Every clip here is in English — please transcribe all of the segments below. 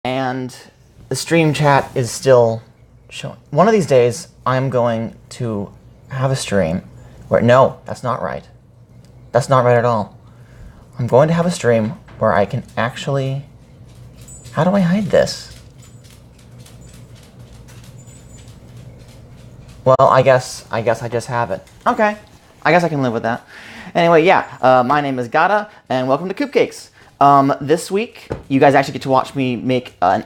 and the stream chat is still showing. One of these days, I'm going to have a stream where, no, that's not right. That's not right at all. I'm going to have a stream where I can actually, how do I hide this? Well, I guess I just have it. Okay, I guess I can live with that. Anyway, yeah, my name is Gata, and welcome to Coop Cakes. This week, you guys actually get to watch me make an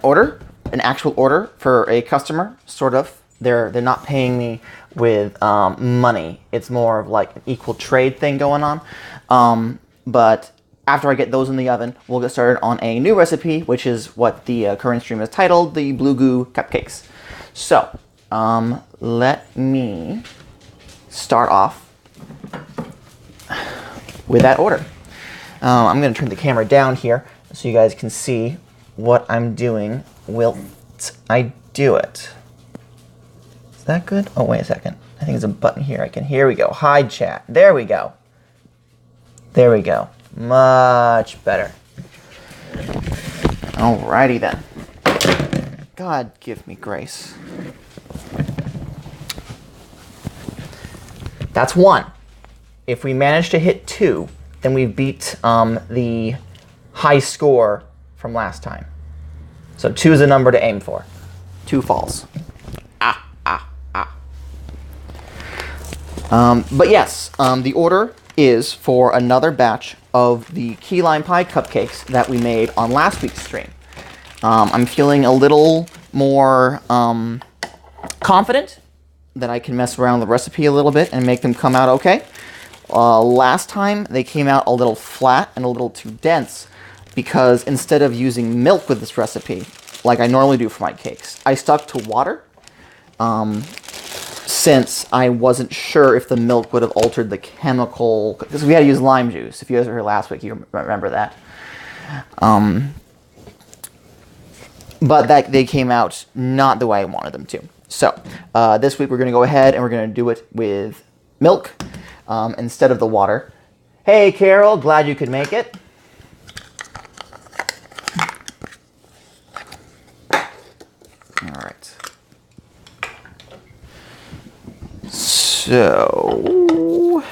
actual order for a customer, sort of. They're not paying me with money. It's more of like an equal trade thing going on. But after I get those in the oven, we'll get started on a new recipe, which is what the current stream is titled, the Blue Goo Cupcakes. So, let me start off with that order. I'm going to turn the camera down here so you guys can see what I'm doing whilst I do it. Is that good? Oh, wait a second. I think there's a button here. Here we go. Hide chat. There we go. There we go. Much better. Alrighty then. God give me grace. That's 1. If we manage to hit 2, then we beat the high score from last time. So 2 is a number to aim for. 2 falls. But yes, the order is for another batch of the key lime pie cupcakes that we made on last week's stream. I'm feeling a little more confident that I can mess around with the recipe a little bit and make them come out okay. Last time, they came out a little flat and a little too dense because instead of using milk with this recipe, like I normally do for my cakes, I stuck to water since I wasn't sure if the milk would have altered the chemical, because we had to use lime juice. If you guys were here last week, you remember that. But they came out not the way I wanted them to. So this week we're going to go ahead and we're going to do it with milk instead of the water. Hey, Carol, glad you could make it. All right. So,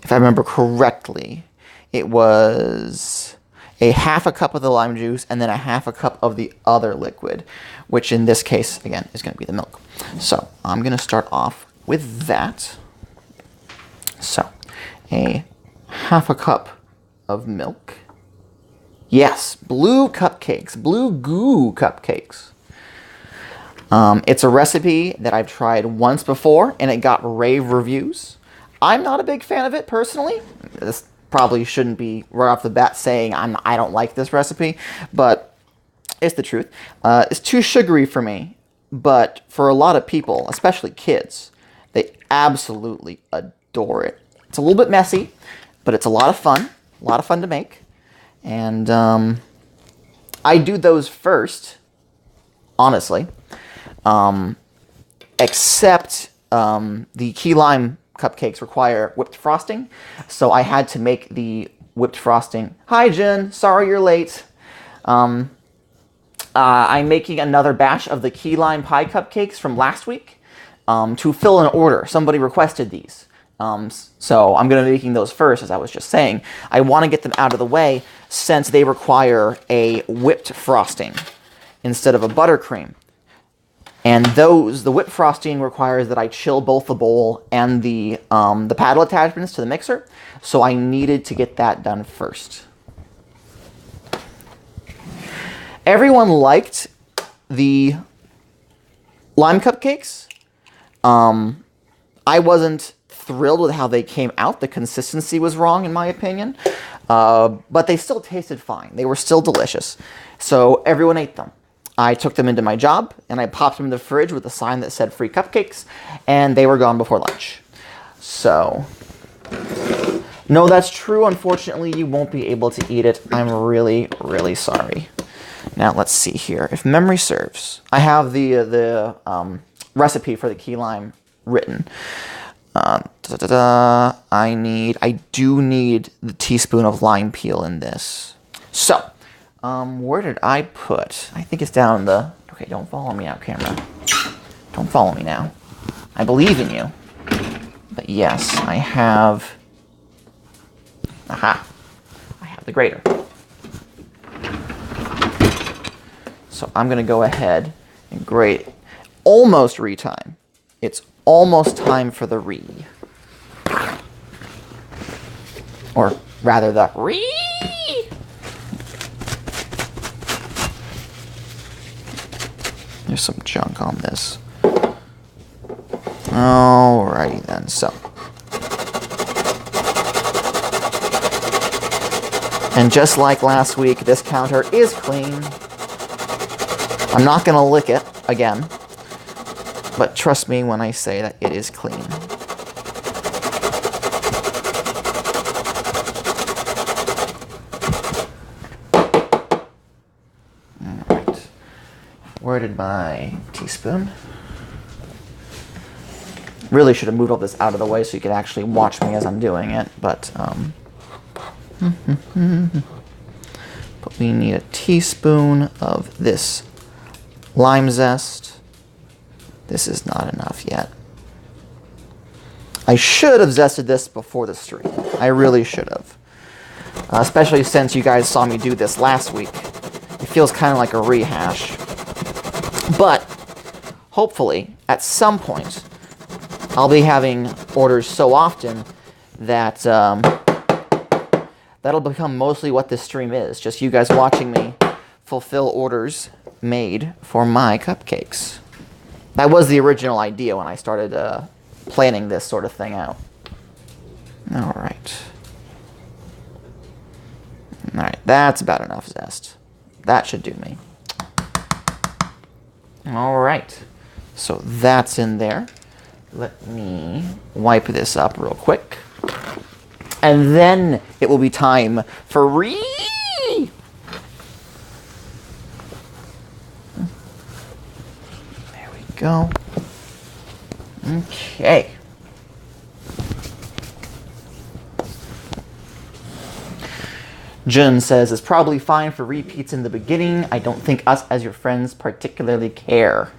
if I remember correctly, it was a half a cup of the lime juice and then a half a cup of the other liquid, which in this case, again, is going to be the milk. So, I'm going to start off with that. So, a half a cup of milk. Yes, blue cupcakes, blue goo cupcakes. It's a recipe that I've tried once before, and it got rave reviews. I'm not a big fan of it, personally. This probably shouldn't be right off the bat saying I don't like this recipe, but it's the truth. It's too sugary for me, but for a lot of people, especially kids, they absolutely adore it. It's a little bit messy, but it's a lot of fun to make. And I do those first, honestly. Except the key lime cupcakes require whipped frosting, so I had to make the whipped frosting. Hi, Jen. Sorry you're late. I'm making another batch of the key lime pie cupcakes from last week to fill an order. Somebody requested these. So I'm going to be making those first, as I was just saying. I want to get them out of the way since they require a whipped frosting instead of a buttercream. And the whipped frosting requires that I chill both the bowl and the paddle attachments to the mixer. So I needed to get that done first. Everyone liked the lime cupcakes. I wasn't thrilled with how they came out. The consistency was wrong, in my opinion. But they still tasted fine. They were still delicious. So everyone ate them. I took them into my job, and I popped them in the fridge with a sign that said free cupcakes, and they were gone before lunch. So, no, that's true. Unfortunately, you won't be able to eat it. I'm really, really sorry. Now, let's see here. If memory serves, I have the recipe for the key lime written. I do need the teaspoon of lime peel in this. So, Where did I put? I think it's down the... Okay, don't follow me now, camera. Don't follow me now. I believe in you. But yes, I have... Aha! I have the grater. So I'm going to go ahead and grate. Almost retime. It's almost time for the re. Or rather the re. There's some junk on this. Alrighty then, so. And just like last week, this counter is clean. I'm not going to lick it again, but trust me when I say that it is clean. Alright. Where did my teaspoon? Really should have moved all this out of the way so you could actually watch me as I'm doing it, but but we need a teaspoon of this lime zest. This is not enough yet. I should have zested this before the stream. I really should have. Especially since you guys saw me do this last week. It feels kind of like a rehash. But, hopefully, at some point, I'll be having orders so often that that'll become mostly what this stream is. Just you guys watching me fulfill orders made for my cupcakes. That was the original idea when I started planning this sort of thing out. Alright. Alright, that's about enough zest. That should do me. Alright. So that's in there. Let me wipe this up real quick. And then it will be time for There we go. Okay. Jun says, it's probably fine for repeats in the beginning. I don't think us as your friends particularly care.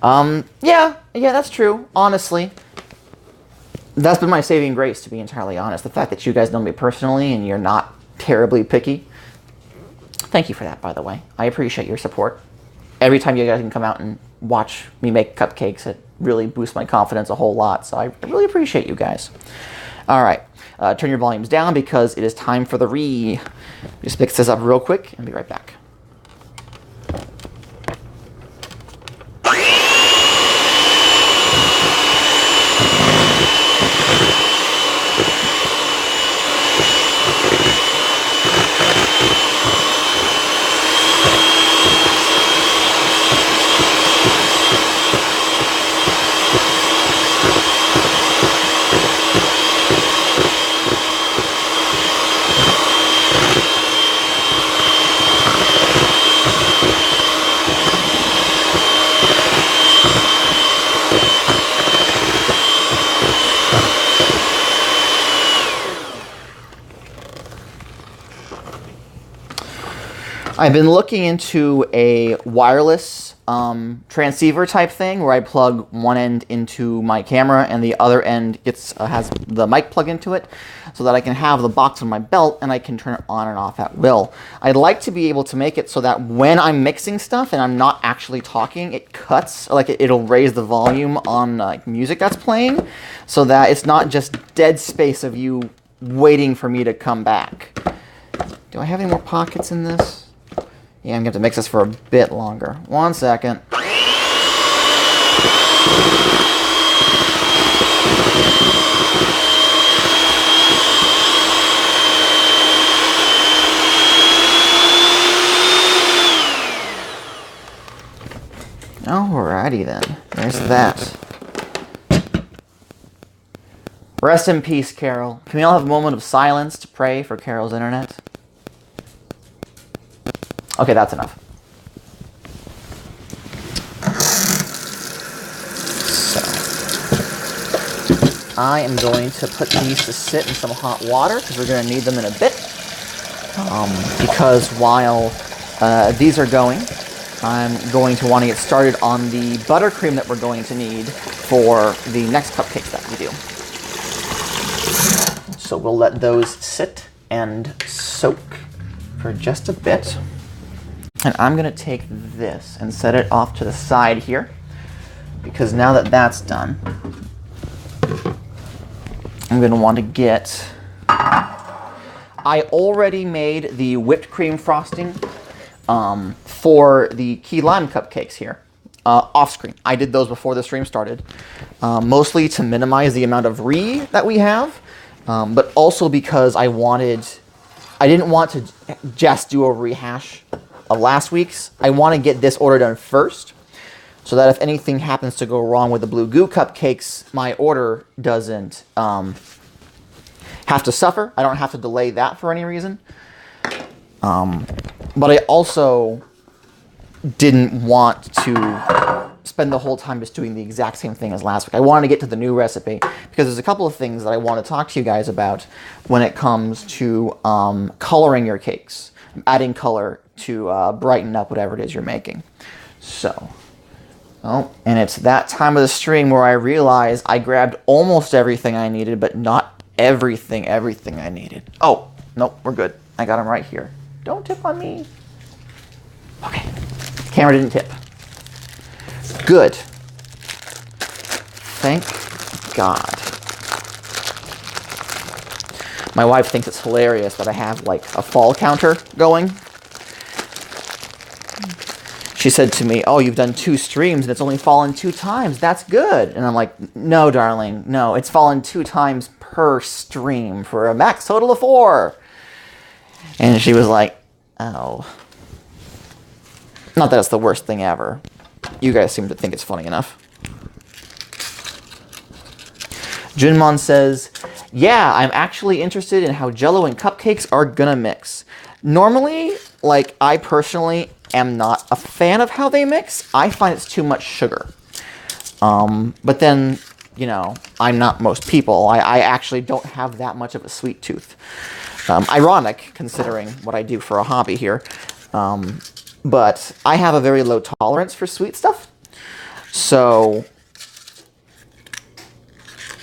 Yeah, that's true, honestly. That's been my saving grace, to be entirely honest. The fact that you guys know me personally and you're not terribly picky. Thank you for that, by the way. I appreciate your support. Every time you guys can come out and watch me make cupcakes, it really boosts my confidence a whole lot. So I really appreciate you guys. All right. Turn your volumes down because it is time for the re. Just mix this up real quick and be right back. I've been looking into a wireless transceiver type thing where I plug one end into my camera and the other end has the mic plug into it so that I can have the box on my belt and I can turn it on and off at will. I'd like to be able to make it so that when I'm mixing stuff and I'm not actually talking, it cuts, like it'll raise the volume on music that's playing so that it's not just dead space of you waiting for me to come back. Do I have any more pockets in this? Yeah, I'm going to have to mix this for a bit longer. 1 second. Alrighty then. There's that. Rest in peace, Carol. Can we all have a moment of silence to pray for Carol's internet? Okay, that's enough. So, I am going to put these to sit in some hot water because we're going to need them in a bit. because while these are going, I'm going to want to get started on the buttercream that we're going to need for the next cupcakes that we do. So we'll let those sit and soak for just a bit. And I'm going to take this and set it off to the side here, because now that that's done, I'm going to want to get... I already made the whipped cream frosting for the key lime cupcakes here, off screen. I did those before the stream started, mostly to minimize the amount of that we have, but also because I didn't want to just do a rehash of last week's. I want to get this order done first, so that if anything happens to go wrong with the blue goo cupcakes, my order doesn't have to suffer. I don't have to delay that for any reason. But I also didn't want to spend the whole time just doing the exact same thing as last week. I wanted to get to the new recipe, because there's a couple of things that I want to talk to you guys about when it comes to coloring your cakes, adding color to brighten up whatever it is you're making. So, and it's that time of the stream where I realize I grabbed almost everything I needed, but not everything I needed. Oh, nope, we're good. I got them right here. Don't tip on me. Okay, camera didn't tip. Good. Thank God. My wife thinks it's hilarious that I have like a fall counter going. She said to me, "Oh, you've done 2 streams and it's only fallen 2 times. That's good." And I'm like, "No, darling, no. It's fallen 2 times per stream for a max total of 4. And she was like, "Oh." Not that it's the worst thing ever. You guys seem to think it's funny enough. Junmon says, "Yeah, I'm actually interested in how Jell-O and cupcakes are gonna mix. Normally, like, I personally am not a fan of how they mix. I find it's too much sugar. But then, you know, I'm not most people. I actually don't have that much of a sweet tooth. Ironic, considering what I do for a hobby here. But I have a very low tolerance for sweet stuff. So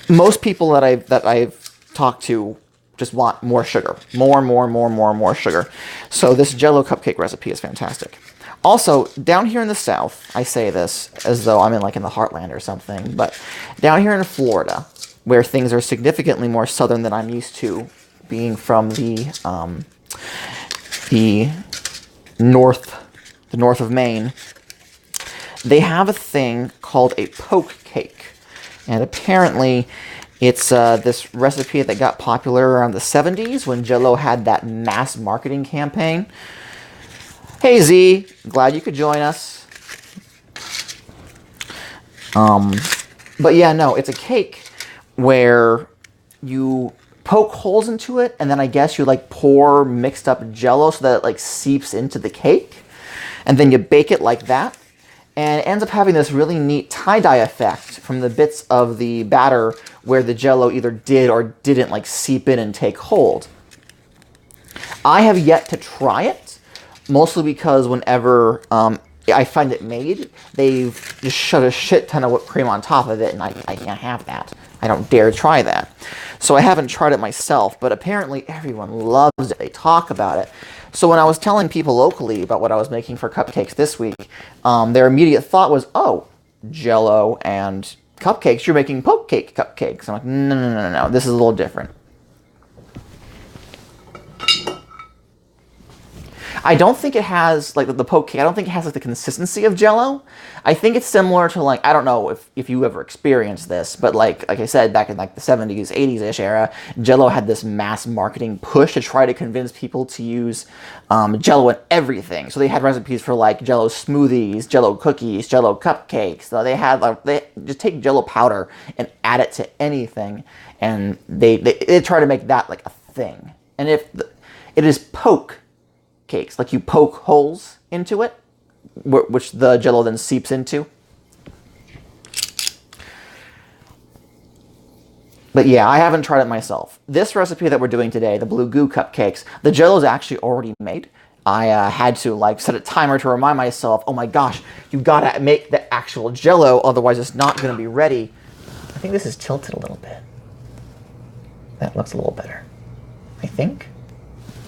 most people that I've talked to just want more sugar. More sugar. So this Jell-O cupcake recipe is fantastic. Also, down here in the South, I say this as though I'm in the heartland or something, but down here in Florida, where things are significantly more southern than I'm used to, being from the north of Maine, they have a thing called a poke cake. And apparently it's this recipe that got popular around the 70s when Jell-O had that mass marketing campaign. Hey Z, glad you could join us. But yeah, no, it's a cake where you poke holes into it, and then I guess you pour mixed up Jell-O so that it seeps into the cake, and then you bake it like that, and it ends up having this really neat tie-dye effect from the bits of the batter where the Jell-O either did or didn't seep in and take hold. I have yet to try it, mostly because whenever I find it made, they've just shut a shit ton of whipped cream on top of it, and I can't have that. I don't dare try that. So I haven't tried it myself, but apparently everyone loves it. They talk about it. So when I was telling people locally about what I was making for cupcakes this week, their immediate thought was, "Oh, Jell-O and cupcakes, you're making poke cake cupcakes." I'm like, no, this is a little different. I don't think it has, the poke cake, I don't think it has, the consistency of Jell-O. I think it's similar to, I don't know if you ever experienced this, but like I said, back in, the 70s, 80s-ish era, Jell-O had this mass marketing push to try to convince people to use Jell-O in everything. So they had recipes for, Jell-O smoothies, Jell-O cookies, Jell-O cupcakes. So they had, they just take Jell-O powder and add it to anything, and they try to make that, a thing. And if it is poke cakes, you poke holes into it, which the Jell-O then seeps into. But yeah, I haven't tried it myself. This recipe that we're doing today, the blue goo cupcakes, the jello is actually already made. I had to like set a timer to remind myself, oh my gosh, you gotta make the actual jello, otherwise it's not gonna be ready. I think this is tilted a little bit. That looks a little better, I think.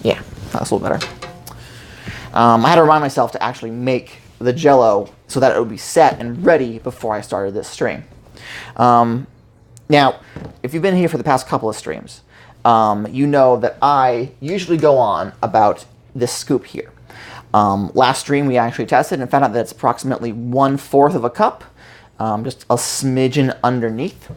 Yeah, that's a little better. I had to remind myself to actually make the jello so that it would be set and ready before I started this stream. Now, if you've been here for the past couple of streams, you know that I usually go on about this scoop here. Last stream we actually tested and found out that it's approximately 1/4 of a cup, just a smidgen underneath.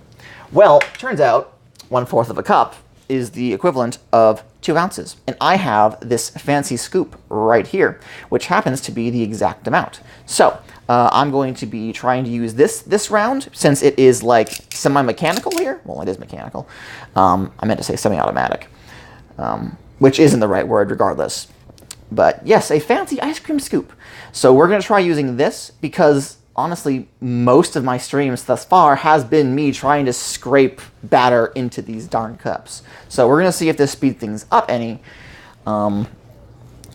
Well, turns out 1/4 of a cup is the equivalent of 2 ounces. And I have this fancy scoop right here, which happens to be the exact amount. So I'm going to be trying to use this round, since it is like semi-mechanical here. Well, it is mechanical. I meant to say semi-automatic, which isn't the right word regardless. But yes, a fancy ice cream scoop. So we're going to try using this because honestly, most of my streams thus far has been me trying to scrape batter into these darn cups. So we're going to see if this speeds things up any,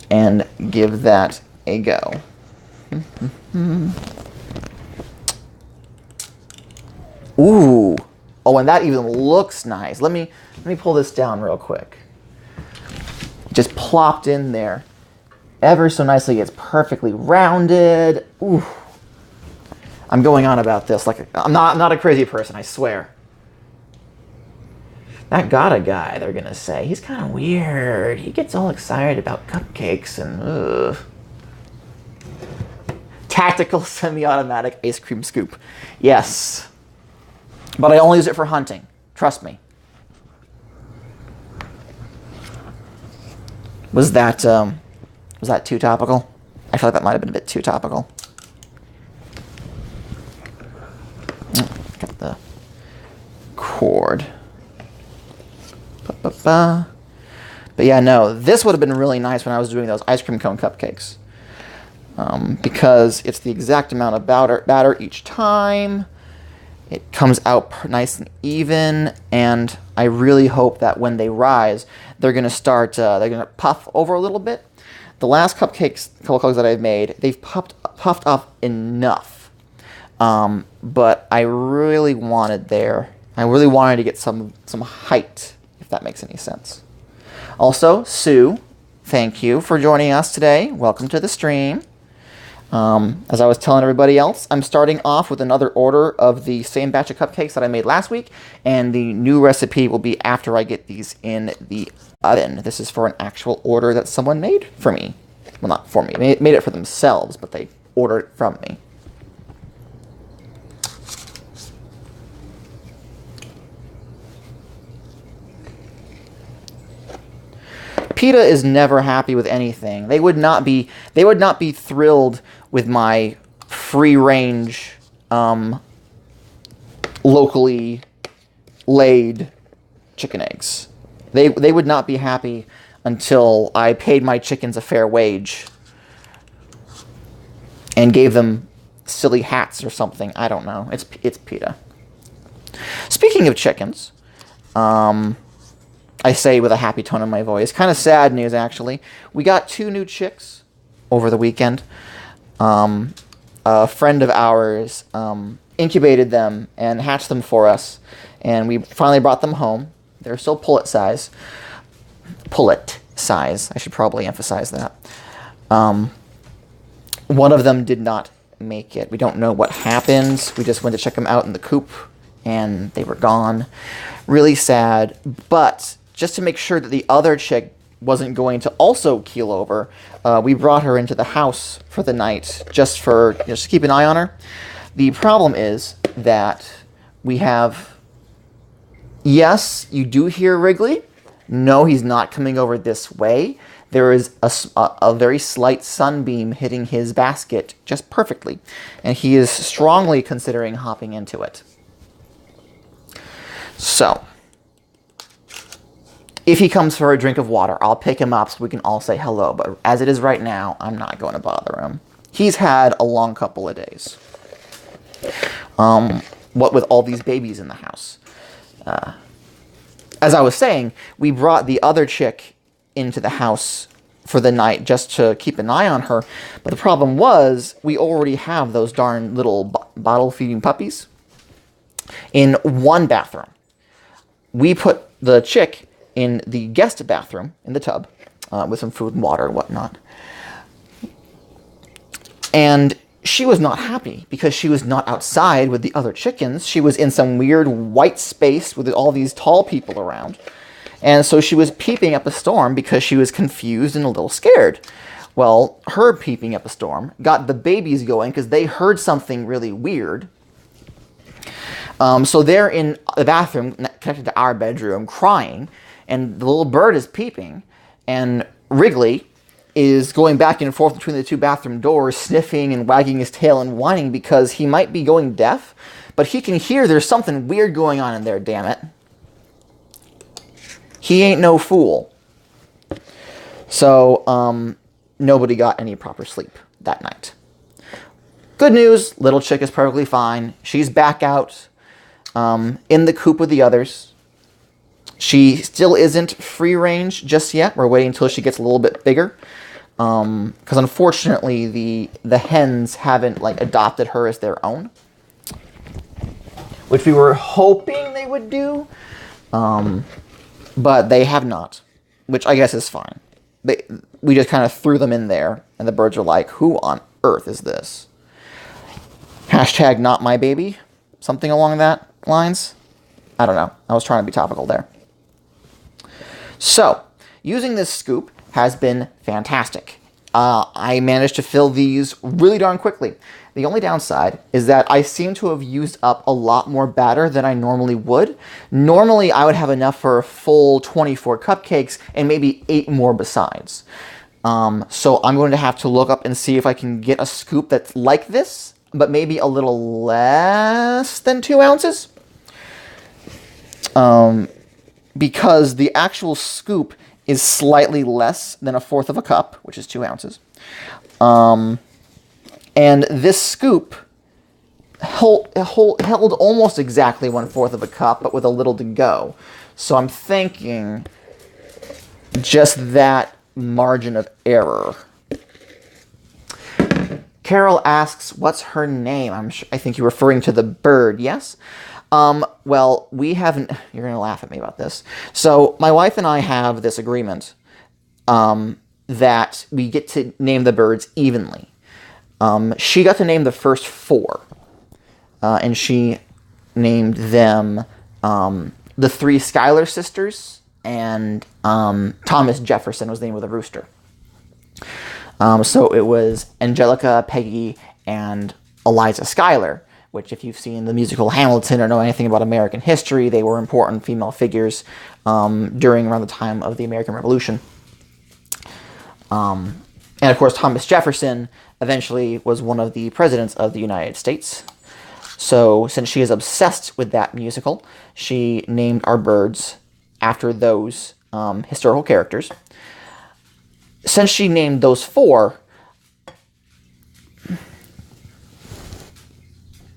and give that a go. Ooh. Oh, and that even looks nice. Let me pull this down real quick. Just plopped in there ever so nicely. It's perfectly rounded. Ooh. I'm going on about this like I'm not a crazy person, I swear. That Gata guy, they're gonna say, he's kind of weird. He gets all excited about cupcakes and ugh. Tactical semi-automatic ice cream scoop. Yes. But I only use it for hunting. Trust me. Was that too topical? I feel like that might have been a bit too topical. Got the cord. But yeah, no, this would have been really nice when I was doing those ice cream cone cupcakes. Because it's the exact amount of batter each time. It comes out nice and even, and I really hope that when they rise, they're going to start, they're going to puff over a little bit. The last couple cupcakes that I've made, they've puffed up enough. But I really wanted to get some height, if that makes any sense. Also, Sue, thank you for joining us today. Welcome to the stream. As I was telling everybody else, I'm starting off with another order of the same batch of cupcakes that I made last week, and the new recipe will be after I get these in the oven. This is for an actual order that someone made for me. Well, not for me. They made it for themselves, but they ordered it from me. PETA is never happy with anything. They would not be thrilled with my free-range, locally laid chicken eggs. They would not be happy until I paid my chickens a fair wage and gave them silly hats or something. I don't know. It's PETA. Speaking of chickens, I say with a happy tone in my voice. Kind of sad news, actually. We got 2 new chicks over the weekend. A friend of ours incubated them and hatched them for us, and we finally brought them home. They're still pullet size. Pullet size. I should probably emphasize that. One of them did not make it. We don't know what happened. We just went to check them out in the coop, and they were gone. Really sad, but just to make sure that the other chick wasn't going to also keel over, we brought her into the house for the night just to keep an eye on her. The problem is that we have, yes, you do hear Wrigley. No, he's not coming over this way. There is a very slight sunbeam hitting his basket just perfectly, and he is strongly considering hopping into it. So, if he comes for a drink of water, I'll pick him up so we can all say hello. But as it is right now, I'm not going to bother him. He's had a long couple of days. What with all these babies in the house. as I was saying, we brought the other chick into the house for the night just to keep an eye on her. But the problem was we already have those darn little bottle feeding puppies in one bathroom. We put the chick in the guest bathroom in the tub with some food and water and whatnot. And she was not happy because she was not outside with the other chickens. She was in some weird white space with all these tall people around. And so she was peeping up a storm because she was confused and a little scared. Well, her peeping up a storm got the babies going because they heard something really weird. So they're in the bathroom connected to our bedroom crying, and the little bird is peeping, and Wrigley is going back and forth between the two bathroom doors, sniffing and wagging his tail and whining because he might be going deaf, but he can hear there's something weird going on in there, damn it. He ain't no fool. So, nobody got any proper sleep that night. Good news, little chick is perfectly fine. She's back out in the coop with the others. She still isn't free range just yet. We're waiting until she gets a little bit bigger. Because unfortunately, the hens haven't adopted her as their own, which we were hoping they would do, but they have not, which I guess is fine. We just kind of threw them in there, and the birds are like, "Who on earth is this?" Hashtag not my baby, something along that lines. I don't know. I was trying to be topical there. So, using this scoop has been fantastic. I managed to fill these really darn quickly. The only downside is that I seem to have used up a lot more batter than I normally would. Normally, I would have enough for a full 24 cupcakes and maybe 8 more besides. So I'm going to have to look up and see if I can get a scoop that's like this, but maybe a little less than 2 ounces. Because the actual scoop is slightly less than 1/4 of a cup, which is 2 ounces. And this scoop held almost exactly 1/4 of a cup, but with a little to go. So I'm thinking just that margin of error. Carol asks, what's her name? I think you're referring to the bird, yes? Well, we haven't... You're going to laugh at me about this. So, my wife and I have this agreement that we get to name the birds evenly. She got to name the first 4. And she named them the 3 Schuyler sisters, and Thomas Jefferson was the name of the rooster. So it was Angelica, Peggy, and Eliza Schuyler, which if you've seen the musical Hamilton or know anything about American history, they were important female figures during around the time of the American Revolution. And of course, Thomas Jefferson eventually was one of the presidents of the United States. So since she is obsessed with that musical, she named our birds after those historical characters. Since she named those 4...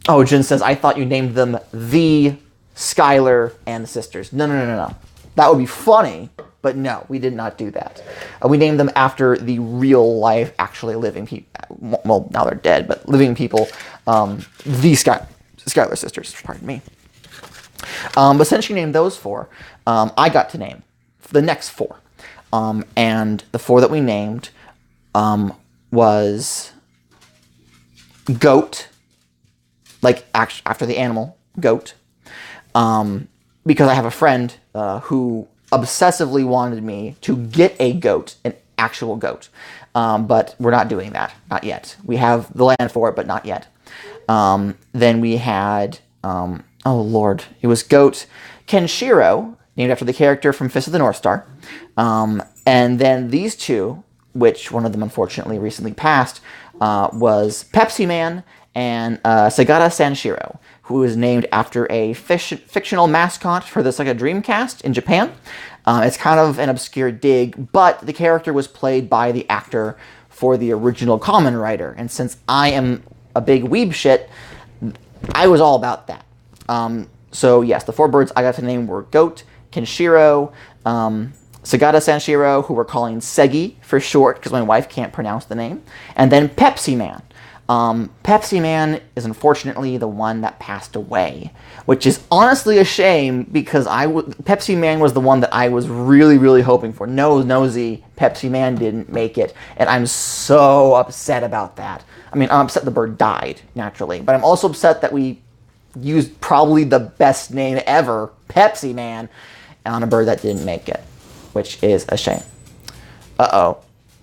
Oh, Jen says, I thought you named them the Schuyler and sisters. No. That would be funny, but no, we did not do that. We named them after the real life, actually living people. Well, now they're dead, but living people. The Schuyler sisters, pardon me. But since she named those 4, I got to name the next 4. And the 4 that we named was Goat, after the animal, goat. Because I have a friend who obsessively wanted me to get a goat, an actual goat. But we're not doing that, not yet. We have the land for it, but not yet. Then we had, oh lord, it was Goat Kenshiro, named after the character from Fist of the North Star. And then these 2, which one of them unfortunately recently passed, was Pepsi Man and Sagata Sanshiro, who is named after a fictional mascot for the Sega Dreamcast in Japan. It's kind of an obscure dig, but the character was played by the actor for the original Kamen Rider, and since I am a big weeb shit, I was all about that. So yes, the 4 birds I got to name were Goat, Kenshiro, Sagata Sanshiro, who we're calling Segi for short because my wife can't pronounce the name, and then Pepsi Man. Pepsi Man is unfortunately the one that passed away, which is honestly a shame because Pepsi Man was the one that I was really, really hoping for. Nosy, Pepsi Man didn't make it, and I'm so upset about that. I mean, I'm upset the bird died, naturally, but I'm also upset that we used probably the best name ever, Pepsi Man, on a bird that didn't make it, which is a shame. Uh-oh.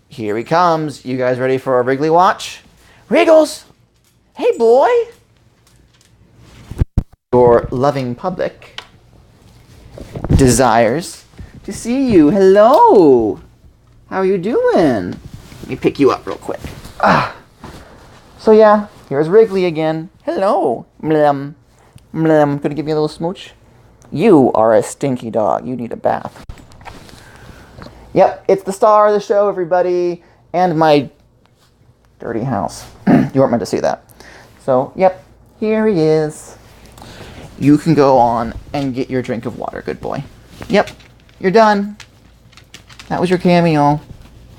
Here he comes. You guys ready for a Wrigley watch? Wriggles! Hey, boy! Your loving public desires to see you. Hello! How are you doing? Let me pick you up real quick. So yeah, here's Wrigley again. Hello! Mlem. Mlem. Gonna give you a little smooch? You are a stinky dog. You need a bath. Yep, it's the star of the show, everybody. And my dirty house. You weren't meant to see that. So, yep, here he is. You can go on and get your drink of water, good boy. Yep, you're done. That was your cameo.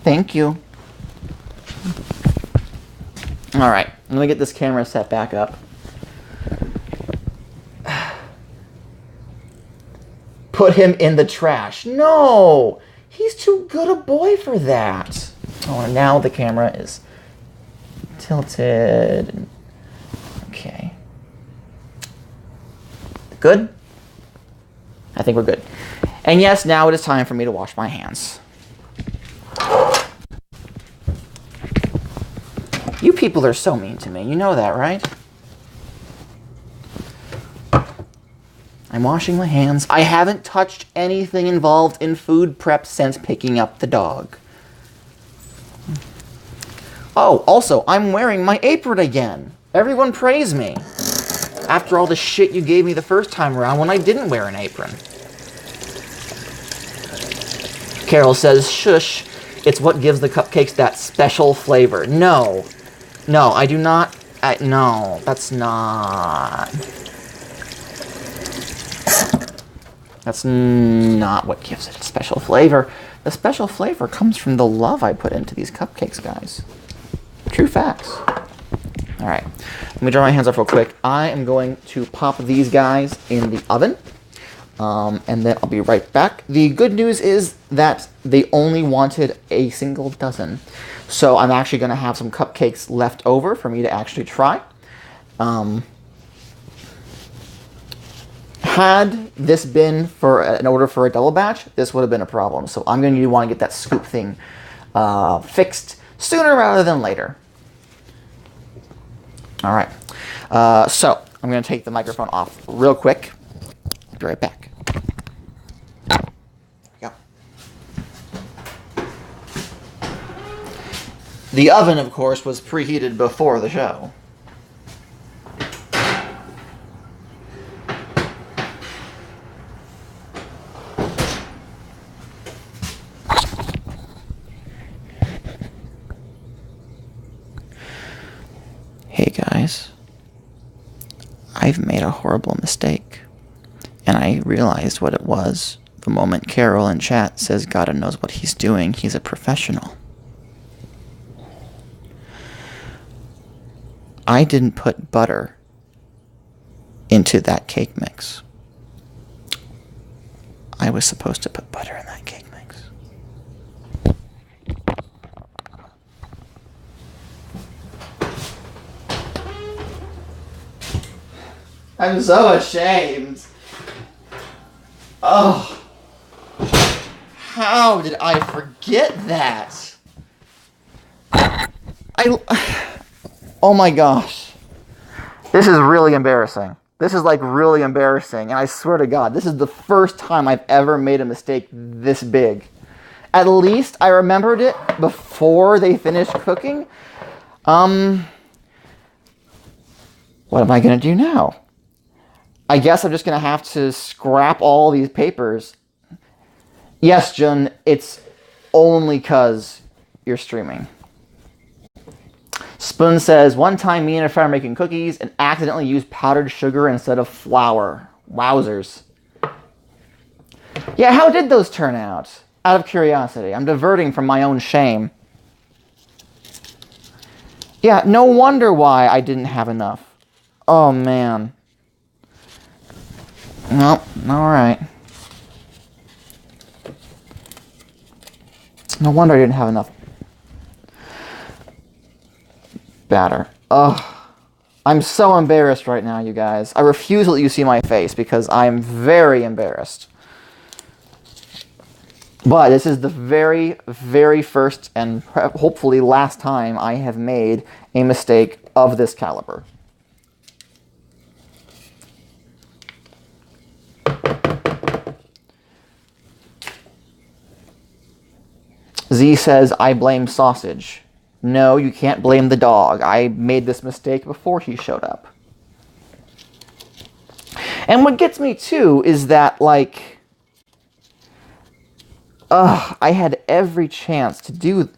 Thank you. Alright, I'm gonna get this camera set back up. Put him in the trash. No! He's too good a boy for that. Oh, and now the camera is tilted. Okay. Good? I think we're good. And yes, now it is time for me to wash my hands. You people are so mean to me. You know that, right? I'm washing my hands. I haven't touched anything involved in food prep since picking up the dog. Oh, also, I'm wearing my apron again. Everyone praise me. After all the shit you gave me the first time around when I didn't wear an apron. Carol says, shush, it's what gives the cupcakes that special flavor. No. No, I do not. No, that's not. That's not what gives it a special flavor. The special flavor comes from the love I put into these cupcakes, guys. True facts. All right, let me dry my hands off real quick. I am going to pop these guys in the oven, and then I'll be right back. The good news is that they only wanted a single dozen, so I'm actually going to have some cupcakes left over for me to actually try. Had this been for an order for a double batch, this would have been a problem. So I'm going to want to get that scoop thing fixed sooner rather than later. All right. So I'm going to take the microphone off real quick. I'll be right back. There we go. The oven, of course, was preheated before the show. Hey guys, I've made a horrible mistake, and I realized what it was the moment Carol in chat says God knows what he's doing. He's a professional. I didn't put butter into that cake mix. I was supposed to put butter in that cake mix. I'm so ashamed. Oh. How did I forget that? Oh my gosh. This is really embarrassing. This is like really embarrassing. And I swear to God, this is the first time I've ever made a mistake this big. At least I remembered it before they finished cooking. What am I going to do now? I guess I'm just going to have to scrap all these papers. Yes, Jun, it's only because you're streaming. Spoon says, one time me and a friend were making cookies and accidentally used powdered sugar instead of flour. Wowzers. Yeah, how did those turn out? Out of curiosity. I'm diverting from my own shame. Yeah, no wonder why I didn't have enough. Oh, man. Nope, alright. No wonder I didn't have enough batter. Ugh. I'm so embarrassed right now, you guys. I refuse to let you see my face because I'm very embarrassed. But this is the very, very first and hopefully last time I have made a mistake of this caliber. Z says, I blame sausage. No, you can't blame the dog. I made this mistake before he showed up. And what gets me too is that, like, I had every chance to do.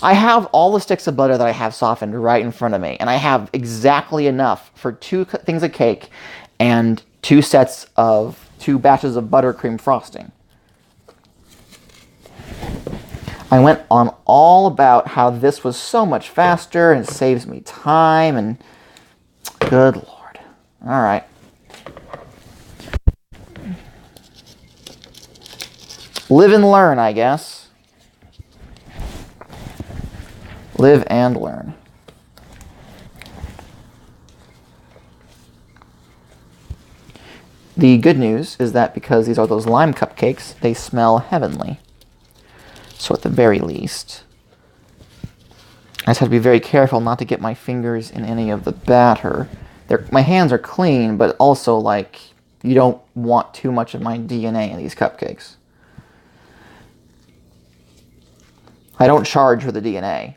I have all the sticks of butter that I have softened right in front of me, and I have exactly enough for 2 things of cake and 2 batches of buttercream frosting. I went on all about how this was so much faster and it saves me time, and good Lord. All right. Live and learn, I guess. Live and learn. The good news is that because these are those lime cupcakes, they smell heavenly. So at the very least, I just have to be very careful not to get my fingers in any of the batter. My hands are clean, but also, like, you don't want too much of my DNA in these cupcakes. I don't charge for the DNA.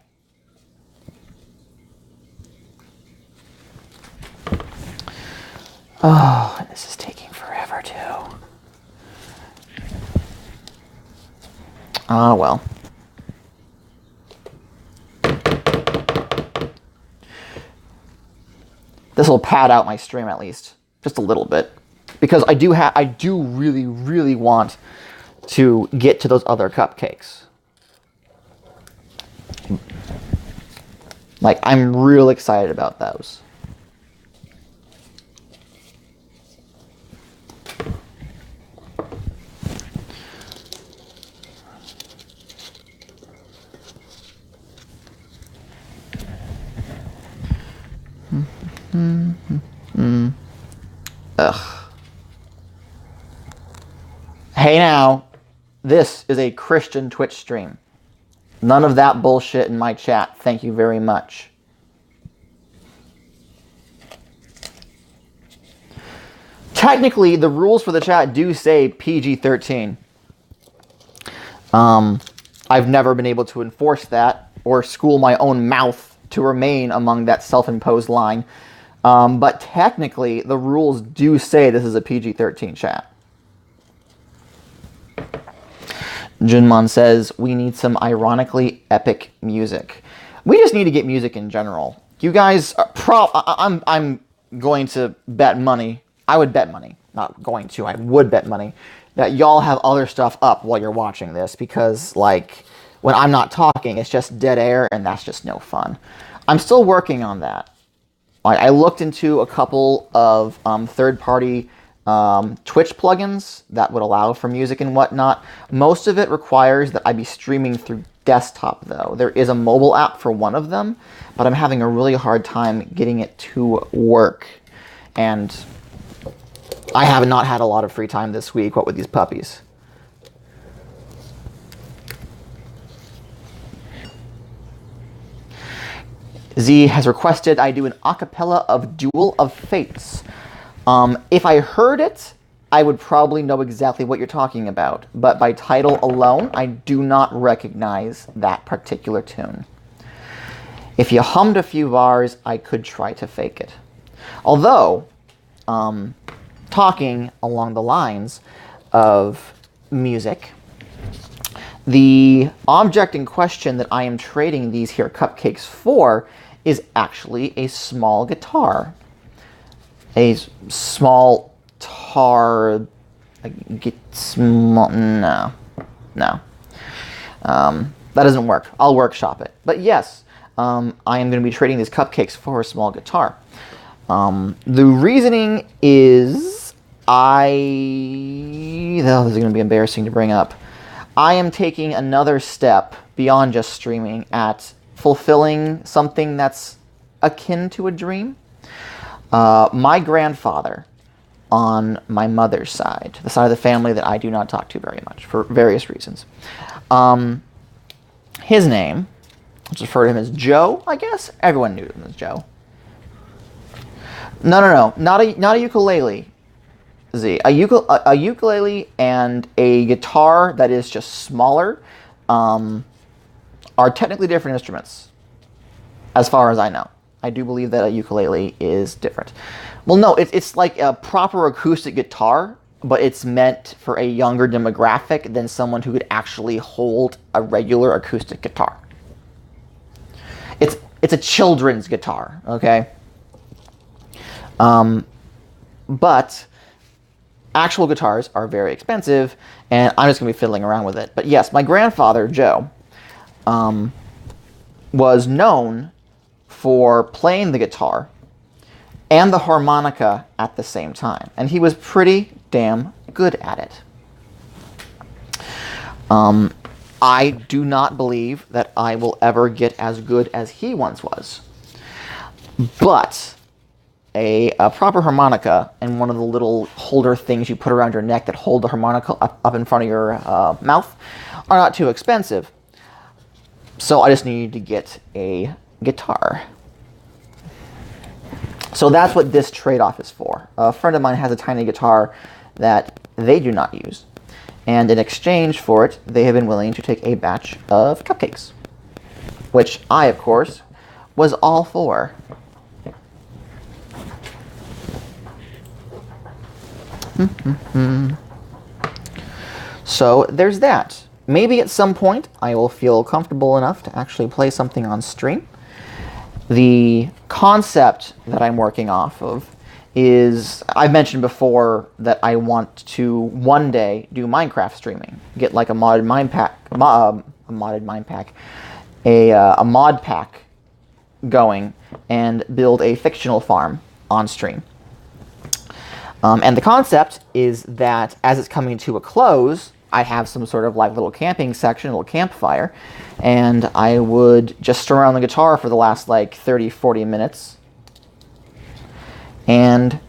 Oh, this is taking forever, too. Ah, well. This will pad out my stream at least, just a little bit, because I do really, really want to get to those other cupcakes. Like, I'm real excited about those. Ugh. Hey now, this is a Christian Twitch stream. None of that bullshit in my chat. Thank you very much. Technically, the rules for the chat do say PG-13. I've never been able to enforce that or school my own mouth to remain among that self-imposed line. But technically, the rules do say this is a PG-13 chat. Junmon says, we need some ironically epic music. We just need to get music in general. You guys, I'm going to bet money. I would bet money. Not going to. I would bet money that y'all have other stuff up while you're watching this, because, like, when I'm not talking, it's just dead air, and that's just no fun. I'm still working on that. I looked into a couple of third-party Twitch plugins that would allow for music and whatnot. Most of it requires that I be streaming through desktop, though. There is a mobile app for one of them, but I'm having a really hard time getting it to work. And I have not had a lot of free time this week, what with these puppies. Z has requested I do an acapella of Duel of Fates. If I heard it, I would probably know exactly what you're talking about. But by title alone, I do not recognize that particular tune. If you hummed a few bars, I could try to fake it. Although, talking along the lines of music, the object in question that I am trading these here cupcakes for is actually a small guitar. A small tar, get small. No. That doesn't work. I'll workshop it. But yes, I am going to be trading these cupcakes for a small guitar. The reasoning is this is going to be embarrassing to bring up. I am taking another step beyond just streaming at fulfilling something that's akin to a dream. My grandfather, on my mother's side, the side of the family that I do not talk to very much for various reasons. His name, let's refer to him as Joe, I guess. Everyone knew him as Joe. No, not a ukulele. A ukulele and a guitar that is just smaller are technically different instruments, as far as I know. I do believe that a ukulele is different. Well, no, it's like a proper acoustic guitar, but it's meant for a younger demographic than someone who could actually hold a regular acoustic guitar. It's a children's guitar, okay? But actual guitars are very expensive, and I'm just going to be fiddling around with it. But yes, my grandfather, Joe, was known for playing the guitar and the harmonica at the same time. And he was pretty damn good at it. I do not believe that I will ever get as good as he once was. But a proper harmonica and one of the little holder things you put around your neck that hold the harmonica up in front of your mouth are not too expensive. So I just needed to get a guitar. So that's what this trade-off is for. A friend of mine has a tiny guitar that they do not use. And in exchange for it, they have been willing to take a batch of cupcakes. Which I, of course, was all for. So there's that. Maybe at some point I will feel comfortable enough to actually play something on stream. The concept that I'm working off of is, I've mentioned before that I want to one day do Minecraft streaming. Get like a modded mine pack, a mod pack going and build a fictional farm on stream. And the concept is that as it's coming to a close, I have some sort of like little camping section, a little campfire, and I would just strum around the guitar for the last like 30-40 minutes and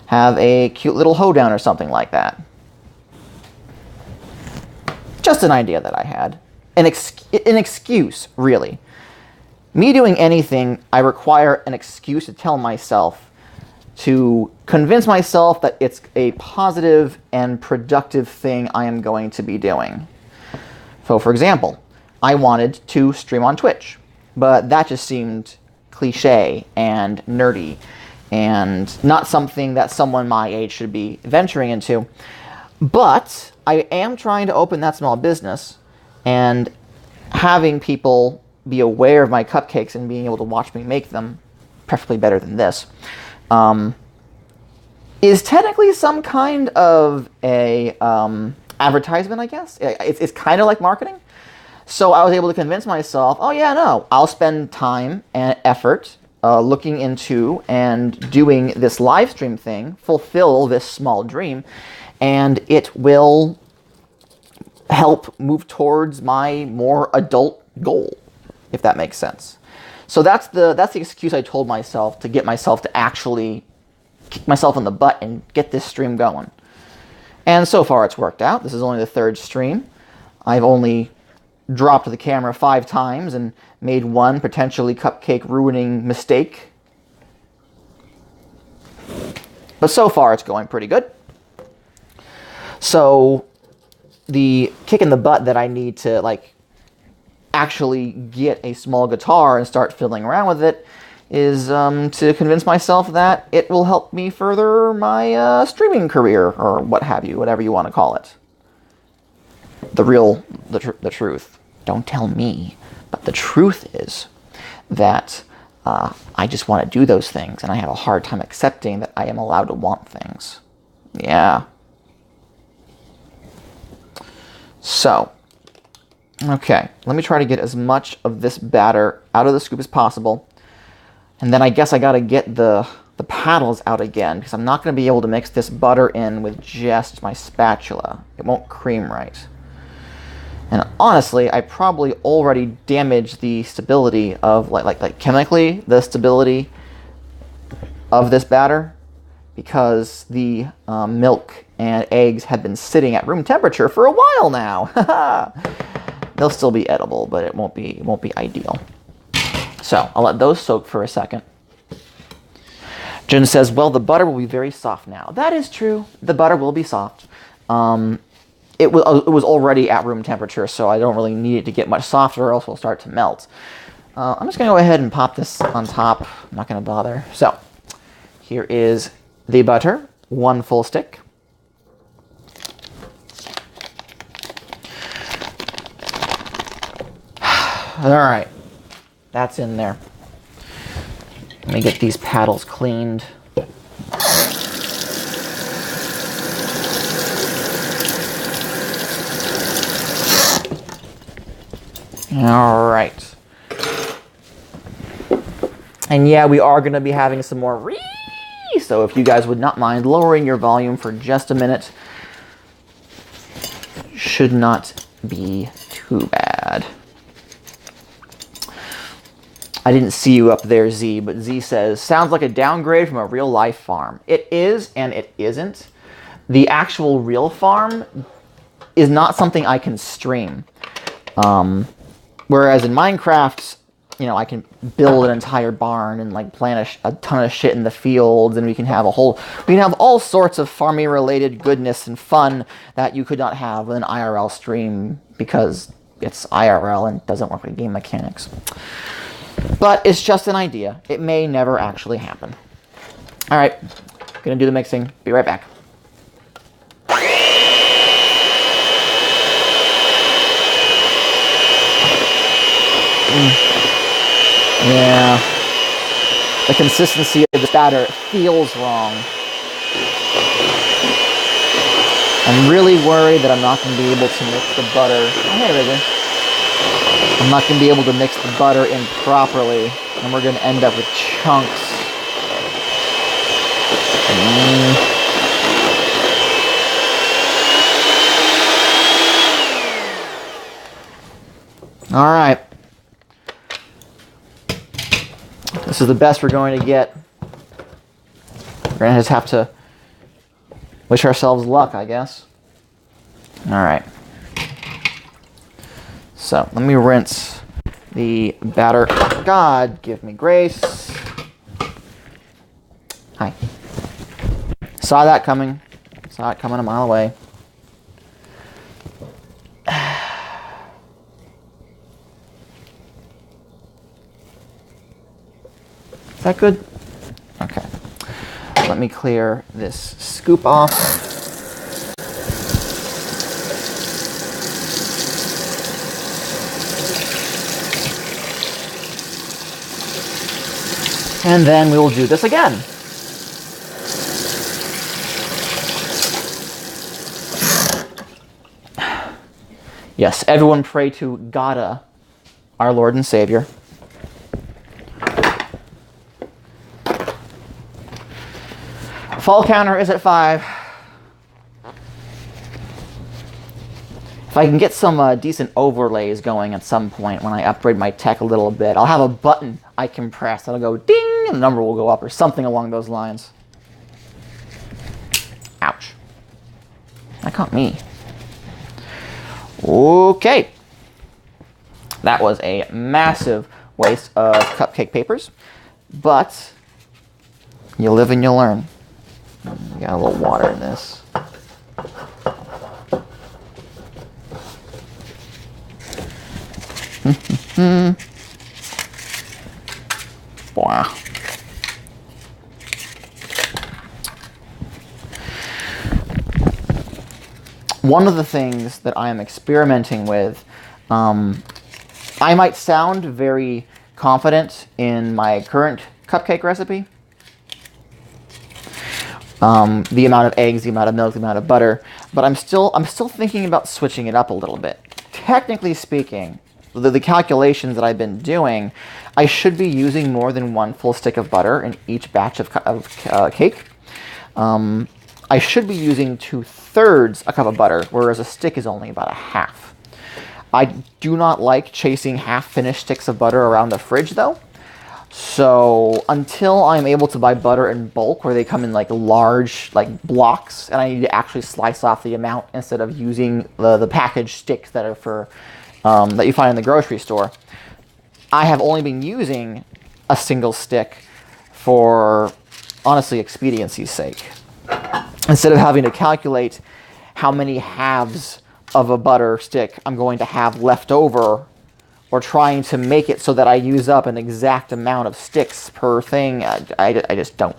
have a cute little hoedown or something like that. Just an idea that I had. An excuse, really. Me doing anything, I require an excuse to tell myself, to convince myself that it's a positive and productive thing I am going to be doing. So, for example, I wanted to stream on Twitch, but that just seemed cliche and nerdy and not something that someone my age should be venturing into. But I am trying to open that small business, and having people be aware of my cupcakes and being able to watch me make them, preferably better than this, is technically some kind of a advertisement, I guess. It's kind of like marketing. So I was able to convince myself, oh yeah, no, I'll spend time and effort looking into and doing this live stream thing, fulfill this small dream, and it will help move towards my more adult goal, if that makes sense. So that's the excuse I told myself to get myself to actually kick myself in the butt and get this stream going. And so far it's worked out. This is only the third stream. I've only dropped the camera 5 times and made one potentially cupcake ruining mistake. But so far it's going pretty good. So the kick in the butt that I need to like actually get a small guitar and start fiddling around with it is to convince myself that it will help me further my streaming career, or what have you, whatever you want to call it. The truth. Don't tell me. But the truth is that I just want to do those things, and I have a hard time accepting that I am allowed to want things. Yeah. So, okay, let me try to get as much of this batter out of the scoop as possible. And then I guess I gotta get the paddles out again, because I'm not gonna be able to mix this butter in with just my spatula. It won't cream right. And honestly, I probably already damaged the stability of, like chemically, the stability of this batter, because the milk and eggs have been sitting at room temperature for a while now. They'll still be edible, but it won't be ideal. So I'll let those soak for a second. Jen says, well, the butter will be very soft now. That is true. The butter will be soft. It was already at room temperature, so I don't really need it to get much softer, or else it'll start to melt. I'm just going to go ahead and pop this on top. I'm not going to bother. So here is the butter, 1 full stick. All right, that's in there. Let me get these paddles cleaned. All right. And yeah, we are going to be having some more so if you guys would not mind lowering your volume for just a minute, should not be too bad. I didn't see you up there, Z, but Z says, sounds like a downgrade from a real-life farm. It is, and it isn't. The actual real farm is not something I can stream. Whereas in Minecraft, you know, I can build an entire barn and like plant a ton of shit in the fields, and we can have all sorts of farming-related goodness and fun that you could not have with an IRL stream, because it's IRL and doesn't work with game mechanics. But it's just an idea. It may never actually happen. All right, gonna do the mixing. Be right back. Yeah, the consistency of the batter feels wrong. I'm really worried that I'm not going to be able to mix the butter. Oh, hey, Wrigley. I'm not going to be able to mix the butter in properly, and we're going to end up with chunks. All right. This is the best we're going to get. We're going to just have to wish ourselves luck, I guess. All right. So let me rinse the batter. God, give me grace. Hi. Saw that coming. Saw it coming a mile away. Is that good? Okay. Let me clear this scoop off. And then we will do this again. Yes, everyone pray to Gada, our Lord and Savior. Fall counter is at 5. If I can get some decent overlays going at some point when I upgrade my tech a little bit, I'll have a button I can press that'll go ding and the number will go up or something along those lines. Ouch. That caught me. Okay. That was a massive waste of cupcake papers, but you live and you learn. Got a little water in this. Wow. One of the things that I am experimenting with, I might sound very confident in my current cupcake recipe. The amount of eggs, the amount of milk, the amount of butter. but I'm still thinking about switching it up a little bit. Technically speaking, the calculations that I've been doing, I should be using more than 1 full stick of butter in each batch of cake. I should be using 2/3 a cup of butter, whereas a stick is only about a half. I do not like chasing half-finished sticks of butter around the fridge, though. So until I'm able to buy butter in bulk, where they come in like large blocks, and I need to actually slice off the amount instead of using the packaged sticks that are for that you find in the grocery store, I have only been using a single stick for, honestly, expediency's sake. Instead of having to calculate how many halves of a butter stick I'm going to have left over, or trying to make it so that I use up an exact amount of sticks per thing, I just don't.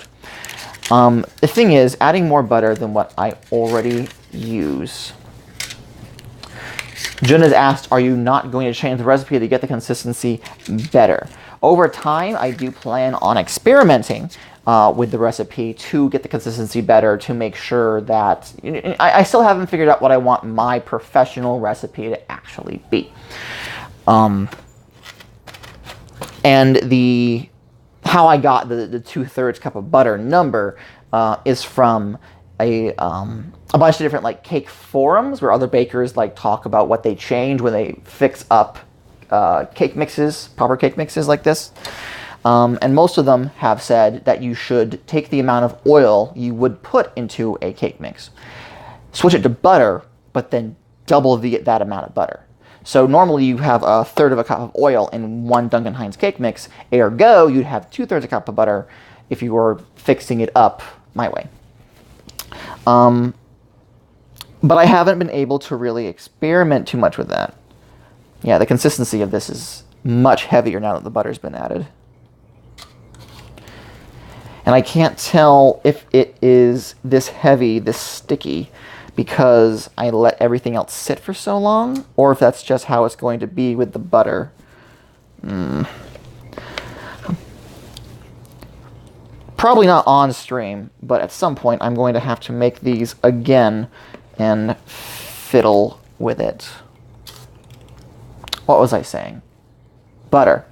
The thing is, adding more butter than what I already use. Jun has asked, are you not going to change the recipe to get the consistency better? Over time, I do plan on experimenting with the recipe to get the consistency better, to make sure that... I still haven't figured out what I want my professional recipe to actually be. And how I got the 2/3 cup of butter number is from a bunch of different cake forums where other bakers talk about what they change when they fix up cake mixes, proper cake mixes like this. And most of them have said that you should take the amount of oil you would put into a cake mix, switch it to butter, but then double that amount of butter. So normally you have 1/3 of a cup of oil in 1 Duncan Hines cake mix. Ergo, you'd have 2/3 a cup of butter if you were fixing it up my way. But I haven't been able to really experiment too much with that. Yeah, the consistency of this is much heavier now that the butter's been added. And I can't tell if it is this heavy, this sticky, because I let everything else sit for so long, or if that's just how it's going to be with the butter. Probably not on stream, but at some point I'm going to have to make these again and fiddle with it. What was I saying? Butter.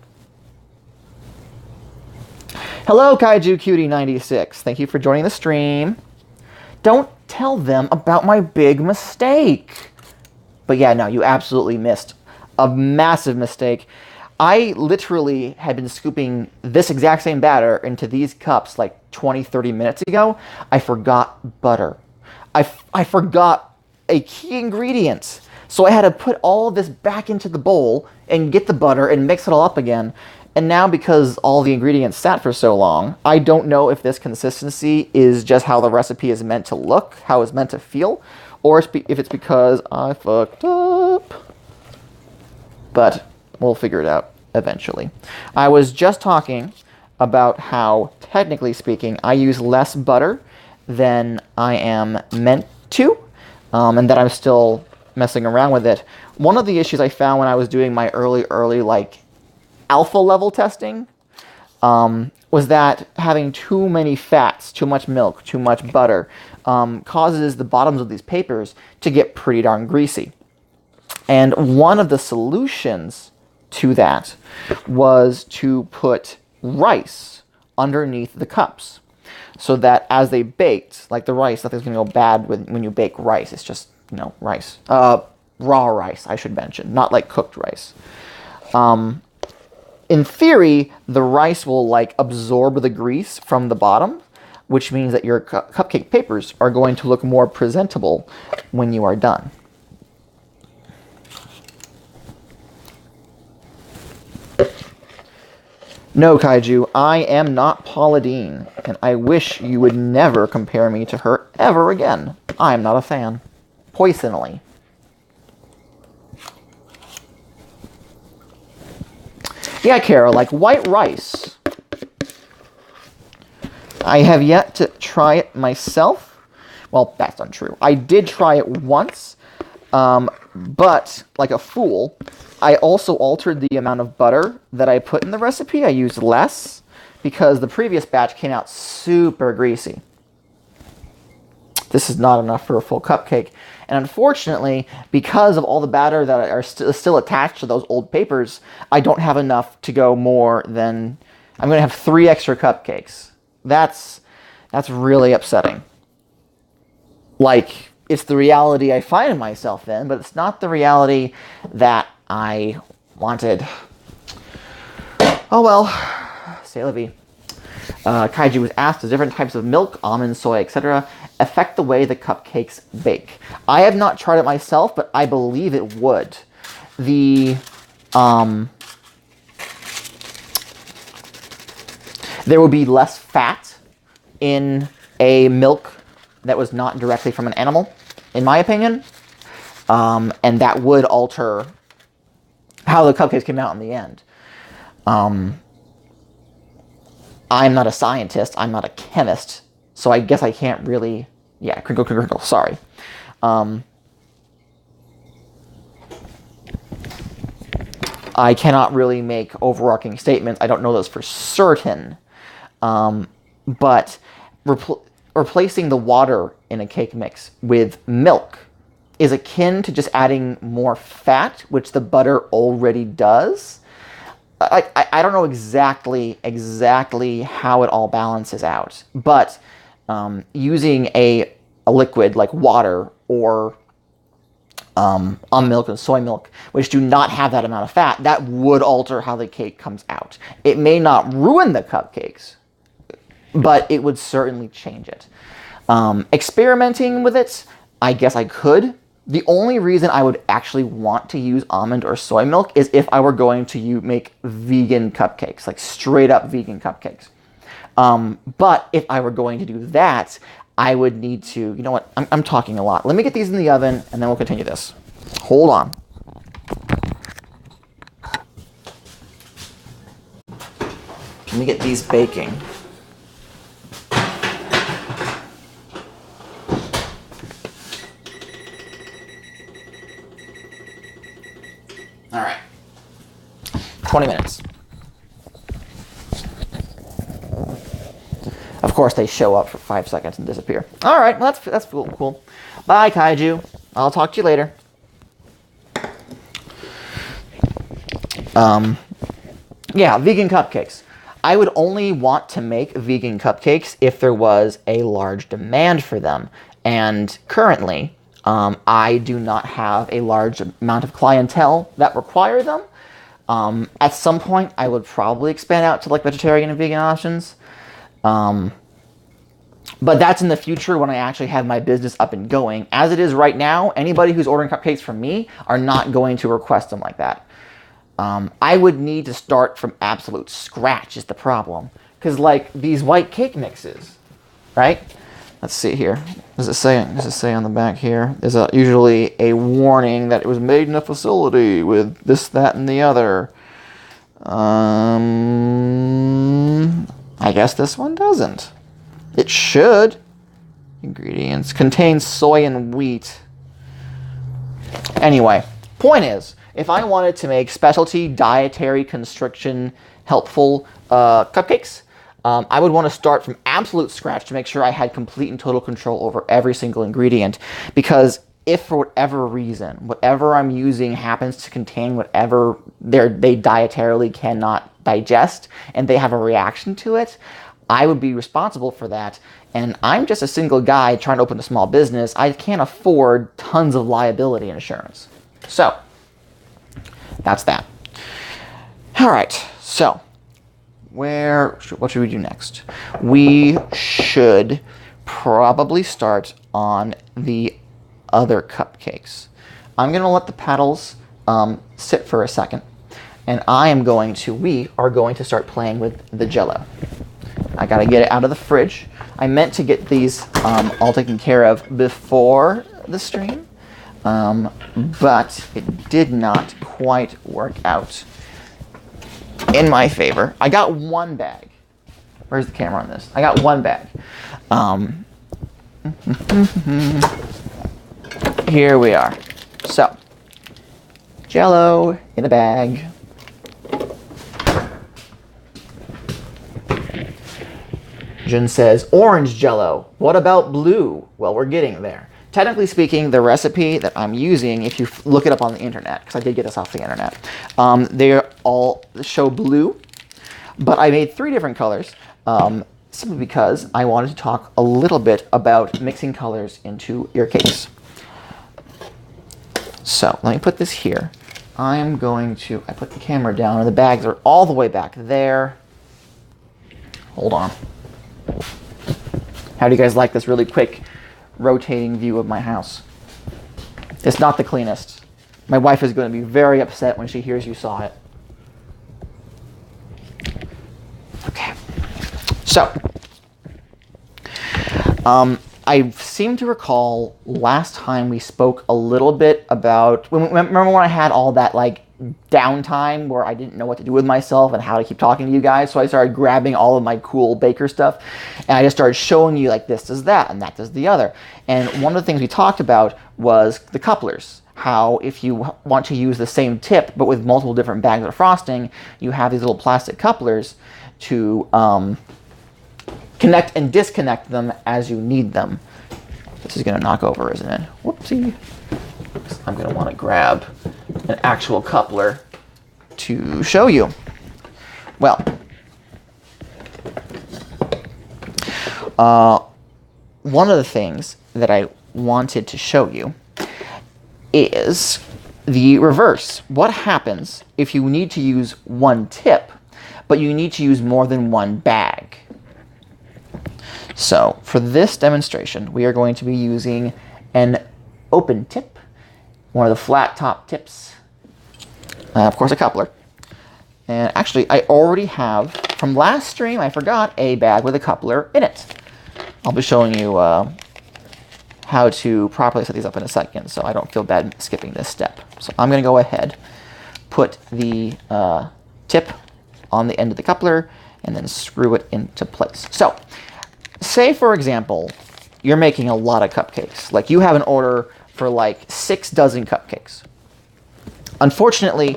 Hello, Kaiju Cutie 96. Thank you for joining the stream. Don't tell them about my big mistake. But yeah, no, you absolutely missed a massive mistake. I literally had been scooping this exact same batter into these cups 20-30 minutes ago. I forgot butter. I forgot a key ingredient. So I had to put all of this back into the bowl and get the butter and mix it all up again. And now, because all the ingredients sat for so long, I don't know if this consistency is just how the recipe is meant to look, how it's meant to feel, or if it's because I fucked up. But we'll figure it out eventually. I was just talking about how, technically speaking, I use less butter than I am meant to, and that I'm still messing around with it. One of the issues I found when I was doing my early alpha level testing was that having too many fats, too much milk, too much butter causes the bottoms of these papers to get pretty darn greasy. And one of the solutions to that was to put rice underneath the cups, so that as they baked, the rice, nothing's going to go bad when you bake rice. It's just, rice. Raw rice, I should mention, not cooked rice. In theory, the rice will absorb the grease from the bottom, which means that your cupcake papers are going to look more presentable when you are done. No, Kaiju, I am not Paula Deen, and I wish you would never compare me to her ever again. I am not a fan. Poisonally. Yeah, Carol, white rice. I have yet to try it myself. Well, that's untrue. I did try it once, but like a fool, I also altered the amount of butter that I put in the recipe. I used less because the previous batch came out super greasy. this is not enough for a full cupcake. And unfortunately, because of all the batter that are still attached to those old papers, I don't have enough to go more than... I'm going to have 3 extra cupcakes. That's really upsetting. Like, it's the reality I find myself in, but it's not the reality that I wanted. Oh well, c'est la vie. Kaiju was asked, does different types of milk, almond, soy, etc. affect the way the cupcakes bake? I have not tried it myself, but I believe it would. There would be less fat in a milk that was not directly from an animal, in my opinion. And that would alter how the cupcakes came out in the end. I'm not a scientist. I'm not a chemist. So I guess I can't really... Yeah, crinkle, crinkle, crinkle. Sorry. I cannot really make overarching statements. I don't know those for certain. But replacing the water in a cake mix with milk is akin to just adding more fat, which the butter already does. I don't know exactly how it all balances out, but using a liquid like water or almond milk and soy milk, which do not have that amount of fat, that would alter how the cake comes out. It may not ruin the cupcakes, but it would certainly change it. Experimenting with it, I guess I could. The only reason I would actually want to use almond or soy milk is if I were going to make vegan cupcakes, like straight up vegan cupcakes. But if I were going to do that, I would need to, you know what, I'm talking a lot. Let me get these in the oven and then we'll continue this. Hold on. Let me get these baking. All right, 20 minutes. Of course, they show up for 5 seconds and disappear. All right, well, that's cool. Bye, Kaiju. I'll talk to you later. Yeah, vegan cupcakes. I would only want to make vegan cupcakes if there was a large demand for them. And currently, I do not have a large amount of clientele that require them. At some point, I would probably expand out to like vegetarian and vegan options. But that's in the future when I actually have my business up and going. As it is right now, anybody who's ordering cupcakes from me are not going to request them like that. I would need to start from absolute scratch is the problem. Because like these white cake mixes, right? Let's see here. Does it say on the back here? There's usually a warning that it was made in a facility with this, that, and the other. I guess this one doesn't. It should. Ingredients contain soy and wheat. Anyway, point is, if I wanted to make specialty dietary constriction helpful cupcakes, I would want to start from absolute scratch to make sure I had complete and total control over every single ingredient. Because if for whatever reason, whatever I'm using happens to contain whatever they dietarily cannot digest, and they have a reaction to it, I would be responsible for that. And I'm just a single guy trying to open a small business. I can't afford tons of liability insurance. So, that's that. All right, so what should we do next? We should probably start on the other cupcakes. I'm going to let the petals sit for a second, and we are going to start playing with the Jell-O. I got to get it out of the fridge. I meant to get these all taken care of before the stream, but it did not quite work out in my favor. I got one bag. Where's the camera on this? I got one bag. Here we are. So, Jell-O in a bag. Jin says, orange Jell-O. What about blue? Well, we're getting there. Technically speaking, the recipe that I'm using, if you look it up on the internet, because I did get this off the internet, they all show blue, but I made 3 different colors, simply because I wanted to talk a little bit about mixing colors into your cakes. So let me put this here. I put the camera down, and the bags are all the way back there. Hold on. How do you guys like this really quick rotating view of my house? It's not the cleanest. My wife is going to be very upset when she hears you saw it. Okay. So, I seem to recall last time we spoke a little bit about, remember when I had all that like downtime where I didn't know what to do with myself and how to keep talking to you guys, so I started grabbing all of my cool baker stuff and I just started showing you like this does that and that does the other. And one of the things we talked about was the couplers. How if you want to use the same tip but with multiple different bags of frosting, you have these little plastic couplers to connect and disconnect them as you need them. This is going to knock over, isn't it? Whoopsie. I'm going to want to grab an actual coupler to show you. Well, one of the things that I wanted to show you is the reverse. What happens if you need to use one tip, but you need to use more than one bag? So for this demonstration, we are going to be using an open tip, one of the flat top tips, of course a coupler. And actually, I already have, from last stream, I forgot a bag with a coupler in it. I'll be showing you how to properly set these up in a second, so I don't feel bad skipping this step. So I'm going to go ahead, put the tip on the end of the coupler, and then screw it into place. So, say for example, you're making a lot of cupcakes. Like you have an order for like 6 dozen cupcakes. Unfortunately,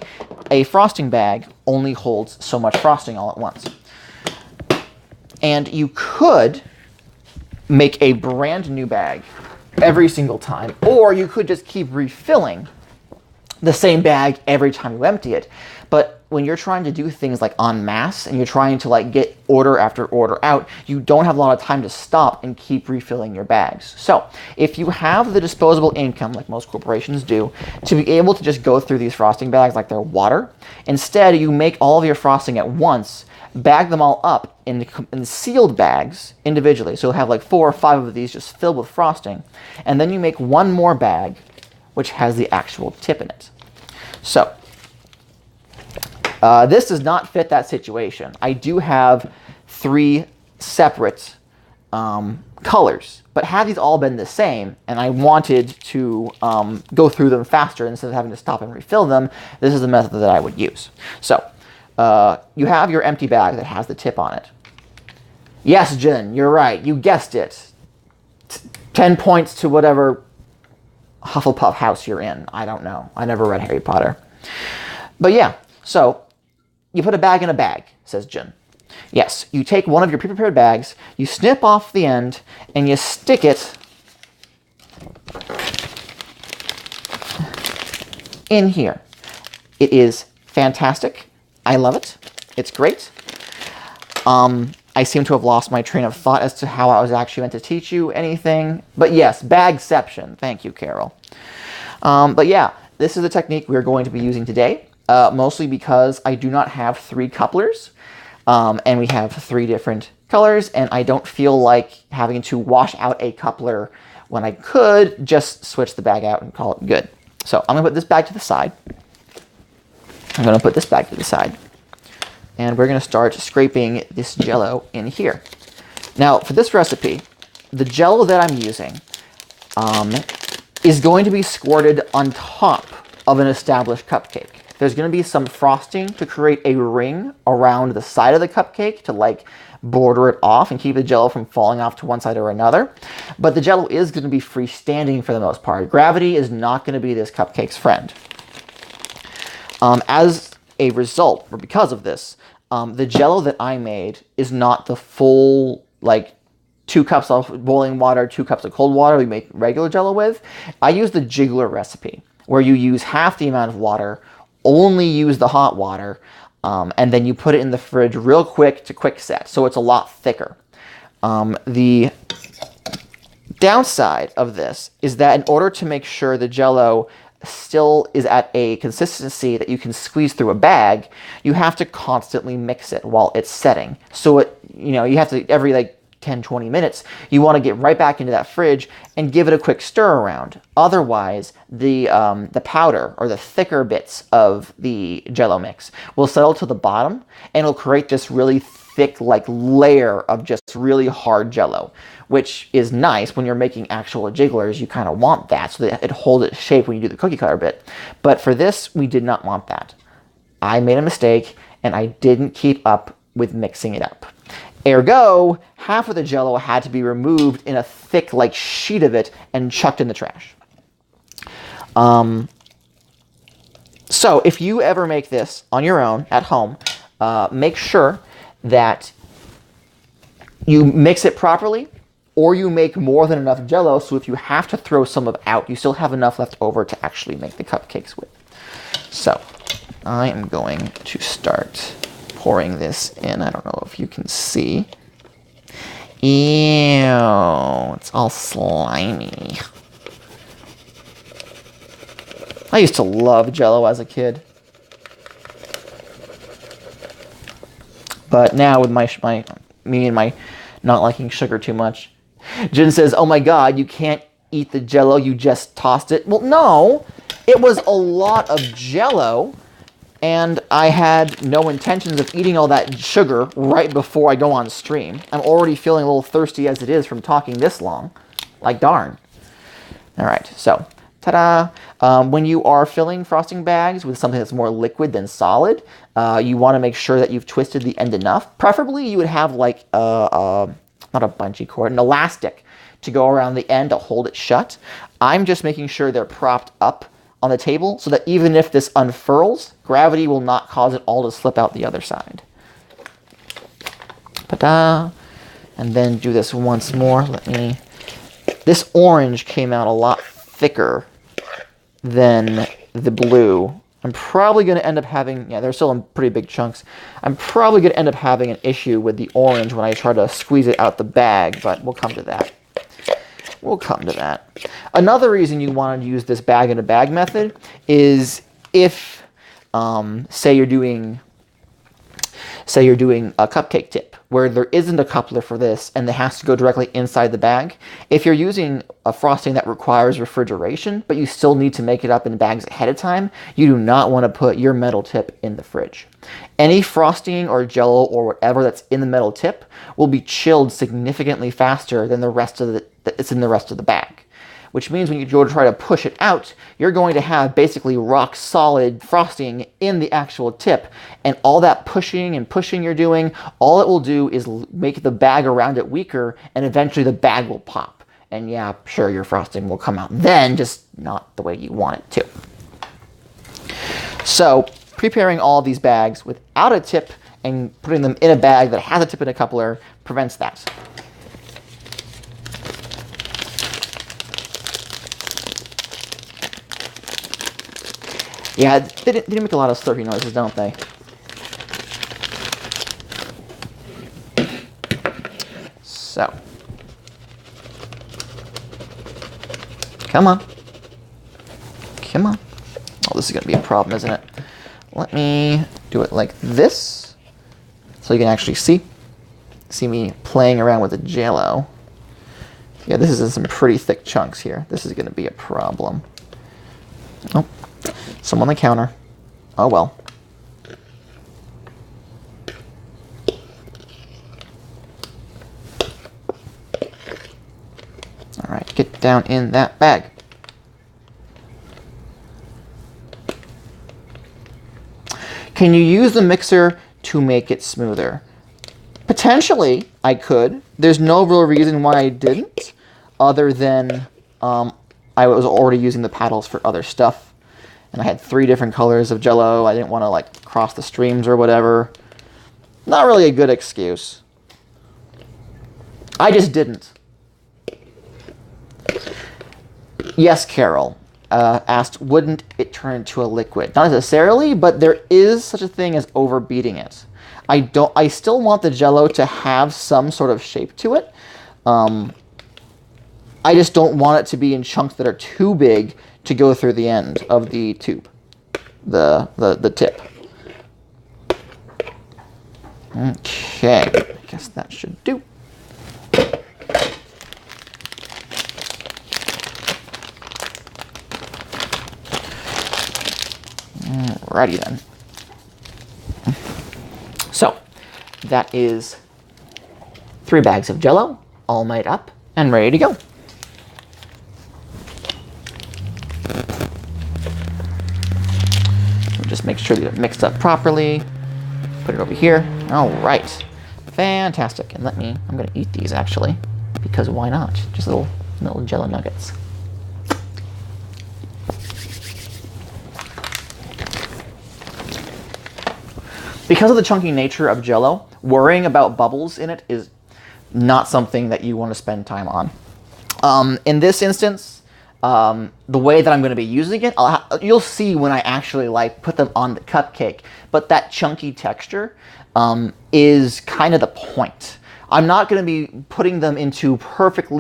a frosting bag only holds so much frosting all at once. And you could make a brand new bag every single time, or you could just keep refilling the same bag every time you empty it. But when you're trying to do things like en masse and you're trying to like get order after order out, you don't have a lot of time to stop and keep refilling your bags. So if you have the disposable income, like most corporations do, to be able to just go through these frosting bags like they're water, instead you make all of your frosting at once, bag them all up in sealed bags individually. So you'll have like 4 or 5 of these just filled with frosting. And then you make one more bag which has the actual tip in it. So this does not fit that situation. I do have 3 separate colors, but had these all been the same, and I wanted to go through them faster instead of having to stop and refill them, this is the method that I would use. So you have your empty bag that has the tip on it. Yes, Jen, you're right. You guessed it. 10 points to whatever Hufflepuff house you're in. I don't know. I never read Harry Potter. But yeah, so you put a bag in a bag, says Jen. Yes, you take one of your pre-prepared bags, you snip off the end, and you stick it in here. It is fantastic. I love it. It's great. I seem to have lost my train of thought as to how I was actually meant to teach you anything. But yes, bagception. Thank you, Carol. But yeah, this is the technique we're going to be using today. Mostly because I do not have 3 couplers, and we have 3 different colors, and I don't feel like having to wash out a coupler when I could just switch the bag out and call it good. So I'm going to put this bag to the side. I'm going to put this bag to the side. And we're going to start scraping this Jell-O in here. Now, for this recipe, the Jell-O that I'm using is going to be squirted on top of an established cupcake. There's going to be some frosting to create a ring around the side of the cupcake to like border it off and keep the Jell-O from falling off to one side or another. But the Jell-O is going to be freestanding for the most part. Gravity is not going to be this cupcake's friend. As a result, or because of this, the Jell-O that I made is not the full like 2 cups of boiling water, 2 cups of cold water we make regular Jell-O with. I use the jiggler recipe, where you use half the amount of water, only use the hot water, and then you put it in the fridge real quick to quick set, so it's a lot thicker. The downside of this is that in order to make sure the Jell-O still is at a consistency that you can squeeze through a bag, you have to constantly mix it while it's setting. So it, you have to, every like 10-20 minutes, you want to get right back into that fridge and give it a quick stir around. Otherwise, the powder or the thicker bits of the Jell-O mix will settle to the bottom and it'll create this really thick like layer of just really hard Jell-O, which is nice when you're making actual jigglers. You kind of want that so that it holds its shape when you do the cookie cutter bit. But for this, we did not want that. I made a mistake and I didn't keep up with mixing it up. Ergo, half of the Jell-O had to be removed in a thick like sheet of it and chucked in the trash. So if you ever make this on your own at home, make sure that you mix it properly, or you make more than enough Jell-O, so if you have to throw some of it out, you still have enough left over to actually make the cupcakes with. So I am going to start pouring this in. I don't know if you can see. Ew, it's all slimy. I used to love Jell-O as a kid. But now with me and my not liking sugar too much. Jen says, oh my god, you can't eat the Jell-O, you just tossed it. Well, no, it was a lot of Jell-O, and I had no intentions of eating all that sugar right before I go on stream. I'm already feeling a little thirsty as it is from talking this long. Like darn. All right, so ta-da! When you are filling frosting bags with something that's more liquid than solid, you want to make sure that you've twisted the end enough. Preferably, you would have like not a bungee cord, an elastic to go around the end to hold it shut. I'm just making sure they're propped up on the table so that even if this unfurls, gravity will not cause it all to slip out the other side. Ta-da! And then do this once more. This orange came out a lot thicker than the blue. I'm probably going to end up having, yeah, they're still in pretty big chunks. I'm probably going to end up having an issue with the orange when I try to squeeze it out the bag, but we'll come to that. We'll come to that. Another reason you want to use this bag-in-a-bag method is if, say you're doing a cupcake tip where there isn't a coupler for this and it has to go directly inside the bag. If you're using a frosting that requires refrigeration, but you still need to make it up in bags ahead of time, you do not want to put your metal tip in the fridge. Any frosting or Jell-O or whatever that's in the metal tip will be chilled significantly faster than the rest of it's in the rest of the bag. Which means when you go to try to push it out, you're going to have basically rock solid frosting in the actual tip. And all that pushing and pushing you're doing, all it will do is make the bag around it weaker, and eventually the bag will pop. And yeah, sure, your frosting will come out then, just not the way you want it to. So preparing all of these bags without a tip and putting them in a bag that has a tip and a coupler prevents that. Yeah, they make a lot of slurpy noises, don't they? So. Come on. Come on. Oh, this is going to be a problem, isn't it? Let me do it like this so you can actually see me playing around with the Jell-O. Yeah, this is in some pretty thick chunks here. This is going to be a problem. Oh. Some on the counter. Oh well. Alright, get down in that bag. Can you use the mixer to make it smoother? Potentially, I could. There's no real reason why I didn't, other than I was already using the paddles for other stuff. And I had 3 different colors of Jell-O. I didn't want to like cross the streams or whatever. Not really a good excuse. I just didn't. Yes, Carol asked, wouldn't it turn into a liquid? Not necessarily, but there is such a thing as overbeating it. I still want the Jell-O to have some sort of shape to it. I just don't want it to be in chunks that are too big to go through the end of the tube, the tip. Okay, I guess that should do. Alrighty then. So, that is 3 bags of Jell-O, all made up and ready to go. We'll just make sure that it's mixed up properly. Put it over here. All right. Fantastic. And I'm going to eat these actually, because why not? Just little Jell-O nuggets. Because of the chunky nature of Jell-O, worrying about bubbles in it is not something that you want to spend time on. In this instance, the way that I'm going to be using it, you'll see when I actually put them on the cupcake, but that chunky texture is kind of the point. I'm not going to be putting them into perfect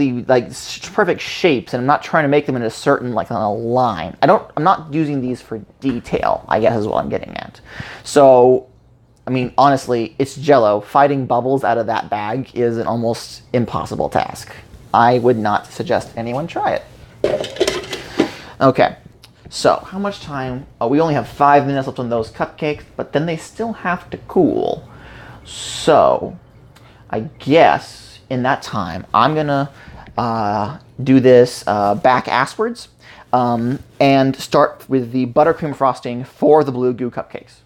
shapes, and I'm not trying to make them in a certain on a line. I'm not using these for detail, I guess is what I'm getting at. So, I mean, honestly, it's Jell-O. Fighting bubbles out of that bag is an almost impossible task. I would not suggest anyone try it. Okay, so how much time? Oh, we only have 5 minutes left on those cupcakes, but then they still have to cool. So, I guess in that time, I'm gonna do this back asswards and start with the buttercream frosting for the blue goo cupcakes.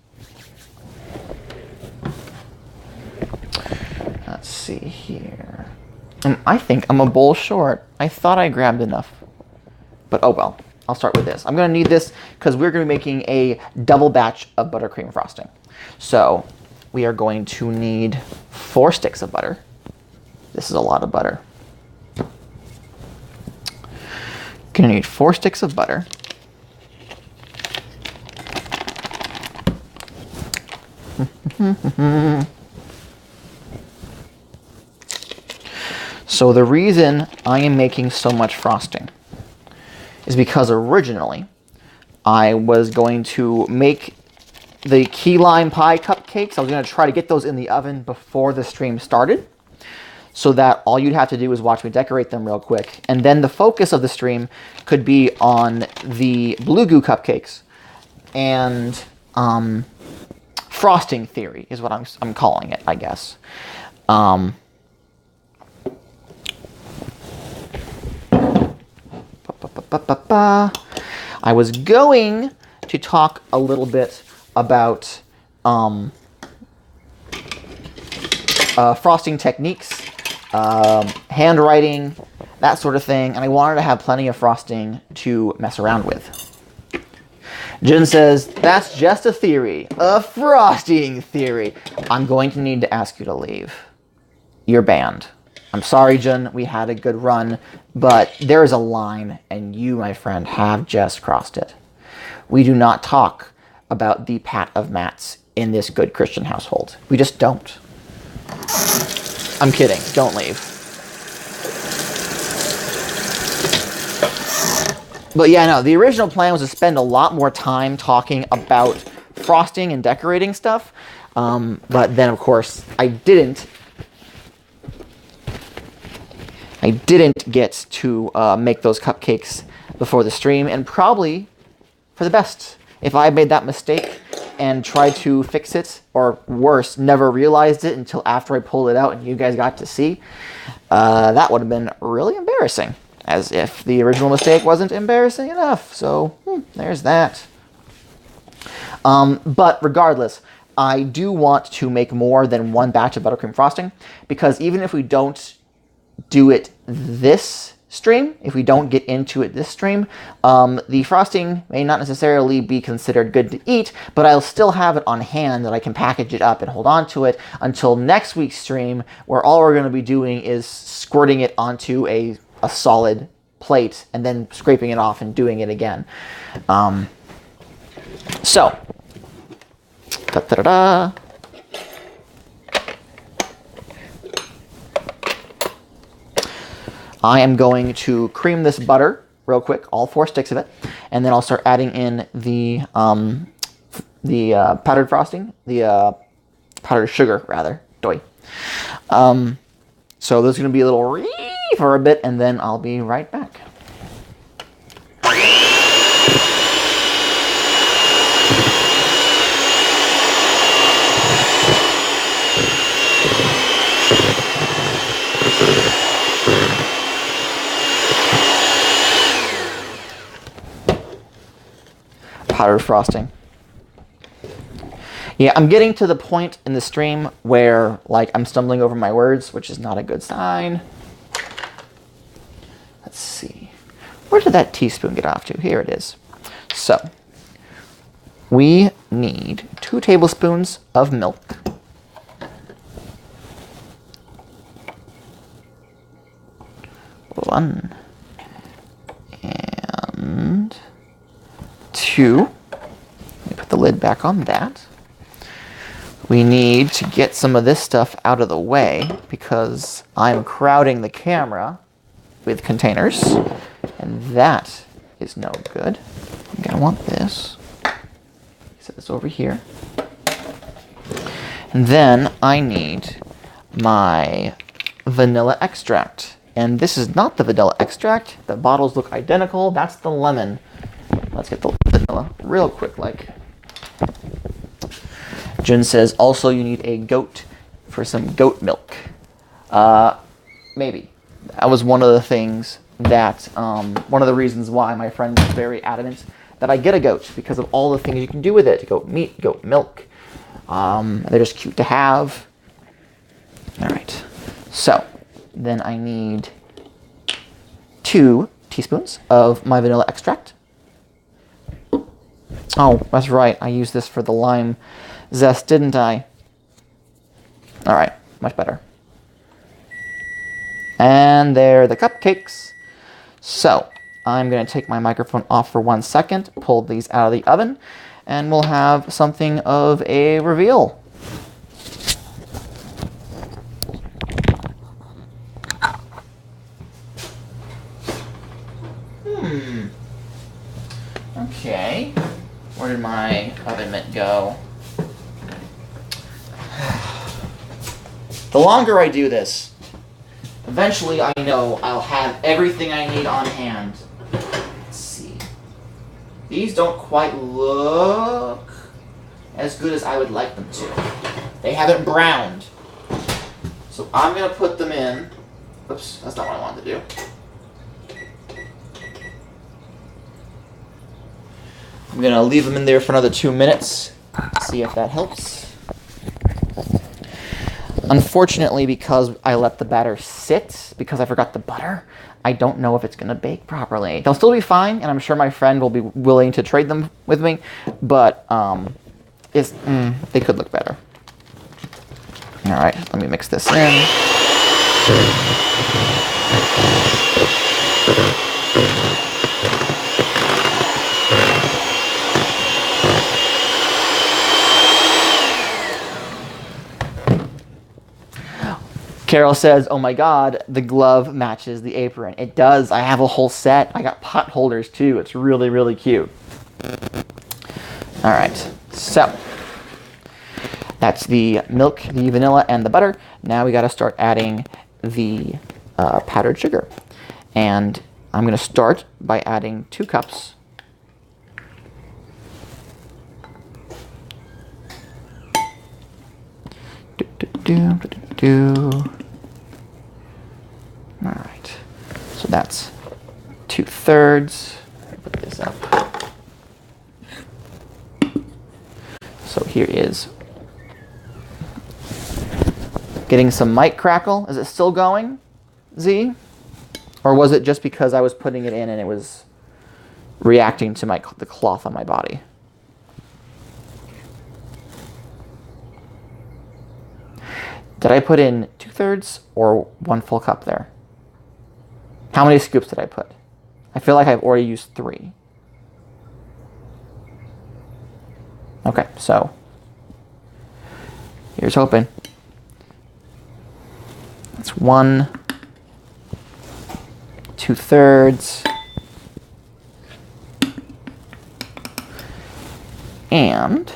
Let's see here. And I think I'm a bowl short. I thought I grabbed enough. But oh well. I'll start with this. I'm going to need this because we're going to be making a double batch of buttercream frosting. So we are going to need 4 sticks of butter. This is a lot of butter. Going to need 4 sticks of butter. So the reason I am making so much frosting is because originally I was going to make the key lime pie cupcakes. I was going to try to get those in the oven before the stream started, so that all you'd have to do is watch me decorate them real quick. And then the focus of the stream could be on the blue goo cupcakes and frosting theory is what I'm calling it, I guess. I was going to talk a little bit about frosting techniques, handwriting, that sort of thing, and I wanted to have plenty of frosting to mess around with. Jen says, that's just a theory, a frosting theory. I'm going to need to ask you to leave. You're banned. I'm sorry, Jen, we had a good run, but there is a line, and you, my friend, have just crossed it. We do not talk about the pat of mats in this good Christian household. We just don't. I'm kidding. Don't leave. But yeah, no, the original plan was to spend a lot more time talking about frosting and decorating stuff, but then, of course, I didn't get to make those cupcakes before the stream, and probably for the best. If I made that mistake and tried to fix it, or worse, never realized it until after I pulled it out and you guys got to see, that would have been really embarrassing, as if the original mistake wasn't embarrassing enough. So, there's that. But regardless, I do want to make more than 1 batch of buttercream frosting, because even if we don't do it this stream, if we don't get into it this stream, the frosting may not necessarily be considered good to eat, but I'll still have it on hand that I can package it up and hold on to it until next week's stream, where all we're going to be doing is squirting it onto a solid plate and then scraping it off and doing it again. So, da-da-da-da. I am going to cream this butter real quick, all 4 sticks of it, and then I'll start adding in the powdered frosting, the powdered sugar rather, doy. So this is going to be a little for a bit, and then I'll be right back. Powdered frosting. Yeah, I'm getting to the point in the stream where, like, I'm stumbling over my words, which is not a good sign. Let's see. Where did that teaspoon get off to? Here it is. So, we need 2 tablespoons of milk. One. And 2. Let me put the lid back on that. We need to get some of this stuff out of the way because I'm crowding the camera with containers, and that is no good. I'm gonna want this. Set this over here. And then I need my vanilla extract. And this is not the vanilla extract. The bottles look identical. That's the lemon. Let's get the vanilla real quick, like. Jun says, also you need a goat for some goat milk. Maybe. That was one of the things that, one of the reasons why my friend was very adamant that I get a goat, because of all the things you can do with it. Goat meat, goat milk. They're just cute to have. All right. So, then I need 2 teaspoons of my vanilla extract. Oh, that's right. I used this for the lime zest, didn't I? All right, much better. And there are the cupcakes. So, I'm going to take my microphone off for 1 second, pull these out of the oven, and we'll have something of a reveal. Okay. Where did my oven mitt go? The longer I do this, eventually I know I'll have everything I need on hand. Let's see. These don't quite look as good as I would like them to. They haven't browned. So I'm going to put them in. Oops, that's not what I wanted to do. I'm going to leave them in there for another 2 minutes. See if that helps. Unfortunately, because I let the batter sit, because I forgot the butter, I don't know if it's going to bake properly. They'll still be fine, and I'm sure my friend will be willing to trade them with me, but they could look better. All right, let me mix this in. Carol says, oh my god, the glove matches the apron. It does. I have a whole set. I got pot holders too. It's really, really cute. All right. So, that's the milk, the vanilla, and the butter. Now we got to start adding the powdered sugar. And I'm going to start by adding 2 cups. All right, so that's 2/3. Put this up. So here is getting some mic crackle. Is it still going, Z? Or was it just because I was putting it in and it was reacting to the cloth on my body? Did I put in 2/3 or 1 full cup there? How many scoops did I put? I feel like I've already used 3. Okay, so here's hoping. That's 1, 2/3, and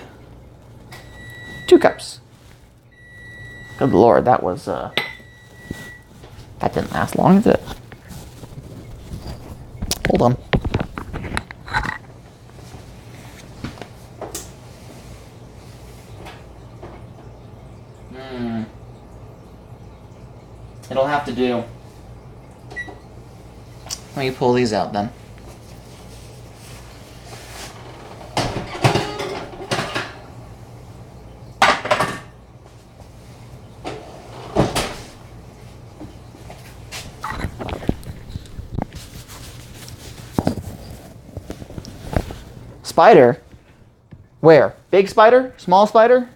2 cups. Good Lord, that was, that didn't last long, did it? Hold on. It'll have to do. Let me pull these out then. Spider? Where? Big spider? Small spider?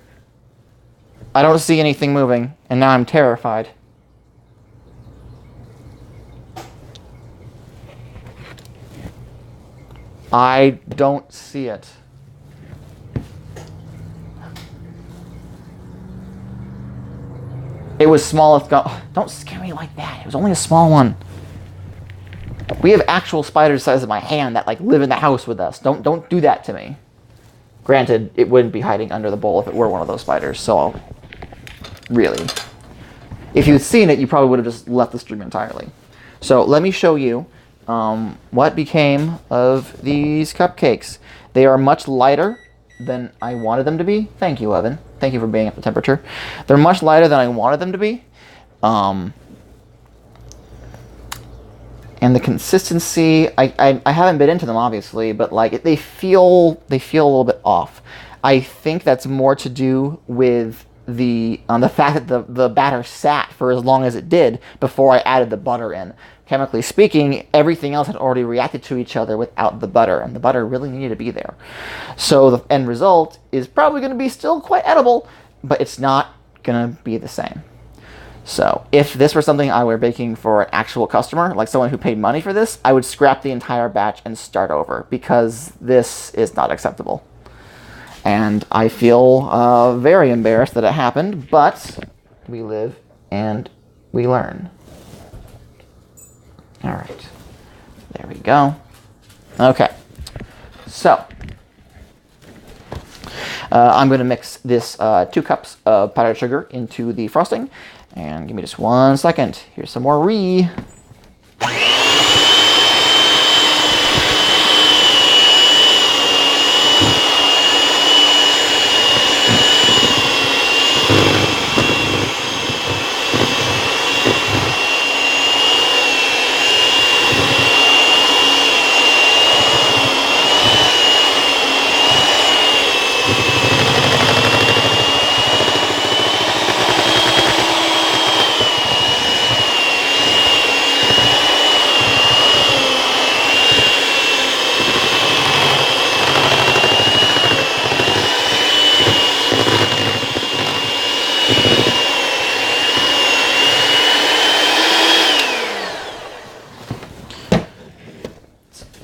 I don't see anything moving, and now I'm terrified. I don't see it. It was small. Don't scare me like that. It was only a small one. We have actual spiders the size of my hand that like live in the house with us. Don't do that to me. Granted, it wouldn't be hiding under the bowl if it were one of those spiders. So, really, if you'd seen it, you probably would have just left the stream entirely. So let me show you what became of these cupcakes. They are much lighter than I wanted them to be. Thank you, Evan. Thank you for being up the temperature. They're much lighter than I wanted them to be. And the consistency, I haven't bit into them obviously, but like they feel a little bit off. I think that's more to do with the fact that the batter sat for as long as it did before I added the butter in. Chemically speaking, everything else had already reacted to each other without the butter, and the butter really needed to be there. So the end result is probably going to be still quite edible, but it's not going to be the same. So if this were something I were baking for an actual customer, like someone who paid money for this, I would scrap the entire batch and start over, because this is not acceptable. And I feel very embarrassed that it happened, but we live and we learn. All right, there we go. Okay, so I'm going to mix this 2 cups of powdered sugar into the frosting. And give me just 1 second. Here's some more Ree.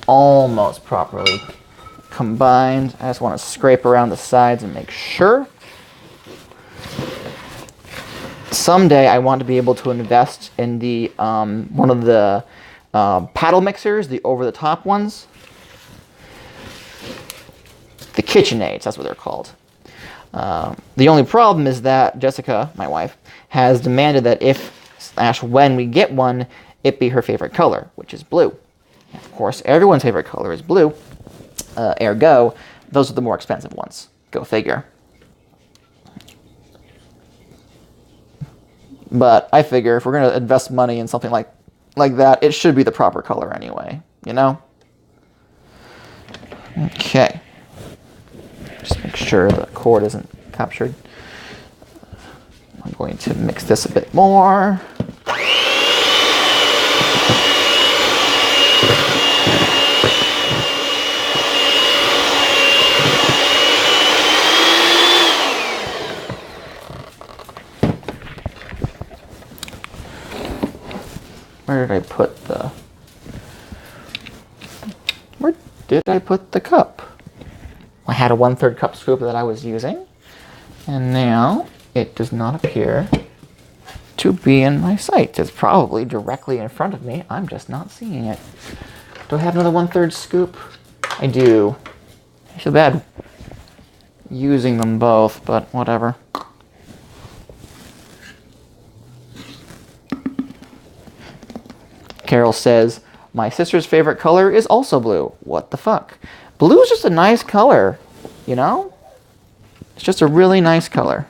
Almost properly combined. I just want to scrape around the sides and make sure. Someday I want to be able to invest in the one of the paddle mixers, the over-the-top ones. The KitchenAids, that's what they're called. The only problem is that Jessica, my wife, has demanded that when we get one, it be her favorite color, which is blue. Of course, everyone's favorite color is blue. Ergo, those are the more expensive ones. Go figure. But I figure if we're going to invest money in something like that, it should be the proper color anyway, you know? Okay. Just make sure the cord isn't captured. I'm going to mix this a bit more. Where did I put the... Where did I put the cup? I had a 1/3 cup scoop that I was using, and now it does not appear to be in my sight. It's probably directly in front of me. I'm just not seeing it. Do I have another 1/3 scoop? I do. I feel bad using them both, but whatever. Carol says, my sister's favorite color is also blue. What the fuck? Blue is just a nice color, you know? It's just a really nice color.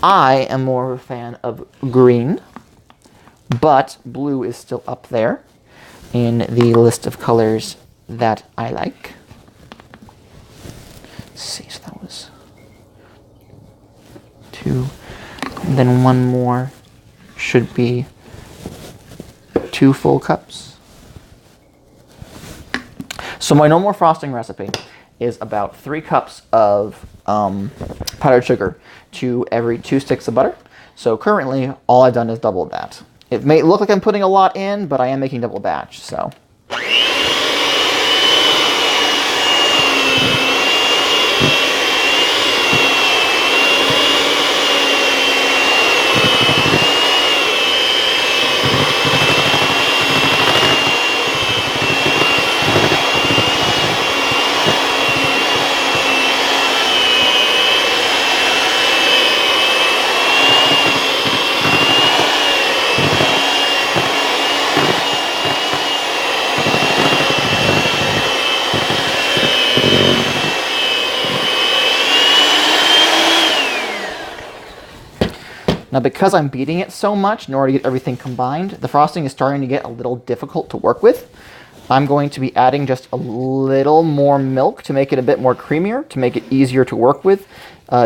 I am more of a fan of green, but blue is still up there in the list of colors that I like. Let's see, so that was 2, and then one more should be 2 full cups. So my no more frosting recipe is about 3 cups of powdered sugar to every 2 sticks of butter. So currently, all I've done is doubled that. It may look like I'm putting a lot in, but I am making double batch, so. Now, because I'm beating it so much in order to get everything combined, the frosting is starting to get a little difficult to work with. I'm going to be adding just a little more milk to make it a bit more creamier, to make it easier to work with,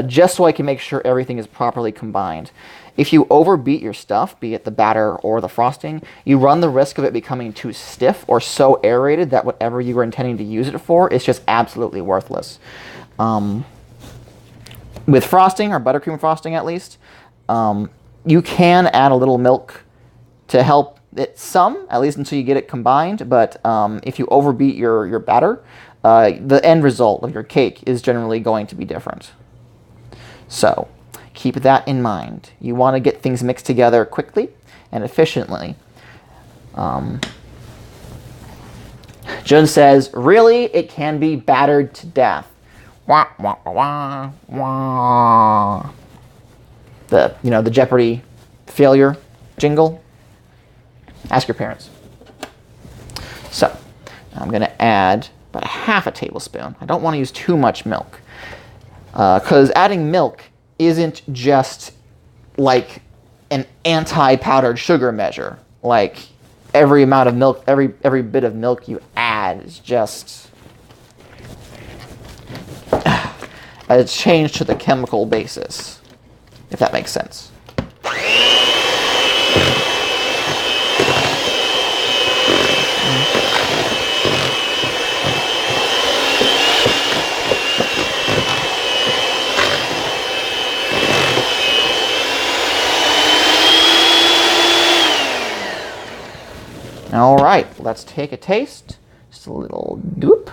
just so I can make sure everything is properly combined. If you overbeat your stuff, be it the batter or the frosting, you run the risk of it becoming too stiff or so aerated that whatever you were intending to use it for is just absolutely worthless. With frosting, or buttercream frosting at least, you can add a little milk to help it some, at least until you get it combined, but if you overbeat your batter, the end result of your cake is generally going to be different. So, keep that in mind. You want to get things mixed together quickly and efficiently. Jun says, really? It can be battered to death. Wah, wah, wah, wah. The Jeopardy failure jingle. Ask your parents. So, I'm going to add about 1/2 tablespoon. I don't want to use too much milk. Because adding milk isn't just like an anti-powdered sugar measure. Like, every amount of milk, every bit of milk you add is just a change to the chemical basis. If that makes sense. All right, let's take a taste. Just a little doop.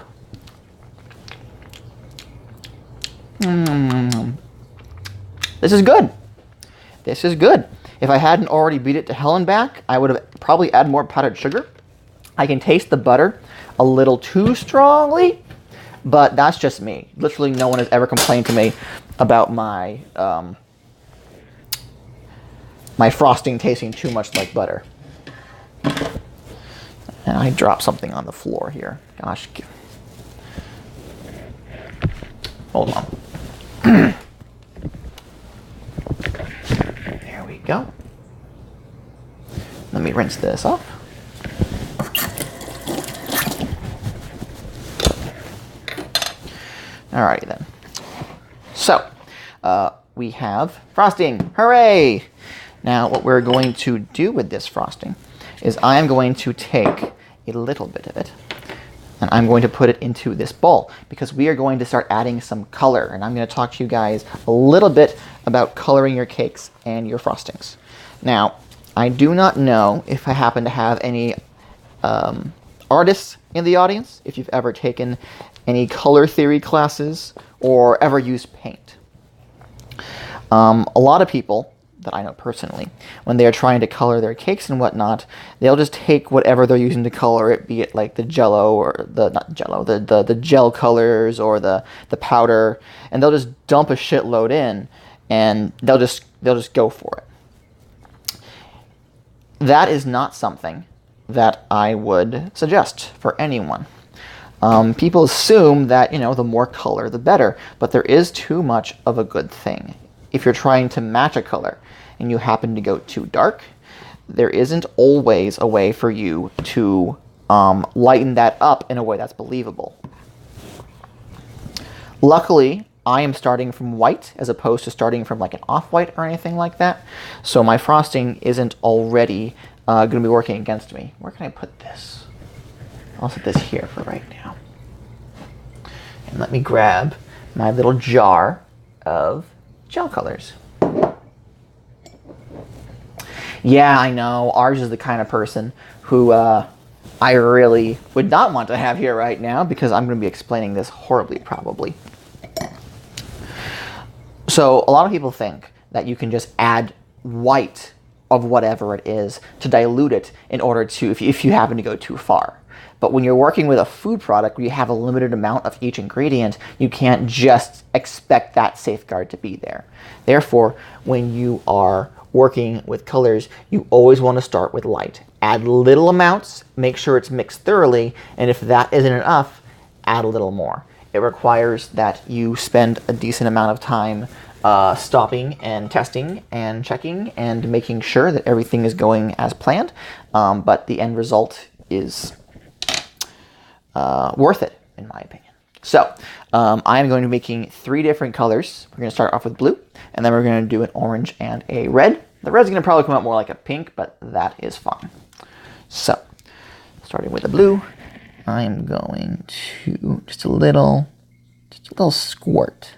This is good. This is good. If I hadn't already beat it to hell and back, I would have probably added more powdered sugar. I can taste the butter a little too strongly, but that's just me. Literally no one has ever complained to me about my my frosting tasting too much like butter. And I dropped something on the floor here. Gosh. Hold on. There we go. Let me rinse this off. Alrighty then. So, we have frosting. Hooray! Now, what we're going to do with this frosting is I am going to take a little bit of it and I'm going to put it into this bowl because we are going to start adding some color, and I'm going to talk to you guys a little bit about coloring your cakes and your frostings. Now, I do not know if I happen to have any artists in the audience, if you've ever taken any color theory classes or ever used paint. A lot of people that I know personally, when they're trying to color their cakes and whatnot, they'll just take whatever they're using to color it, be it like the jello or the gel colors or the powder, and they'll just dump a shitload in, and they'll just go for it. That is not something that I would suggest for anyone. People assume that, the more color, the better, but there is too much of a good thing. If you're trying to match a color and you happen to go too dark, there isn't always a way for you to lighten that up in a way that's believable. Luckily, I am starting from white as opposed to starting from like an off-white or anything like that, so my frosting isn't already going to be working against me. Where can I put this? I'll set this here for right now. And let me grab my little jar of gel colors. Yeah, I know, ours is the kind of person who I really would not want to have here right now, because I'm going to be explaining this horribly probably. So a lot of people think that you can just add white of whatever it is to dilute it in order to, if you happen to go too far. But when you're working with a food product where you have a limited amount of each ingredient, you can't just expect that safeguard to be there. Therefore, when you are working with colors, you always want to start with light. Add little amounts, make sure it's mixed thoroughly, and if that isn't enough, add a little more. It requires that you spend a decent amount of time stopping and testing and checking and making sure that everything is going as planned, but the end result is worth it, in my opinion. So I am going to be making 3 different colors. We're going to start off with blue, and then we're going to do an orange and a red. The red's going to probably come out more like a pink, but that is fine. So starting with the blue, I am going to just a little squirt.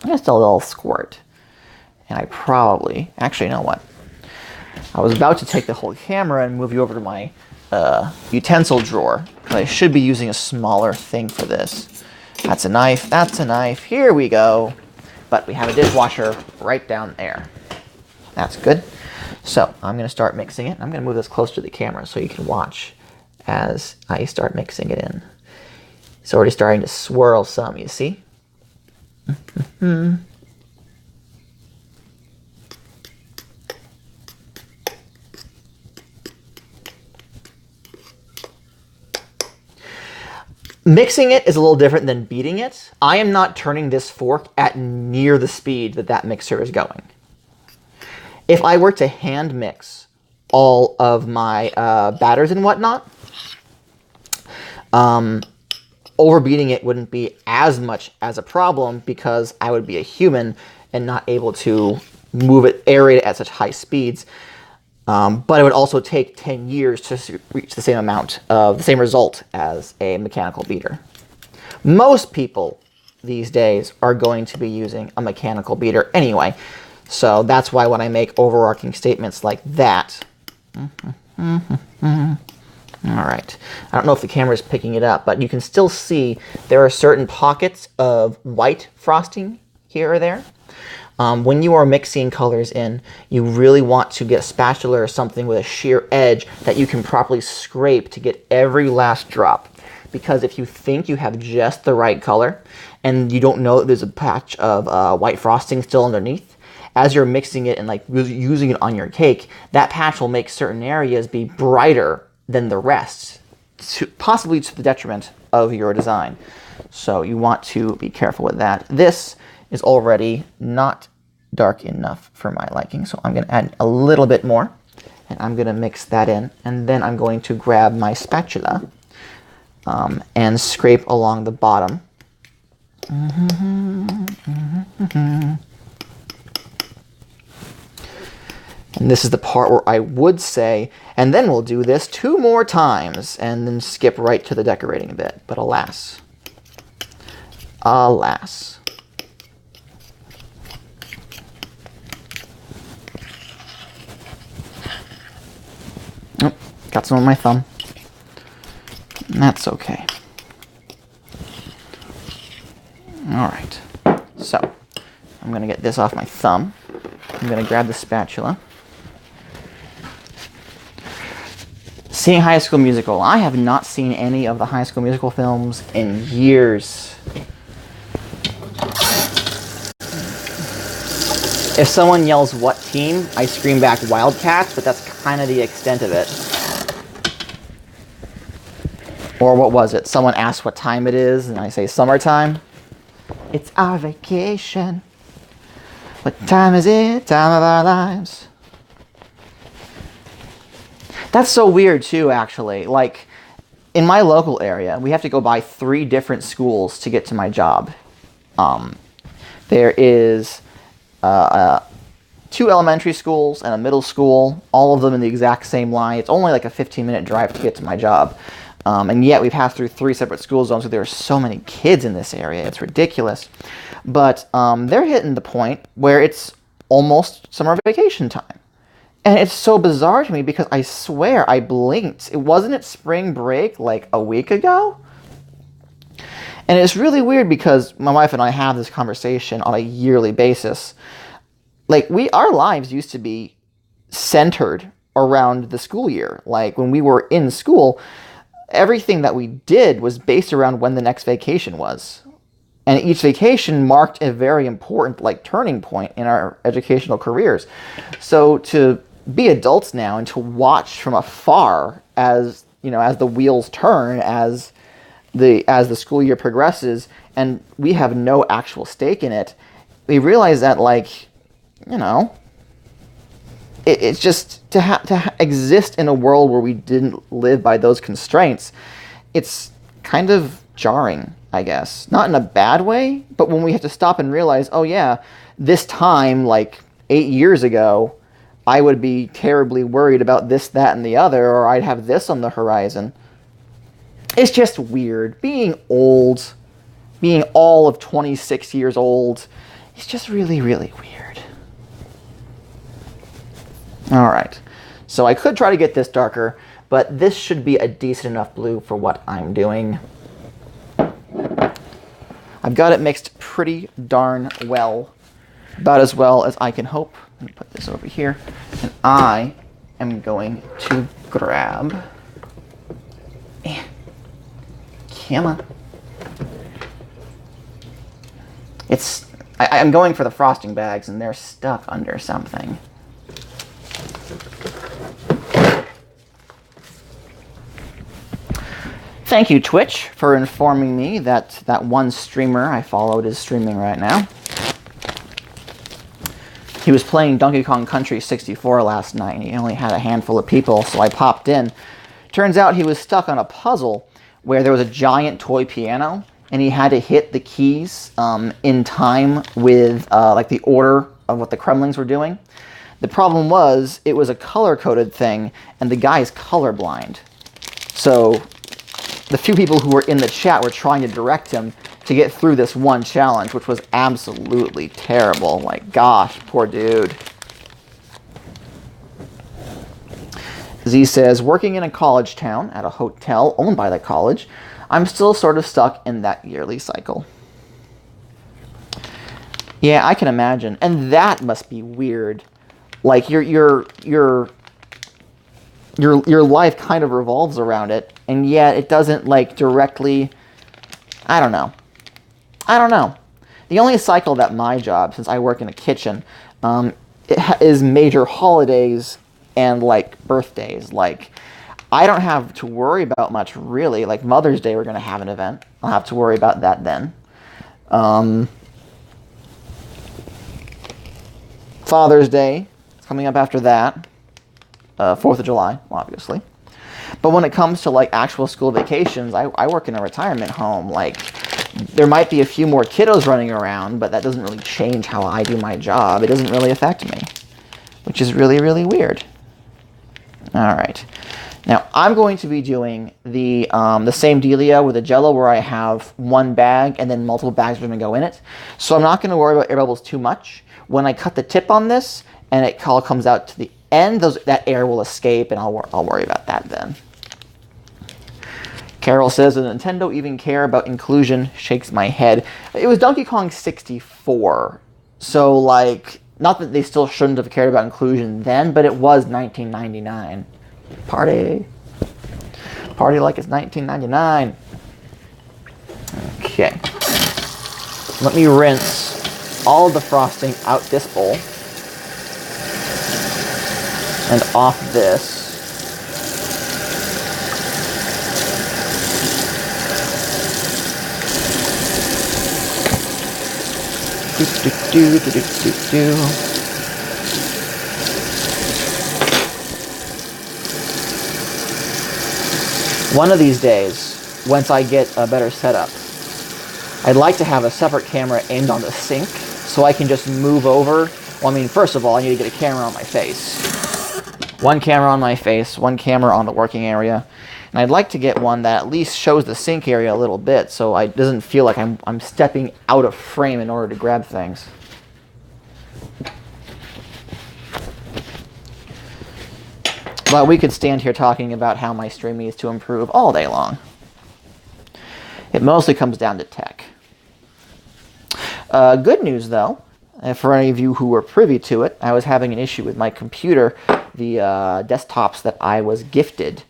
Just a little squirt. And I probably, actually, you know what? I was about to take the whole camera and move you over to my utensil drawer, because I should be using a smaller thing for this. That's a knife, that's a knife, here we go. But we have a dishwasher right down there. That's good. So I'm going to start mixing it. I'm going to move this close to the camera so you can watch as I start mixing it in. It's already starting to swirl some, you see? Mixing it is a little different than beating it. I am not turning this fork at near the speed that mixer is going. If I were to hand mix all of my batters and whatnot, overbeating it wouldn't be as much as a problem, because I would be a human and not able to move it, aerate it at such high speeds. But it would also take 10 years to reach the same amount of the same result as a mechanical beater. Most people these days are going to be using a mechanical beater anyway. So that's why when I make overarching statements like that, all right. I don't know if the camera is picking it up, but you can still see there are certain pockets of white frosting here or there. When you are mixing colors in, you really want to get a spatula or something with a sheer edge that you can properly scrape to get every last drop. Because if you think you have just the right color and you don't know that there's a patch of white frosting still underneath, as you're mixing it and like using it on your cake, that patch will make certain areas be brighter than the rest, possibly to the detriment of your design. So you want to be careful with that. This is already not dark enough for my liking, so I'm going to add a little bit more, and I'm going to mix that in, and then I'm going to grab my spatula and scrape along the bottom. And this is the part where I would say, and then we'll do this 2 more times, and then skip right to the decorating bit. But alas. Alas. got some on my thumb. That's okay. Alright, so I'm going to get this off my thumb. I'm going to grab the spatula. Seeing High School Musical. I have not seen any of the High School Musical films in years. If someone yells, "What team?" I scream back, "Wildcats," but that's kind of the extent of it. Or what was it? Someone asks what time it is, and I say, "Summertime." It's our vacation. What time is it? Time of our lives. That's so weird, too, actually. Like, in my local area, we have to go by 3 different schools to get to my job. There is 2 elementary schools and a middle school, all of them in the exact same line. It's only like a 15-minute drive to get to my job. And yet we pass through 3 separate school zones, so there are so many kids in this area. It's ridiculous. But they're hitting the point where it's almost summer vacation time. And it's so bizarre to me because I swear I blinked. Wasn't it spring break like a week ago? And it's really weird because my wife and I have this conversation on a yearly basis. Like, our lives used to be centered around the school year. Like, when we were in school, everything that we did was based around when the next vacation was. And each vacation marked a very important, like, turning point in our educational careers. So to be adults now and to watch from afar as, you know, as the wheels turn, as the school year progresses, and we have no actual stake in it, we realize that, like, you know, it's just to exist in a world where we didn't live by those constraints. It's kind of jarring, I guess. Not in a bad way, but when we have to stop and realize, oh yeah, this time, like 8 years ago, I would be terribly worried about this, that, and the other, or I'd have this on the horizon. It's just weird. Being old, being all of 26 years old, it's just really, really weird. Alright, so I could try to get this darker, but this should be a decent enough blue for what I'm doing. I've got it mixed pretty darn well, about as well as I can hope. Let me put this over here, and I am going to grab... Come on. I'm going for the frosting bags, and they're stuck under something. Thank you, Twitch, for informing me that that one streamer I followed is streaming right now. He was playing Donkey Kong Country 64 last night, and he only had a handful of people, so I popped in. Turns out he was stuck on a puzzle where there was a giant toy piano, and he had to hit the keys in time with like the order of what the Kremlings were doing. The problem was, it was a color-coded thing, and the guy is colorblind. So the few people who were in the chat were trying to direct him to get through this one challenge, which was absolutely terrible. Like, gosh, poor dude. Z says, working in a college town at a hotel owned by the college, I'm still sort of stuck in that yearly cycle. Yeah, I can imagine. And that must be weird. Like, your life kind of revolves around it, and yet it doesn't, like, directly... I don't know. The only cycle that my job, since I work in a kitchen, is major holidays and, like, birthdays. Like, I don't have to worry about much, really. Like, Mother's Day, we're going to have an event. I'll have to worry about that then. Father's Day is coming up after that. 4th of July, obviously. But when it comes to, like, actual school vacations, I work in a retirement home. Like, there might be a few more kiddos running around, but that doesn't really change how I do my job. It doesn't really affect me, which is really, really weird. All right. Now, I'm going to be doing the same dealio with the Jell-O where I have one bag and then multiple bags are going to go in it. So I'm not going to worry about air bubbles too much. When I cut the tip on this and it all comes out to the end, that air will escape, and I'll worry about that then. Carol says, does Nintendo even care about inclusion? Shakes my head. It was Donkey Kong 64. So, like, not that they still shouldn't have cared about inclusion then, but it was 1999. Party. Party like it's 1999. Okay. Let me rinse all of the frosting out this bowl. And off this. One of these days, once I get a better setup, I'd like to have a separate camera aimed on the sink so I can just move over. Well, I mean, first of all, I need to get a camera on my face. One camera on my face, one camera on the working area. And I'd like to get one that at least shows the sink area a little bit so it doesn't feel like I'm stepping out of frame in order to grab things. But we could stand here talking about how my stream needs to improve all day long. It mostly comes down to tech. Good news, though, for any of you who were privy to it, I was having an issue with my computer. The desktops that I was gifted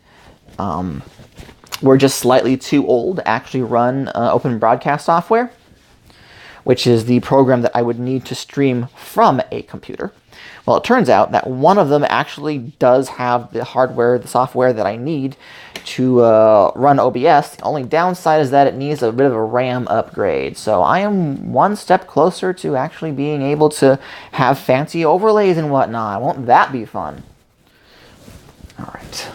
were just slightly too old to actually run Open Broadcast software, which is the program that I would need to stream from a computer. Well, it turns out that one of them actually does have the hardware, the software that I need to run OBS. The only downside is that it needs a bit of a RAM upgrade. So I am one step closer to actually being able to have fancy overlays and whatnot. Won't that be fun? All right.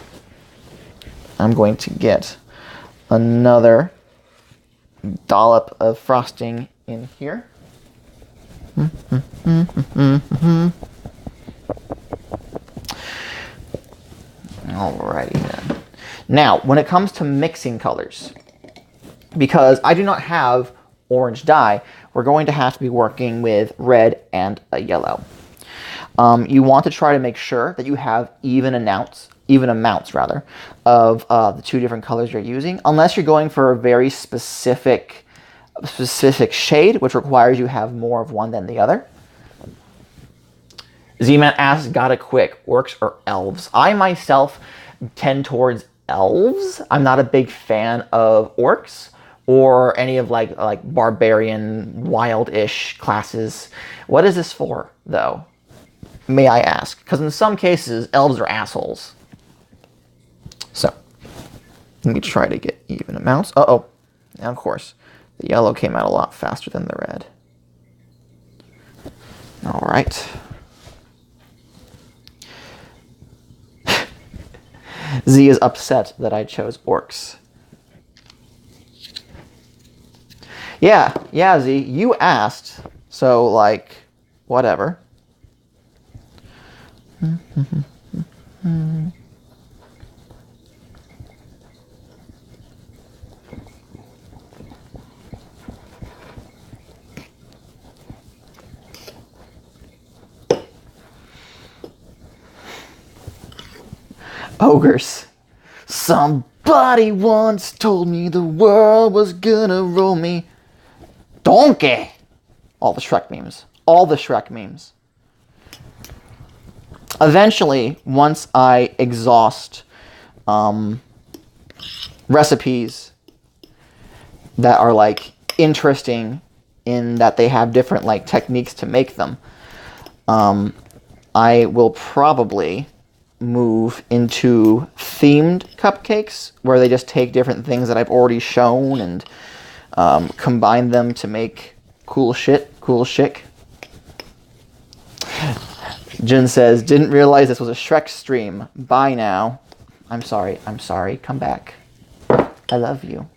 I'm going to get another dollop of frosting in here. Alrighty then. Now, when it comes to mixing colors, because I do not have orange dye, we're going to have to be working with red and a yellow. You want to try to make sure that you have even amounts of the two different colors you're using, unless you're going for a very specific shade, which requires you have more of one than the other. Z-Man asks, got it quick, orcs or elves? I myself tend towards elves. I'm not a big fan of orcs or any of like barbarian, wild-ish classes. What is this for, though? May I ask? Because in some cases, elves are assholes. So, let me try to get even amounts. Uh-oh. And of course, the yellow came out a lot faster than the red. All right. Z is upset that I chose orcs. Yeah, Z, you asked, so, like, whatever. Ogres. Somebody once told me the world was gonna roll me. Donkey! All the Shrek memes. All the Shrek memes. Eventually, once I exhaust recipes that are like interesting in that they have different like techniques to make them, I will probably move into themed cupcakes where they just take different things that I've already shown and combine them to make cool shit. Jin says, didn't realize this was a Shrek stream. Bye now. I'm sorry. Come back. I love you.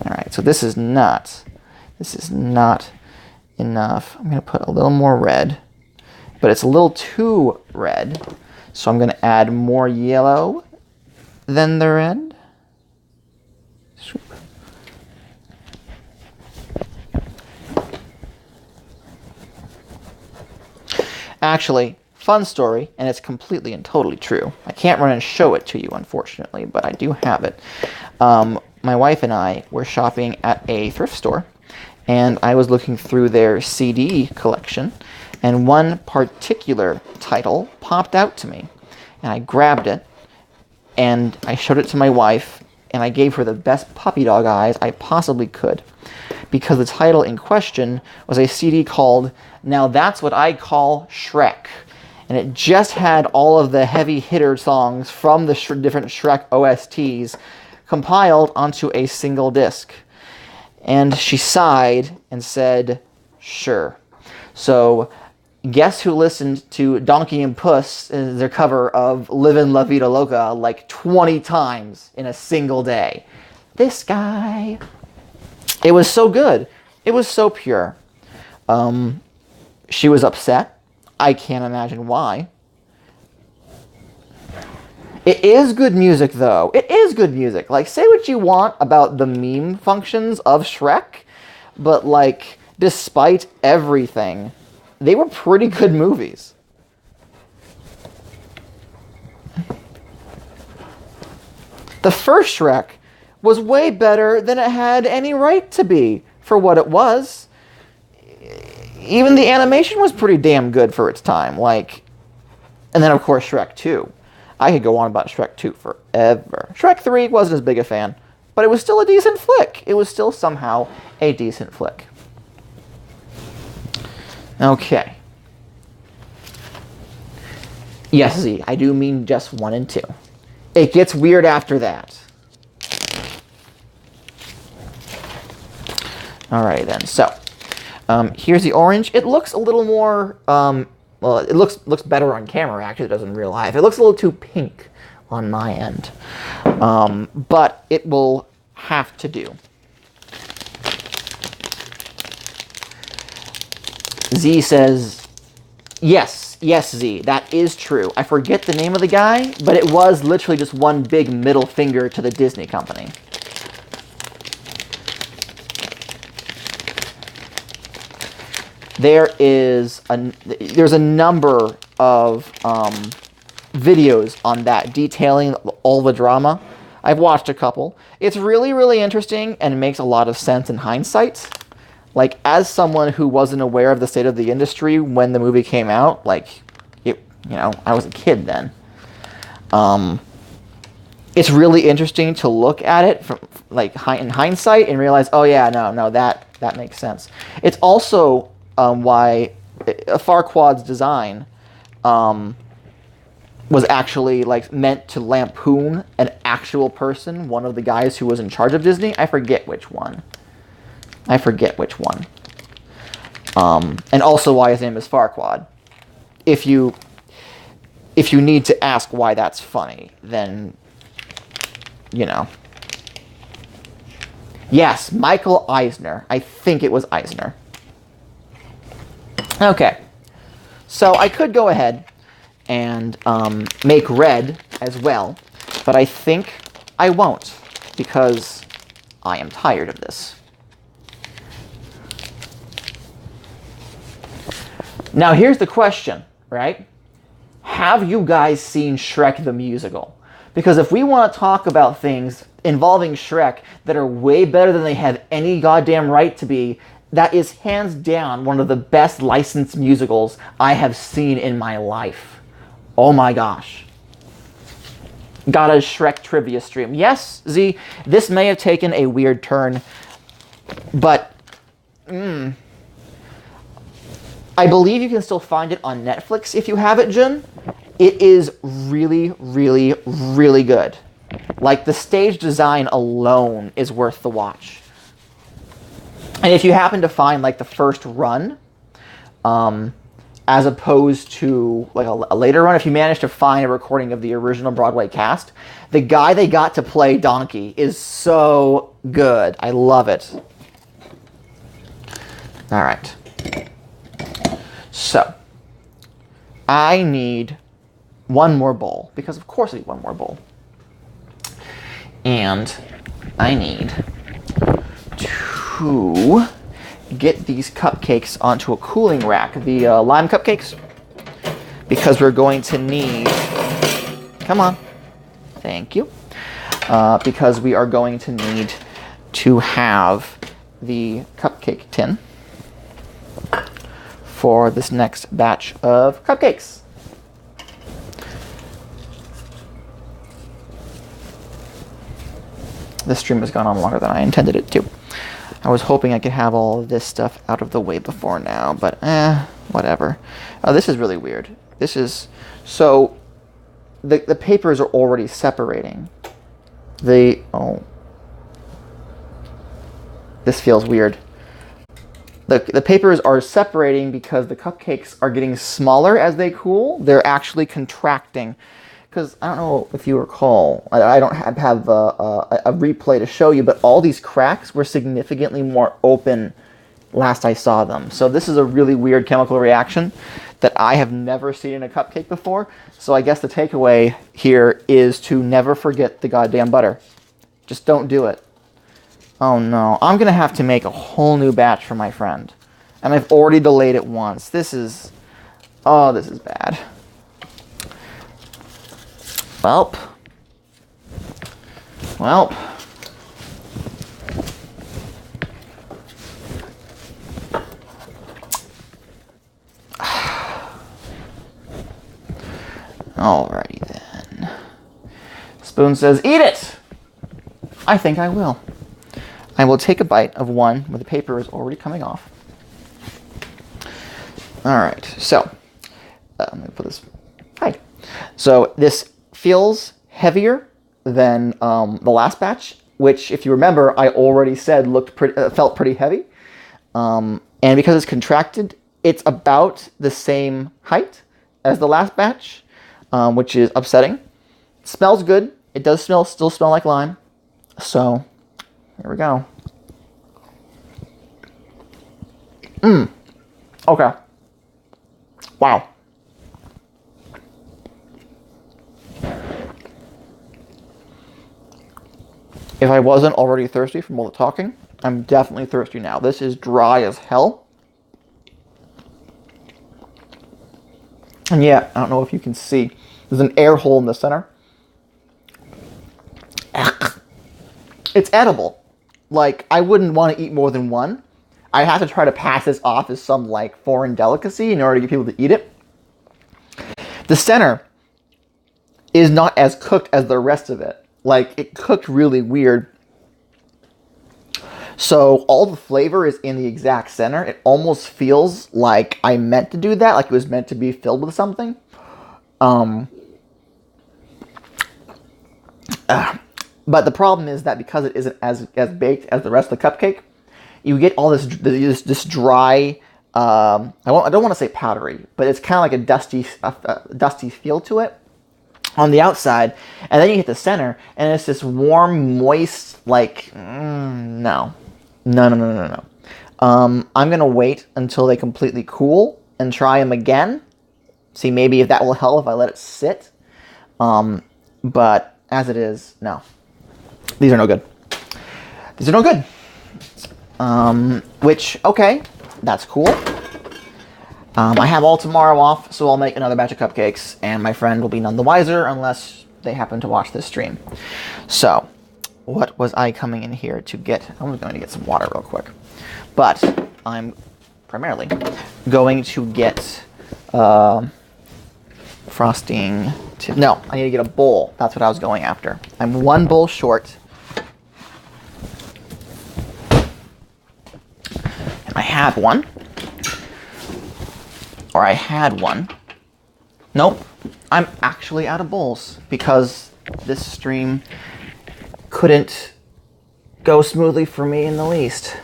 Alright, so this is not enough. I'm going to put a little more red, but it's a little too red. So I'm going to add more yellow than the red. Actually, fun story, and it's completely and totally true. I can't run and show it to you, unfortunately, but I do have it. My wife and I were shopping at a thrift store, and I was looking through their CD collection, and one particular title popped out to me. And I grabbed it, and I showed it to my wife, and I gave her the best puppy dog eyes I possibly could. Because the title in question was a CD called Now That's What I Call Shrek. And it just had all of the heavy hitter songs from the different Shrek OSTs compiled onto a single disc. And she sighed and said, sure. So, guess who listened to Donkey and Puss, their cover of Livin' La Vida Loca, like 20 times in a single day? This guy. It was so good. It was so pure. She was upset. I can't imagine why. It is good music, though. It is good music. Like, say what you want about the meme functions of Shrek, but, like, despite everything, they were pretty good movies. The first Shrek was way better than it had any right to be for what it was. Even the animation was pretty damn good for its time. Like, and then, of course, Shrek 2. I could go on about Shrek 2 forever. Shrek 3 wasn't as big a fan, but it was still a decent flick. It was still somehow a decent flick. Okay. Yes, Z, I do mean just 1 and 2. It gets weird after that. Alrighty then, so here's the orange. It looks a little more, well, it looks better on camera, actually. It does in real life. It looks a little too pink on my end, but it will have to do. Z says, yes, Z, that is true. I forget the name of the guy, but it was literally just one big middle finger to the Disney company. There's a number of videos on that detailing all the drama. I've watched a couple. It's really, really interesting and makes a lot of sense in hindsight. Like, as someone who wasn't aware of the state of the industry when the movie came out, like, I was a kid then. It's really interesting to look at it from, like, in hindsight and realize, oh yeah, no, that makes sense. It's also why Farquaad's design was actually, like, meant to lampoon an actual person, one of the guys who was in charge of Disney. I forget which one. And also why his name is Farquaad. If you need to ask why that's funny, then, Yes, Michael Eisner. I think it was Eisner. Okay. So I could go ahead and make red as well, but I think I won't because I am tired of this. Now here's the question, right? Have you guys seen Shrek the Musical? Because if we want to talk about things involving Shrek that are way better than they have any goddamn right to be, that is hands down one of the best licensed musicals I have seen in my life. Oh my gosh. Got a Shrek trivia stream. Yes, Z, this may have taken a weird turn, but I believe you can still find it on Netflix if you have it, Jun. It is really, really, really good. Like, the stage design alone is worth the watch. And if you happen to find, like, the first run, as opposed to, like, a later run, if you manage to find a recording of the original Broadway cast, the guy they got to play Donkey is so good. I love it. All right. So, I need one more bowl, because of course I need one more bowl. And I need to get these cupcakes onto a cooling rack, the lime cupcakes, because we're going to need, come on, thank you, because we are going to need to have the cupcake tin for this next batch of cupcakes. This stream has gone on longer than I intended it to. I was hoping I could have all of this stuff out of the way before now, but whatever. This is really weird. This is, so the papers are already separating. This feels weird. The papers are separating because the cupcakes are getting smaller as they cool. They're actually contracting. Because I don't know if you recall, I don't have a replay to show you, but all these cracks were significantly more open last I saw them. So this is a really weird chemical reaction that I have never seen in a cupcake before. So I guess the takeaway here is to never forget the goddamn butter. Just don't do it. Oh no, I'm going to have to make a whole new batch for my friend. And I've already delayed it once. This is bad. Welp. Alrighty then. Spoon says, eat it! I think I will. I will take a bite of one where the paper is already coming off. Alright, so, I'm going to put this, hide. So this feels heavier than the last batch, which, if you remember, I already said felt pretty heavy. And because it's contracted, it's about the same height as the last batch, which is upsetting. It smells good. It does still smell like lime. So, here we go. Okay. Wow. If I wasn't already thirsty from all the talking, I'm definitely thirsty now. This is dry as hell. And yeah, I don't know if you can see. There's an air hole in the center. It's edible. Like, I wouldn't want to eat more than one. I have to try to pass this off as some, like, foreign delicacy in order to get people to eat it. The center is not as cooked as the rest of it. Like, it cooked really weird. So all the flavor is in the exact center. It almost feels like I meant to do that, like it was meant to be filled with something. But the problem is that because it isn't as baked as the rest of the cupcake, you get all this dry. I don't want to say powdery, but it's kind of like a dusty feel to it on the outside, and then you hit the center, and it's this warm, moist, like, no. I'm going to wait until they completely cool and try them again. See maybe if that will help if I let it sit. But as it is, no. These are no good. Which, okay, that's cool. I have all tomorrow off, so I'll make another batch of cupcakes, and my friend will be none the wiser unless they happen to watch this stream. So, what was I coming in here to get? I'm going to get some water real quick. But I'm primarily going to get frosting. No, I need to get a bowl. That's what I was going after. I'm one bowl short. And I have one. Or I had one. Nope. I'm actually out of bowls because this stream couldn't go smoothly for me in the least.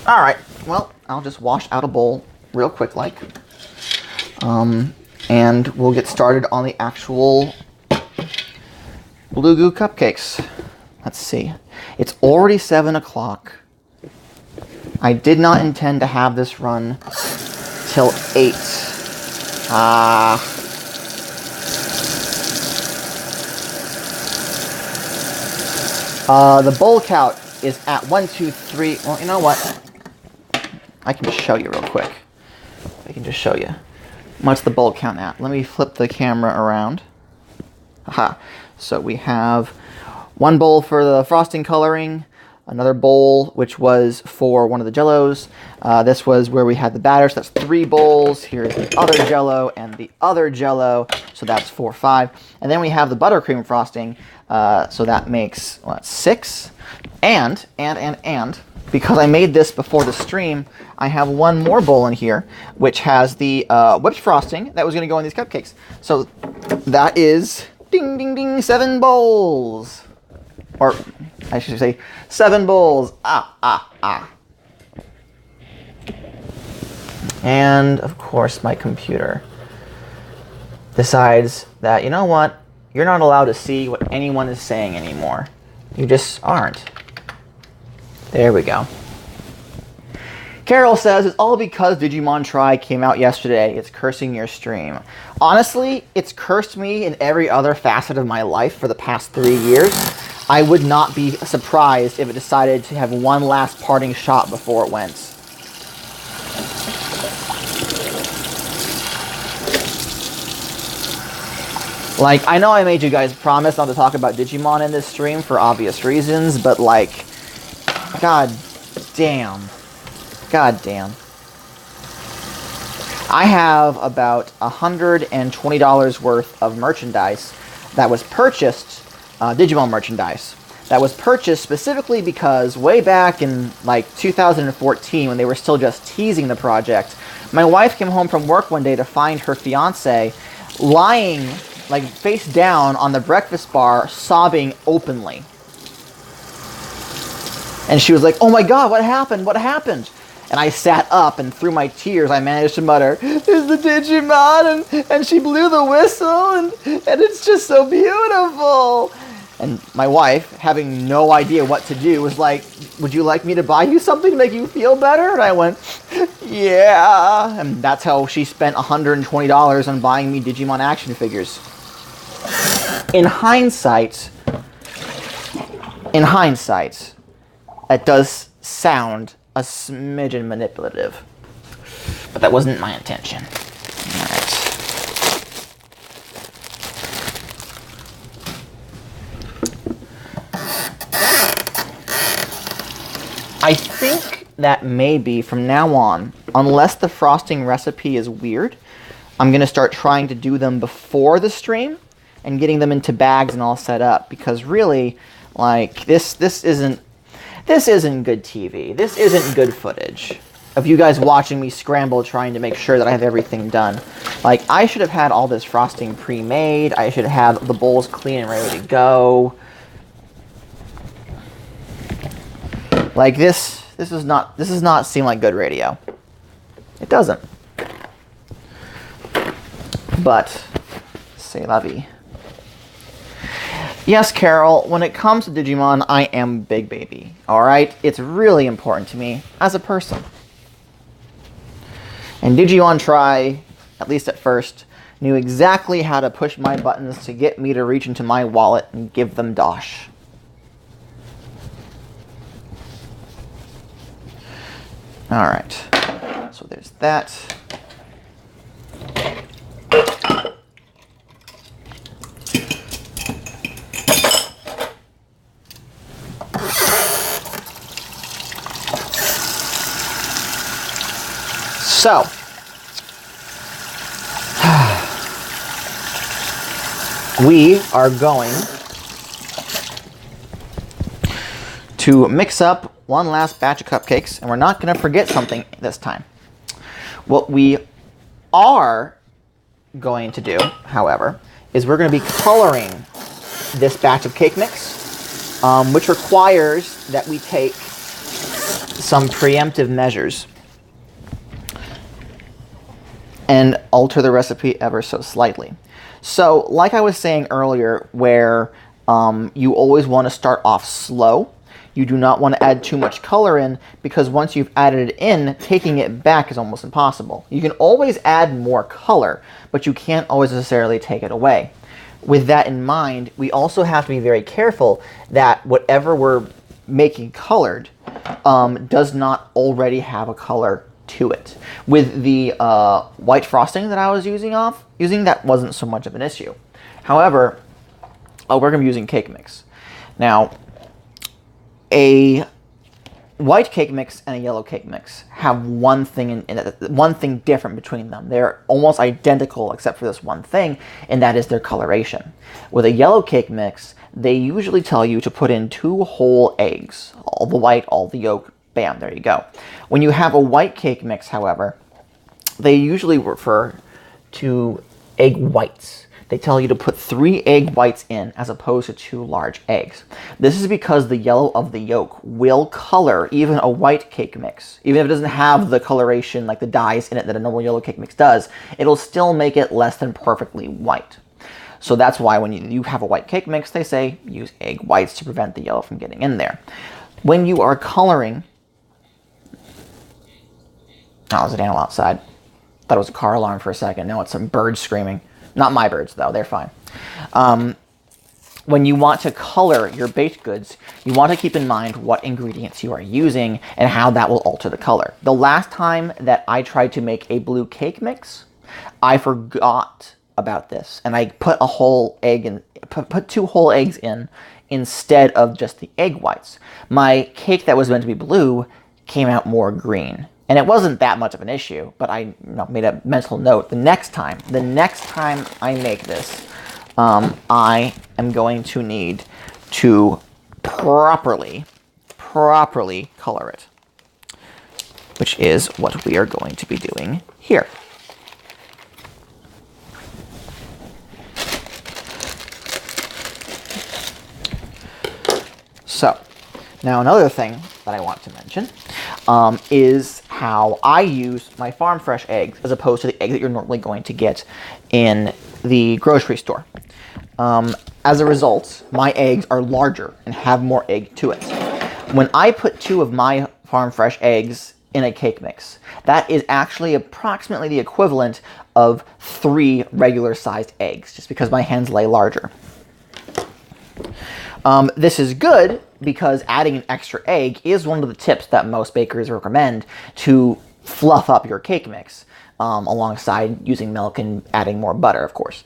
Alright, well, I'll just wash out a bowl real quick like. And we'll get started on the actual Blue Goo cupcakes. Let's see. It's already 7 o'clock. I did not intend to have this run till 8. The bowl count is at 1, 2, 3. Well, you know what? I can just show you real quick. I can just show you. What's the bowl count at? Let me flip the camera around. Aha. So we have one bowl for the frosting coloring, another bowl which was for one of the jellos. This was where we had the batter, so that's 3 bowls. Here's the other jello and the other jello, so that's 4, 5. And then we have the buttercream frosting, so that makes, what, 6? And, because I made this before the stream, I have one more bowl in here, which has the whipped frosting that was going to go in these cupcakes. So that is, ding, ding, ding, 7 bowls. Or, I should say, 7 bowls. And, of course, my computer decides that, you know what? You're not allowed to see what anyone is saying anymore. You just aren't. There we go. Carol says, it's all because Digimon Try came out yesterday. It's cursing your stream. Honestly, it's cursed me in every other facet of my life for the past 3 years. I would not be surprised if it decided to have one last parting shot before it went. Like, I know I made you guys promise not to talk about Digimon in this stream for obvious reasons, but like, god damn. God damn. I have about $120 worth of merchandise that was purchased, Digimon merchandise, that was purchased specifically because way back in like 2014, when they were still just teasing the project, my wife came home from work one day to find her fiance lying like face down on the breakfast bar, sobbing openly. And she was like, "Oh my god, what happened? What happened?" And I sat up, and through my tears, I managed to mutter, "It's the Digimon," and she blew the whistle, and it's just so beautiful. And my wife, having no idea what to do, was like, "Would you like me to buy you something to make you feel better?" And I went, "Yeah." And that's how she spent $120 on buying me Digimon action figures. In hindsight, that does sound a smidgen manipulative, but that wasn't my intention. Alright. I think that maybe from now on, unless the frosting recipe is weird, I'm going to start trying to do them before the stream and getting them into bags and all set up, because really, like, this isn't good TV. This isn't good footage of you guys watching me scramble trying to make sure that I have everything done. Like, I should have had all this frosting pre-made. I should have the bowls clean and ready to go. Like, this does not seem like good radio. It doesn't. But c'est la vie. Yes, Carol, when it comes to Digimon, I am big baby, alright? It's really important to me as a person. And Digimon Try, at least at first, knew exactly how to push my buttons to get me to reach into my wallet and give them dosh. Alright, so there's that. So, we are going to mix up one last batch of cupcakes, and we're not going to forget something this time. What we are going to do, however, is we're going to be coloring this batch of cake mix, which requires that we take some preemptive measures and alter the recipe ever so slightly. So, like I was saying earlier, where you always want to start off slow. You do not want to add too much color in, because once you've added it in, taking it back is almost impossible. You can always add more color, but you can't always necessarily take it away. With that in mind, we also have to be very careful that whatever we're making colored does not already have a color to it. With the white frosting that I was using, that wasn't so much of an issue. However, we're going to be using cake mix. Now, a white cake mix and a yellow cake mix have one thing one thing different between them. They're almost identical except for this one thing, and that is their coloration. With a yellow cake mix, they usually tell you to put in 2 whole eggs. All the white, all the yolk, bam, there you go. When you have a white cake mix, however, they usually refer to egg whites. They tell you to put 3 egg whites in as opposed to 2 large eggs. This is because the yellow of the yolk will color even a white cake mix. Even if it doesn't have the coloration, like the dyes in it that a normal yellow cake mix does, it'll still make it less than perfectly white. So that's why when you have a white cake mix, they say use egg whites to prevent the yellow from getting in there. When you are coloring... Oh, there's an animal outside. Thought it was a car alarm for a second. No, it's some birds screaming. Not my birds, though. They're fine. When you want to color your baked goods, you want to keep in mind what ingredients you are using and how that will alter the color. The last time that I tried to make a blue cake mix, I forgot about this, and I put a whole egg in, put 2 whole eggs in instead of just the egg whites. My cake that was meant to be blue came out more green. And it wasn't that much of an issue, but I made a mental note. The next time I make this, I am going to need to properly color it, which is what we are going to be doing here. So, now another thing that I want to mention is how I use my farm fresh eggs as opposed to the eggs that you're normally going to get in the grocery store. As a result, my eggs are larger and have more egg to it. When I put 2 of my farm fresh eggs in a cake mix, that is actually approximately the equivalent of 3 regular sized eggs, just because my hens lay larger. This is good because adding an extra egg is one of the tips that most bakers recommend to fluff up your cake mix, alongside using milk and adding more butter, of course.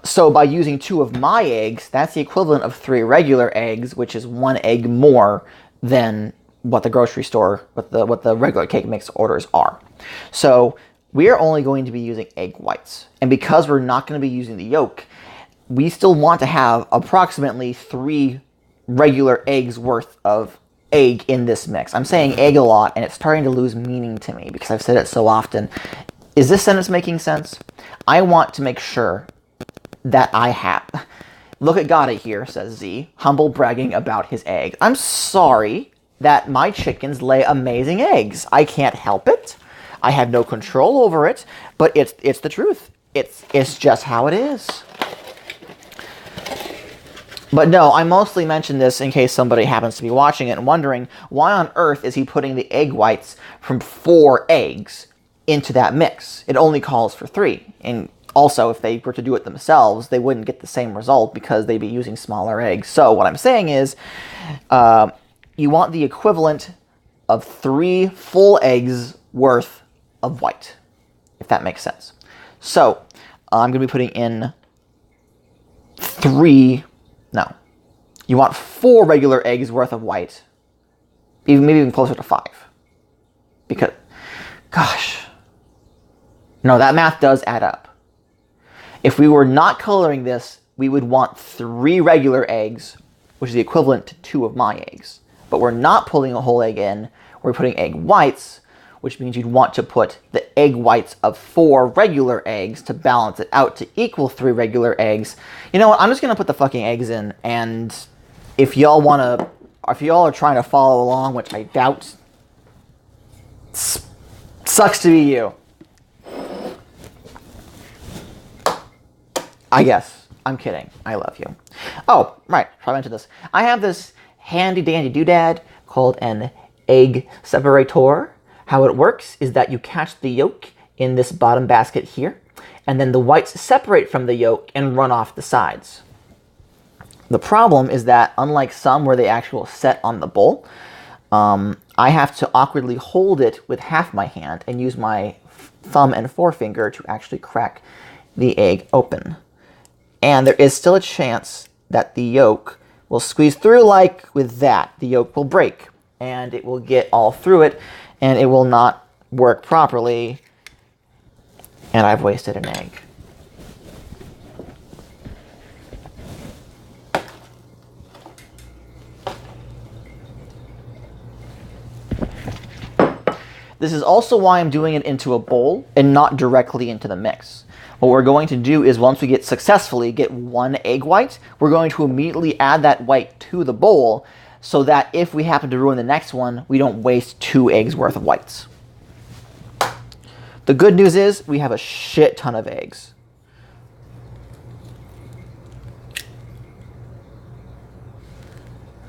So by using 2 of my eggs, that's the equivalent of 3 regular eggs, which is 1 egg more than what the grocery store, what the regular cake mix orders are. So we are only going to be using egg whites. And because we're not going to be using the yolk, we still want to have approximately 3 regular eggs worth of egg in this mix. I'm saying egg a lot, and it's starting to lose meaning to me because I've said it so often. Is this sentence making sense? I want to make sure that I have... Look at Gotta here, says Z, humble bragging about his eggs. I'm sorry that my chickens lay amazing eggs. I can't help it. I have no control over it, but it's the truth. It's just how it is. But no, I mostly mention this in case somebody happens to be watching it and wondering, why on earth is he putting the egg whites from 4 eggs into that mix? It only calls for 3. And also, if they were to do it themselves, they wouldn't get the same result because they'd be using smaller eggs. So what I'm saying is, you want the equivalent of 3 full eggs worth of white, if that makes sense. So I'm going to be putting in 3... No. You want 4 regular eggs worth of white. Maybe even closer to 5. Because, gosh. No, that math does add up. If we were not coloring this, we would want 3 regular eggs, which is the equivalent to 2 of my eggs. But we're not pulling a whole egg in. We're putting egg whites, which means you'd want to put the egg whites of 4 regular eggs to balance it out to equal 3 regular eggs. You know what? I'm just going to put the fucking eggs in, and if y'all are trying to follow along, which I doubt, sucks to be you. I guess. I'm kidding. I love you. Oh, right. I mentioned this. I have this handy-dandy doodad called an egg separator. How it works is that you catch the yolk in this bottom basket here, and then the whites separate from the yolk and run off the sides. The problem is that, unlike some where they actually set on the bowl, I have to awkwardly hold it with half my hand and use my thumb and forefinger to actually crack the egg open. And there is still a chance that the yolk will squeeze through like with that. The yolk will break and it will get all through it and it will not work properly. And I've wasted an egg. This is also why I'm doing it into a bowl and not directly into the mix. What we're going to do is once we successfully get one egg white, we're going to immediately add that white to the bowl so that if we happen to ruin the next one, we don't waste 2 eggs worth of whites. The good news is we have a shit ton of eggs.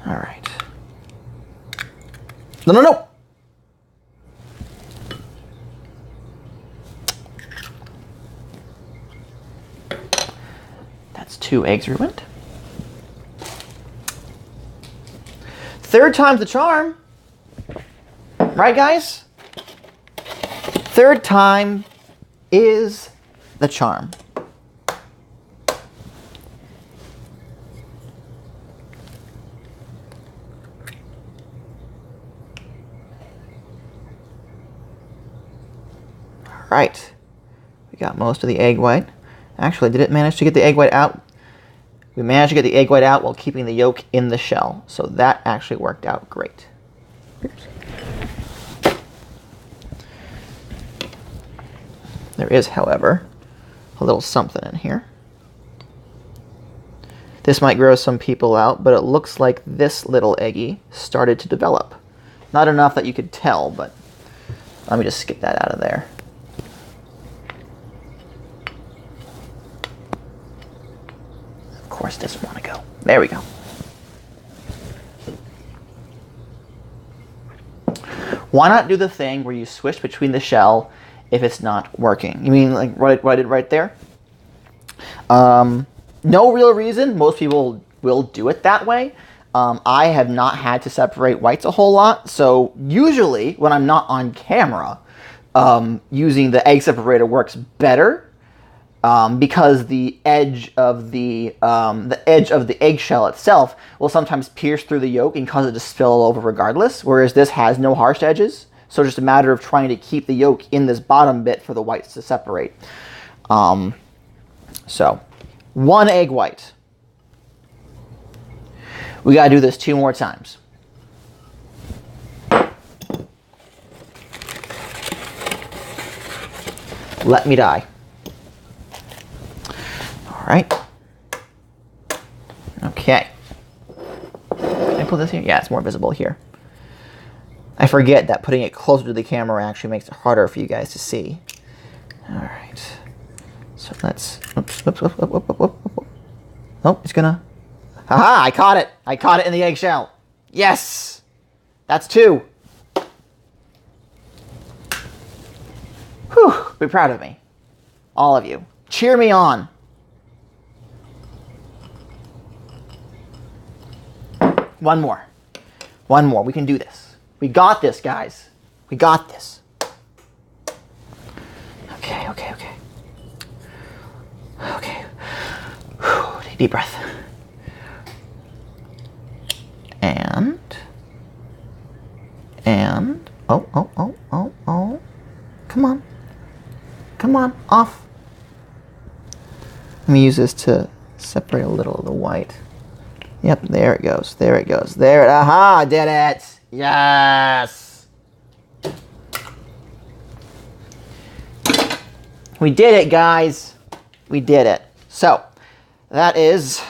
All right. No. That's 2 eggs ruined. Third time's the charm. Right, guys? Third time is the charm. All right. We got most of the egg white. Actually, did it manage to get the egg white out? We managed to get the egg white out while keeping the yolk in the shell. So that actually worked out great. There is, however, a little something in here. This might gross some people out, but it looks like this little eggie started to develop. Not enough that you could tell, but let me just skip that out of there. Of course, it doesn't want to go. There we go. Why not do the thing where you switch between the shell if it's not working? You mean like what I did right there? No real reason. Most people will do it that way. I have not had to separate whites a whole lot. So usually when I'm not on camera, using the egg separator works better. Because the edge of the eggshell itself will sometimes pierce through the yolk and cause it to spill over regardless, whereas this has no harsh edges. So just a matter of trying to keep the yolk in this bottom bit for the whites to separate. So 1 egg white. We gotta do this 2 more times. Let me die. All right. Okay. Can I pull this here? Yeah, it's more visible here. I forget that putting it closer to the camera actually makes it harder for you guys to see. All right. So let's. Oops. Oh, it's gonna. Haha! I caught it. I caught it in the eggshell. Yes. That's 2. Whew. Be proud of me, all of you. Cheer me on. One more. We can do this. We got this, guys. We got this. Okay. Whew, deep breath. And. Oh. Come on, off. Let me use this to separate a little of the white. Yep, there it goes. Aha, I did it. Yes. We did it, guys. We did it. So, that is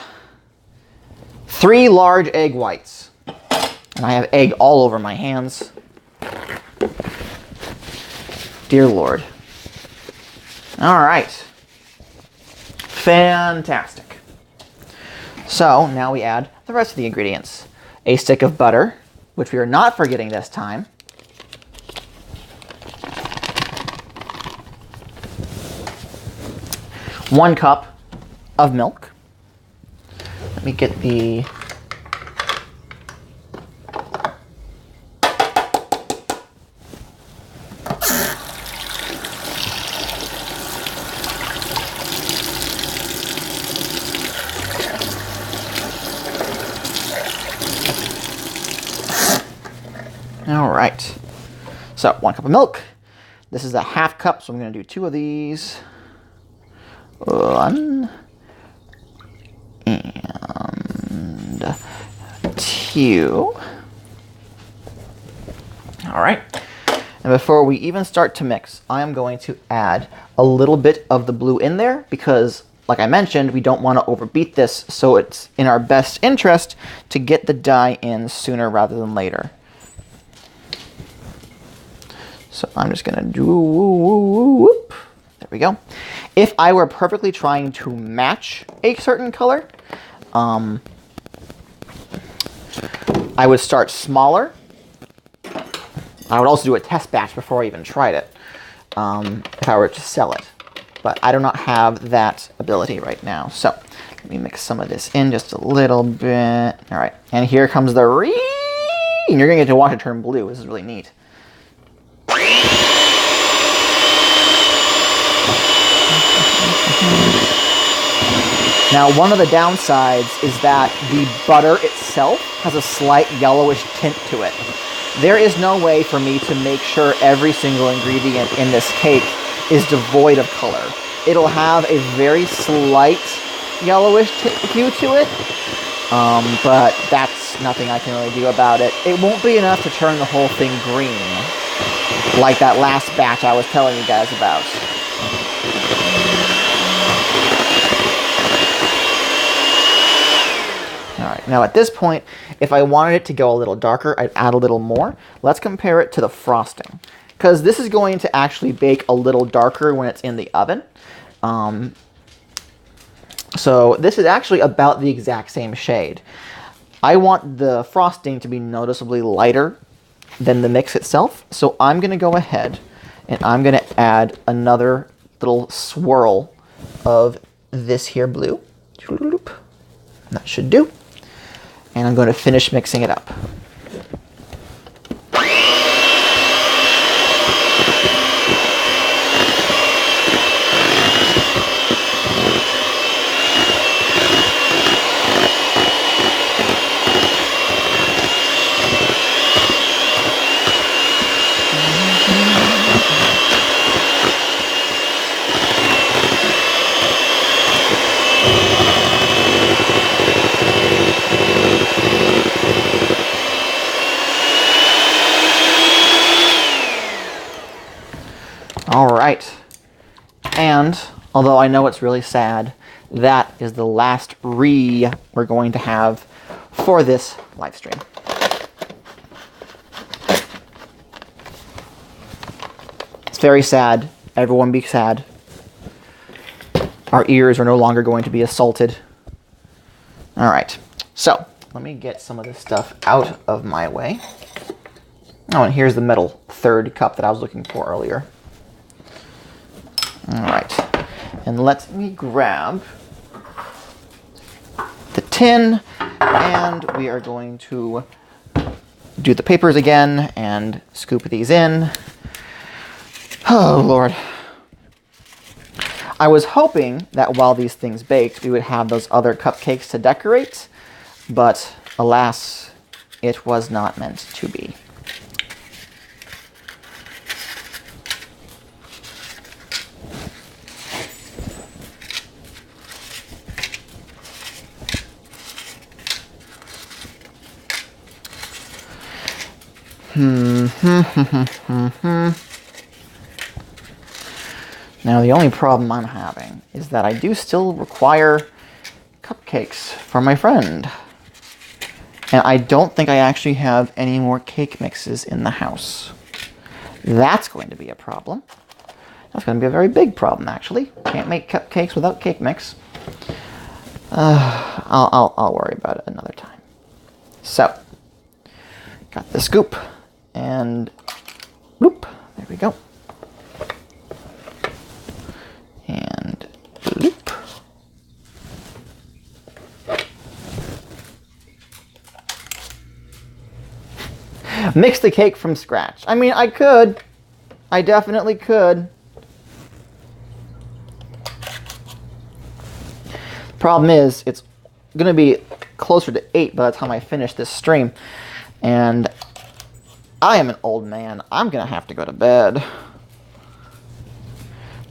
3 large egg whites. And I have egg all over my hands. Dear Lord. All right. Fantastic. So now we add the rest of the ingredients. A stick of butter, which we are not forgetting this time. 1 cup of milk. Let me get the All right. So 1 cup of milk. This is a half cup, so I'm going to do 2 of these. 1 and 2. All right. And before we even start to mix, I am going to add a little bit of the blue in there because, like I mentioned, we don't want to overbeat this, so it's in our best interest to get the dye in sooner rather than later. So I'm just going to do, whoop. There we go. If I were perfectly trying to match a certain color, I would start smaller. I would also do a test batch before I even tried it, if I were to sell it. But I do not have that ability right now. So let me mix some of this in just a little bit. All right, and here comes the and you're going to get to watch it turn blue. This is really neat. Now, one of the downsides is that the butter itself has a slight yellowish tint to it. There is no way for me to make sure every single ingredient in this cake is devoid of color. It'll have a very slight yellowish hue to it, but that's nothing I can really do about it. It won't be enough to turn the whole thing green, like that last batch I was telling you guys about. Alright, now at this point, if I wanted it to go a little darker, I'd add a little more. Let's compare it to the frosting, because this is going to actually bake a little darker when it's in the oven. So this is actually about the exact same shade. I want the frosting to be noticeably lighter than the mix itself, so I'm going to go ahead and I'm going to add another little swirl of this here blue. That should do. And I'm going to finish mixing it up. All right, and although I know it's really sad, that is the last we're going to have for this live stream. It's very sad. Everyone be sad. Our ears are no longer going to be assaulted. All right, so let me get some of this stuff out of my way. Oh, and here's the metal 3rd cup that I was looking for earlier. All right, and let me grab the tin, and we are going to do the papers again and scoop these in. Oh, Lord. I was hoping that while these things baked, we would have those other cupcakes to decorate, but alas, it was not meant to be. Now, the only problem I'm having is that I do still require cupcakes for my friend. And I don't think I actually have any more cake mixes in the house. That's going to be a problem. That's going to be a very big problem, actually. Can't make cupcakes without cake mix. I'll worry about it another time. So, got the scoop. And bloop, there we go. And bloop. Mix the cake from scratch. I mean, I could. I definitely could. Problem is, it's going to be closer to 8 by the time I finish this stream. And I am an old man. I'm gonna have to go to bed.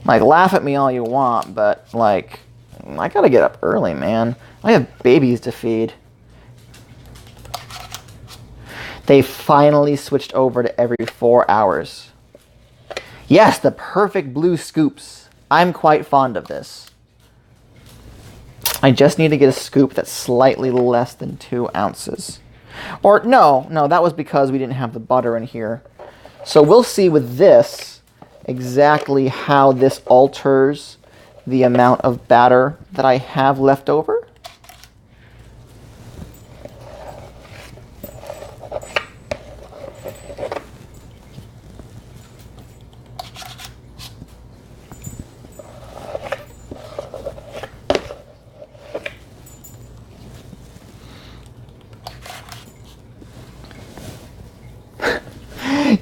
Like, laugh at me all you want, but, like, I gotta get up early, man. I have babies to feed. They finally switched over to every 4 hours. Yes, the perfect blue scoops. I'm quite fond of this. I just need to get a scoop that's slightly less than 2 ounces. Or, no, that was because we didn't have the butter in here. So we'll see with this exactly how this alters the amount of batter that I have left over.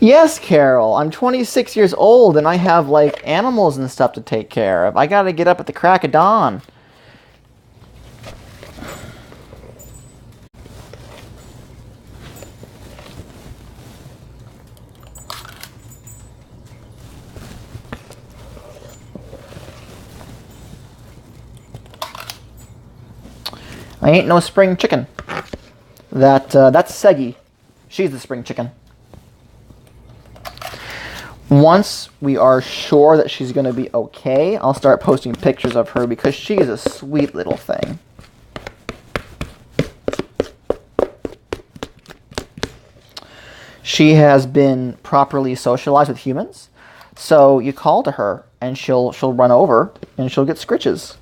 Yes, Carol, I'm 26 years old and I have, like, animals and stuff to take care of. I gotta get up at the crack of dawn. I ain't no spring chicken. That's Seggy. She's the spring chicken. Once we are sure that she's going to be okay, I'll start posting pictures of her because she is a sweet little thing. She has been properly socialized with humans, so you call to her and she'll run over and she'll get scritches.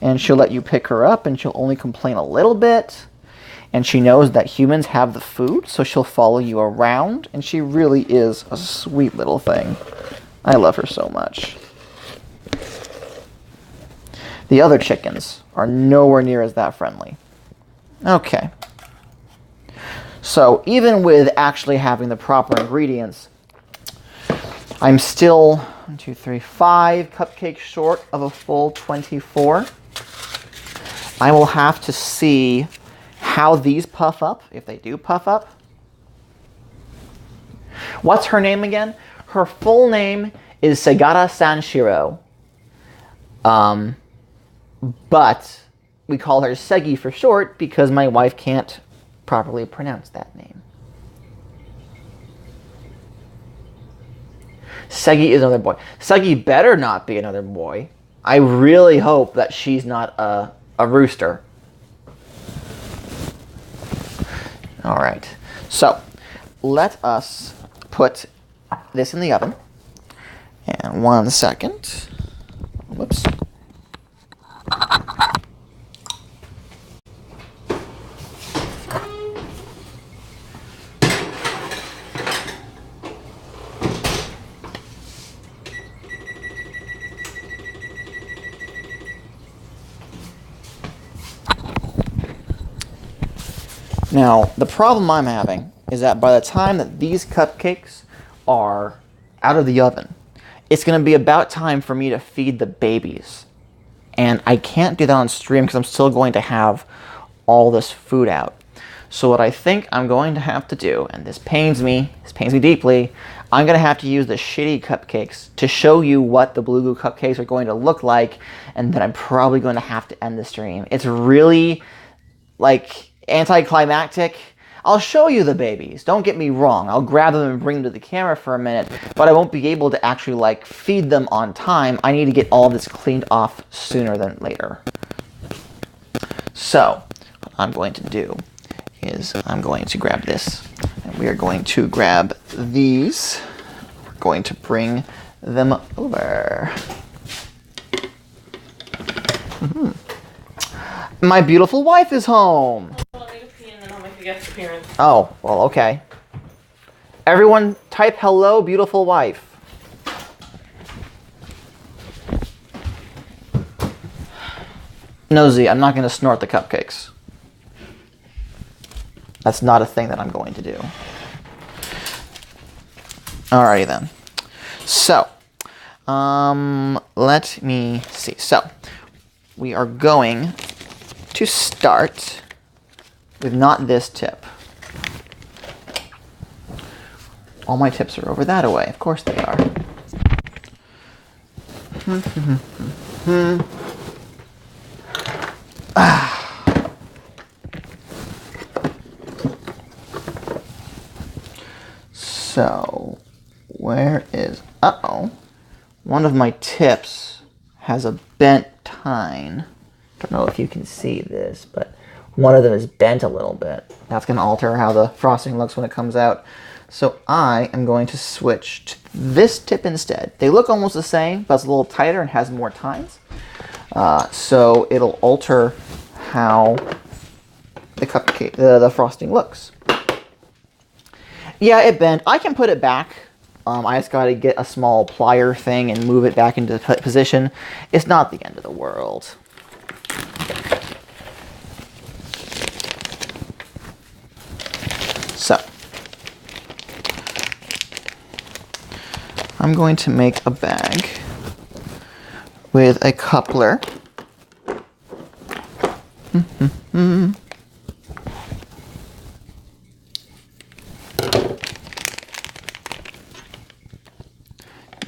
And she'll let you pick her up and she'll only complain a little bit. And she knows that humans have the food, so she'll follow you around. And she really is a sweet little thing. I love her so much. The other chickens are nowhere near as that friendly. Okay. So even with actually having the proper ingredients, I'm still 1, 2, 3, 5 cupcakes short of a full 24. I will have to see how these puff up, if they do puff up. What's her name again? Her full name is Segata Sanshiro. But we call her Segi for short because my wife can't properly pronounce that name. Segi is another boy. Segi better not be another boy. I really hope that she's not a rooster. All right, so let us put this in the oven. And 1 second. Whoops. Now, the problem I'm having is that by the time that these cupcakes are out of the oven, it's going to be about time for me to feed the babies. And I can't do that on stream because I'm still going to have all this food out. So what I think I'm going to have to do, and this pains me deeply, I'm going to have to use the shitty cupcakes to show you what the Blue Goo cupcakes are going to look like, and then I'm probably going to have to end the stream. It's really, like, anticlimactic. I'll show you the babies, don't get me wrong. I'll grab them and bring them to the camera for a minute, but I won't be able to actually, like, feed them on time. I need to get all this cleaned off sooner than later. So, what I'm going to do is I'm going to grab this, and we are going to grab these. We're going to bring them over. My beautiful wife is home. Guest appearance. Oh, well, okay. Everyone type hello, beautiful wife. Nosy, I'm not going to snort the cupcakes. That's not a thing that I'm going to do. Alrighty then. So, let me see. So, we are going to start with not this tip. all my tips are over that away. Of course they are. So, where is... Uh-oh. One of my tips has a bent tine. Don't know if you can see this, but one of them is bent a little bit. That's going to alter how the frosting looks when it comes out. So I am going to switch to this tip instead. They look almost the same, but it's a little tighter and has more tines. So it'll alter how the cupcake, the frosting looks. Yeah, it bent. I can put it back. I just got to get a small plier thing and move it back into position. It's not the end of the world. So, I'm going to make a bag with a coupler.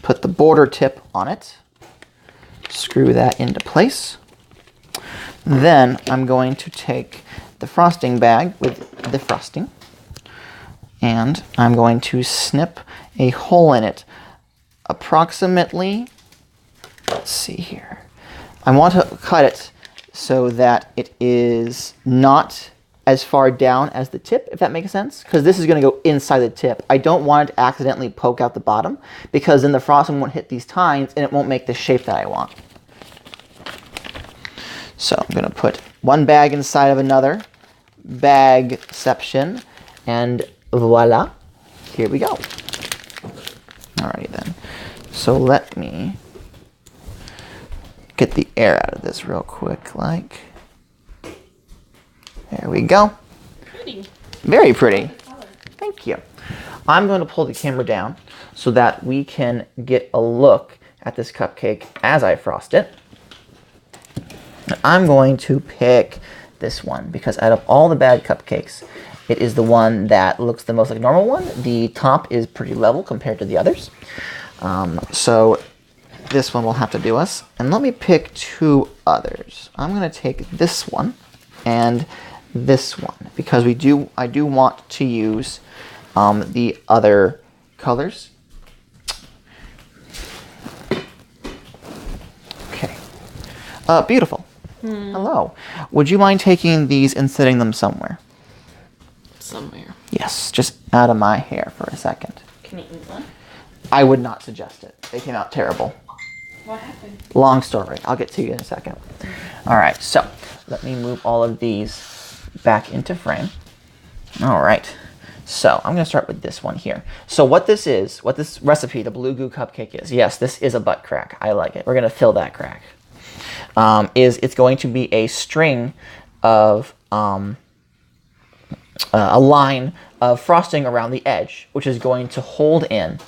Put the border tip on it. Screw that into place. Then I'm going to take the frosting bag with the frosting, and I'm going to snip a hole in it approximately, let's see here. I want to cut it so that it is not as far down as the tip, if that makes sense, because this is going to go inside the tip. I don't want it to accidentally poke out the bottom, because then the frosting won't hit these tines and it won't make the shape that I want. So I'm going to put one bag inside of another, bagception, and voila, here we go. Alrighty then. So let me get the air out of this real quick, like. There we go. Pretty. Very pretty. Thank you. I'm going to pull the camera down so that we can get a look at this cupcake as I frost it. And I'm going to pick this one because out of all the bad cupcakes, it is the one that looks the most like a normal one. The top is pretty level compared to the others. So this one will have to do us. And let me pick two others. I'm going to take this one and this one because I do want to use the other colors. Okay. Beautiful. Hello. Would you mind taking these and setting them somewhere? Somewhere. Yes, just out of my hair for a second. Can you eat one? I would not suggest it. They came out terrible. What happened? Long story. I'll get to you in a second. All right, so let me move all of these back into frame. All right, so I'm going to start with this one here. So what this recipe, the blue goo cupcake is, yes, this is a butt crack. I like it. We're going to fill that crack. It's going to be a string of a line of frosting around the edge, which is going to hold in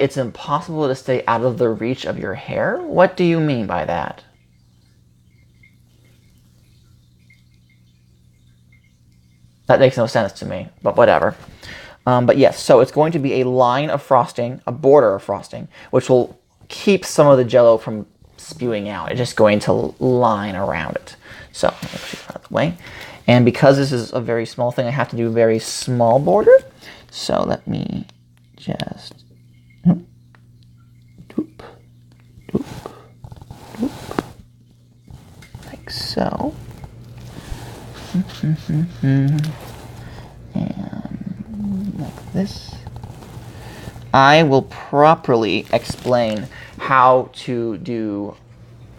it's impossible to stay out of the reach of your hair? What do you mean by that? That makes no sense to me, but whatever. But yes, so it's going to be a line of frosting, a border of frosting, which will keep some of the Jell-O from spewing out. It's just going to line around it. So, let me push it out of the way. And because this is a very small thing, I have to do a very small border. So let me just doop, doop, doop, like so. And like this. I will properly explain how to do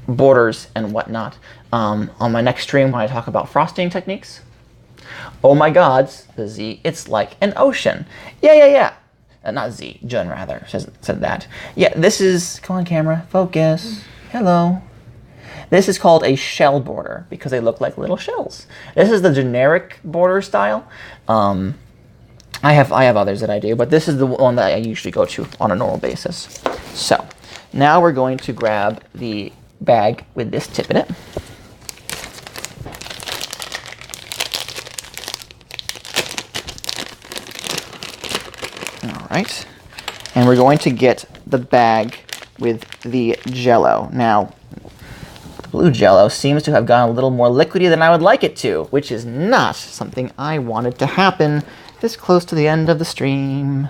borders and whatnot on my next stream when I talk about frosting techniques. Oh my god, the Z, it's like an ocean. Yeah. Not Z, Jun rather, said that. Yeah, this is, come on camera, focus. Hello. This is called a shell border because they look like little shells. This is the generic border style. I have others that I do, but this is the one that I usually go to on a normal basis. So, now we're going to grab the bag with this tip in it. right. And we're going to get the bag with the Jell-O. Now, the blue Jell-O seems to have gotten a little more liquidy than I would like it to, which is not something I wanted to happen this close to the end of the stream.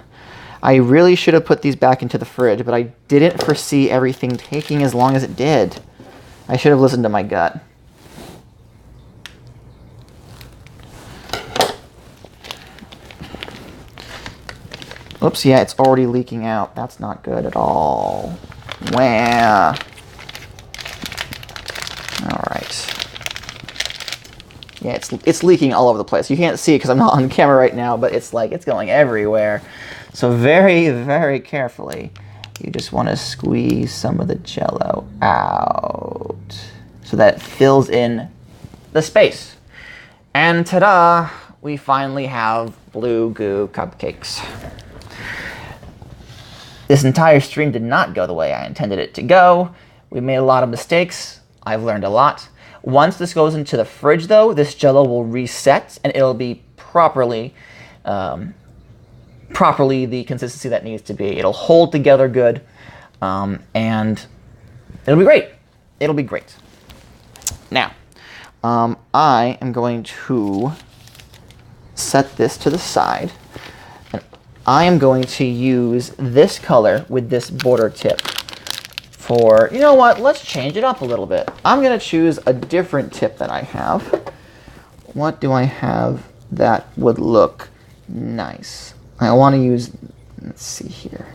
I really should have put these back into the fridge, but I didn't foresee everything taking as long as it did. I should have listened to my gut. Oops, yeah, it's already leaking out. That's not good at all. Wah. All right. Yeah, it's leaking all over the place. You can't see it because I'm not on camera right now, but it's like it's going everywhere. So very, very carefully, you just want to squeeze some of the Jell-O out so that it fills in the space. And ta-da! We finally have blue goo cupcakes. This entire stream did not go the way I intended it to go. We made a lot of mistakes. I've learned a lot. Once this goes into the fridge, though, this Jell-O will reset and it'll be properly the consistency that needs to be. It'll hold together good, and it'll be great. It'll be great. Now, I am going to set this to the side. I am going to use this color with this border tip for, you know what, let's change it up a little bit. I'm going to choose a different tip that I have. What do I have that would look nice? I want to use, let's see here.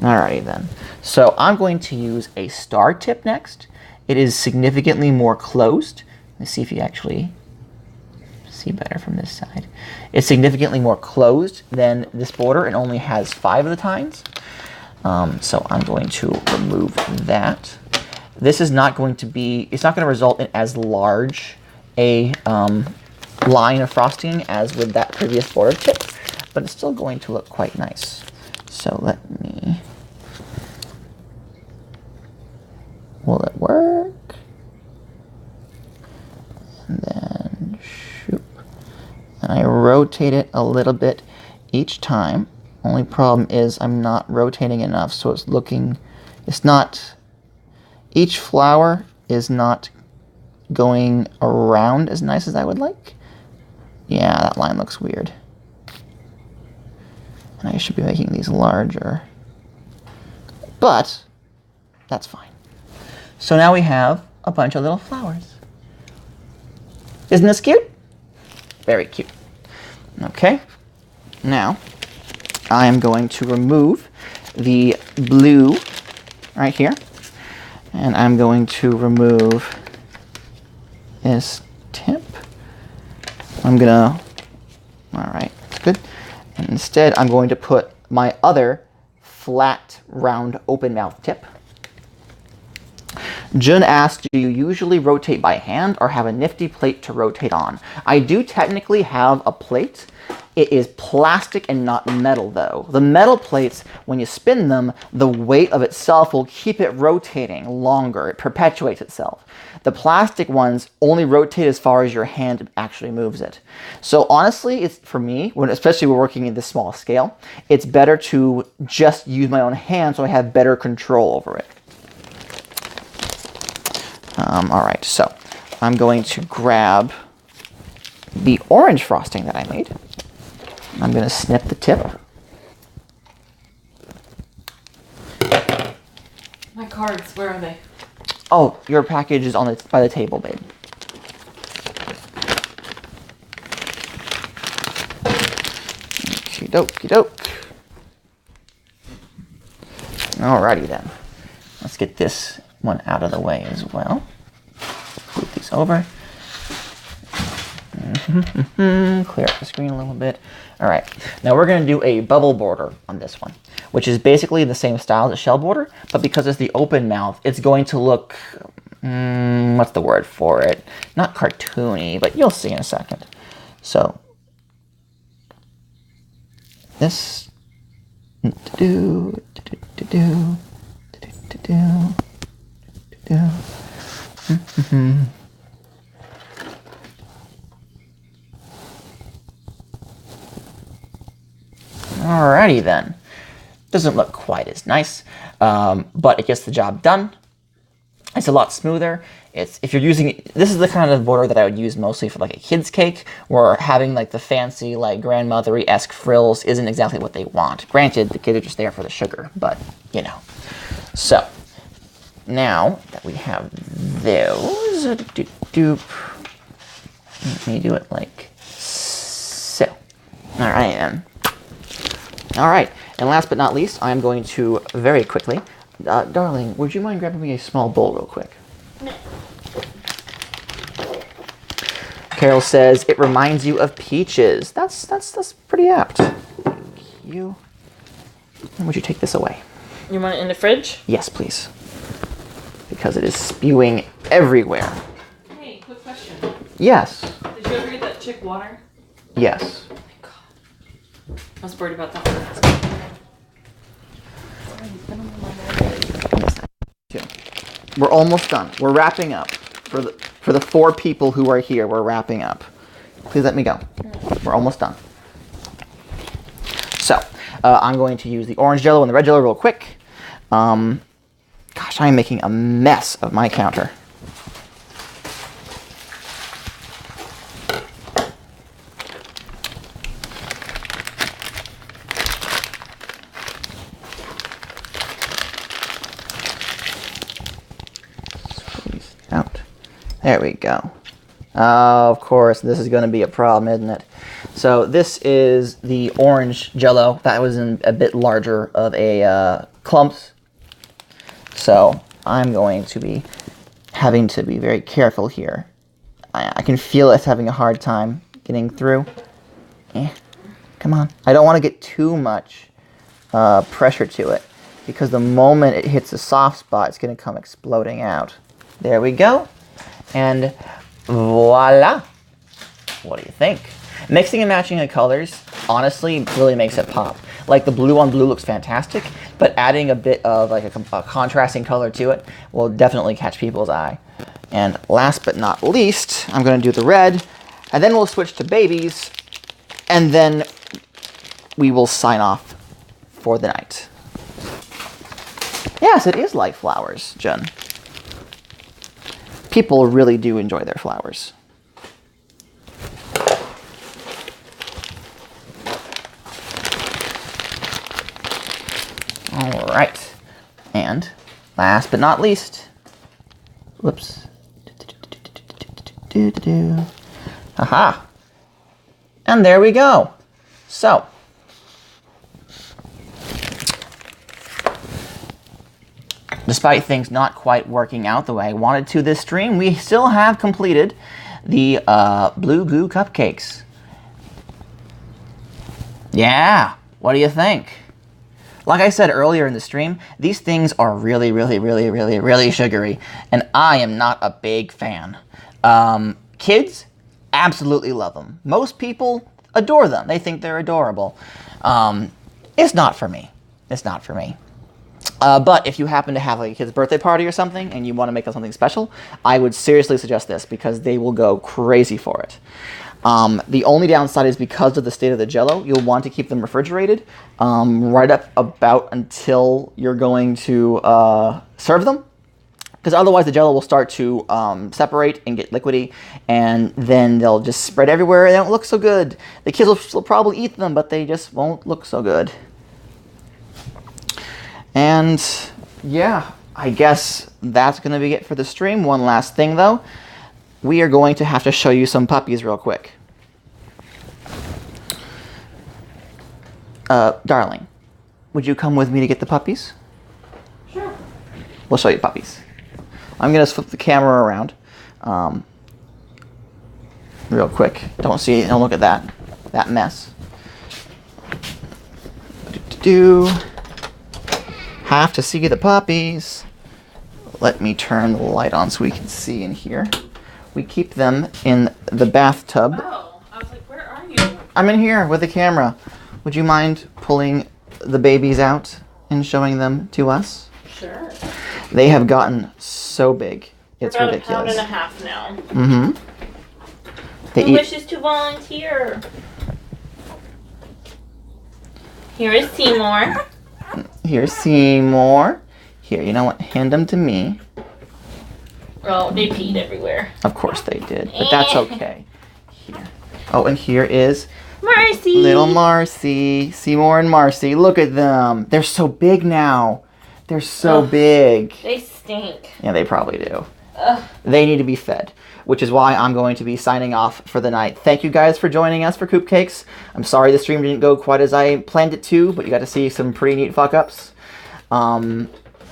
Alrighty then. So I'm going to use a star tip next. It is significantly more closed. Let's see if you actually see better from this side. It's significantly more closed than this border and only has 5 of the tines. So I'm going to remove that. This is not going to be, it's not going to result in as large a line of frosting as with that previous border tip, but it's still going to look quite nice. So let me, will it work? And then shoop. And I rotate it a little bit each time. Only problem is I'm not rotating enough, so it's looking, it's not, each flower is not going around as nice as I would like. Yeah, that line looks weird. And I should be making these larger. But that's fine. So now we have a bunch of little flowers. Isn't this cute? Very cute. Okay. Now, I am going to remove the blue right here. And I'm going to remove this tip. I'm gonna, all right, that's good. And instead, I'm going to put my other flat, round, open mouth tip. Jun asked, do you usually rotate by hand or have a nifty plate to rotate on? I do technically have a plate. It is plastic and not metal though. The metal plates, when you spin them, the weight of itself will keep it rotating longer. It perpetuates itself. The plastic ones only rotate as far as your hand actually moves it. So honestly, it's for me, especially when we're working in this small scale, it's better to just use my own hand so I have better control over it. All right, so I'm going to grab the orange frosting that I made. I'm going to snip the tip. My cards, where are they? Oh, your package is on by the table, babe. Okey doke. Alrighty then. Let's get this one out of the way as well. Move these over. Clear up the screen a little bit. All right, now we're going to do a bubble border on this one, which is basically the same style as a shell border, but because it's the open mouth, it's going to look, what's the word for it? Not cartoony, but you'll see in a second. So, this, Alrighty then. Doesn't look quite as nice, but it gets the job done. It's a lot smoother. If you're using, this is the kind of border that I would use mostly for like a kid's cake, where having like the fancy like grandmothery-esque frills isn't exactly what they want. Granted, the kids are just there for the sugar, but you know. So now that we have those, let me do it like so. All right, then. All right, and last but not least, I'm going to very quickly, darling, would you mind grabbing me a small bowl real quick? No. Carol says it reminds you of peaches. That's pretty apt. Thank you. And would you take this away? You want it in the fridge? Yes, please. Because it is spewing everywhere. Hey, quick question. Yes. Did you ever get that chick water? Yes. Oh my god. I was worried about that one. We're almost done. We're wrapping up. For the 4 people who are here, we're wrapping up. Please let me go. We're almost done. So, I'm going to use the orange Jell-O and the red Jell-O real quick. Gosh, I am making a mess of my counter. Squeeze out. There we go. Of course, this is going to be a problem, isn't it? So this is the orange Jell-O. That was in a bit larger of a clumps. So I'm going to be having to be very careful here. I can feel it's having a hard time getting through. Come on. I don't want to get too much pressure to it, because the moment it hits a soft spot, it's going to come exploding out. There we go. And voila. What do you think? Mixing and matching the colors, honestly, really makes it pop. Like the blue on blue looks fantastic, but adding a bit of like a contrasting color to it will definitely catch people's eye. And last but not least, I'm going to do the red, and then we'll switch to babies, and then we will sign off for the night. Yes, it is like flowers, Jen. People really do enjoy their flowers. All right, and last but not least, whoops. Aha. And there we go. So, despite things not quite working out the way I wanted to this stream, we still have completed the blue goo cupcakes. Yeah, what do you think? Like I said earlier in the stream, these things are really, really, really, really, really sugary, and I am not a big fan. Kids absolutely love them. Most people adore them. They think they're adorable. It's not for me. It's not for me. But if you happen to have like a kid's birthday party or something and you want to make something special, I would seriously suggest this, because they will go crazy for it. The only downside is because of the state of the Jell-O, you'll want to keep them refrigerated right up about until you're going to serve them. Because otherwise the Jell-O will start to separate and get liquidy, and then they'll just spread everywhere and they don't look so good. The kids will still probably eat them, but they just won't look so good. And yeah, I guess that's going to be it for the stream. One last thing though. We are going to have to show you some puppies real quick. Darling, would you come with me to get the puppies? Sure. We'll show you puppies. I'm going to flip the camera around real quick. Don't look at that mess. Have to see the puppies. Let me turn the light on so we can see in here. We keep them in the bathtub. Oh, I was like, where are you? I'm in here with the camera. Would you mind pulling the babies out and showing them to us? Sure. They have gotten so big. It's about ridiculous. a pound and a half now. Mm-hmm. Who wishes to volunteer? Here is Seymour. Here's Seymour. Here, you know what? Hand them to me. Oh, they peed everywhere. Of course they did, but that's okay. Here. Oh, and here is Marcy. little Marcy. Seymour and Marcy. Look at them. They're so big now. They're so big. They stink. Yeah, they probably do. Ugh. They need to be fed, which is why I'm going to be signing off for the night. Thank you guys for joining us for Coop Cakes. I'm sorry the stream didn't go quite as I planned it to, but you got to see some pretty neat fuck-ups.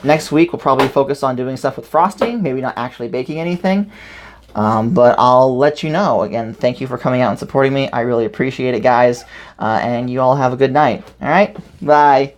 Next week, we'll probably focus on doing stuff with frosting, maybe not actually baking anything. But I'll let you know. Again, thank you for coming out and supporting me. I really appreciate it, guys. And you all have a good night. All right? Bye.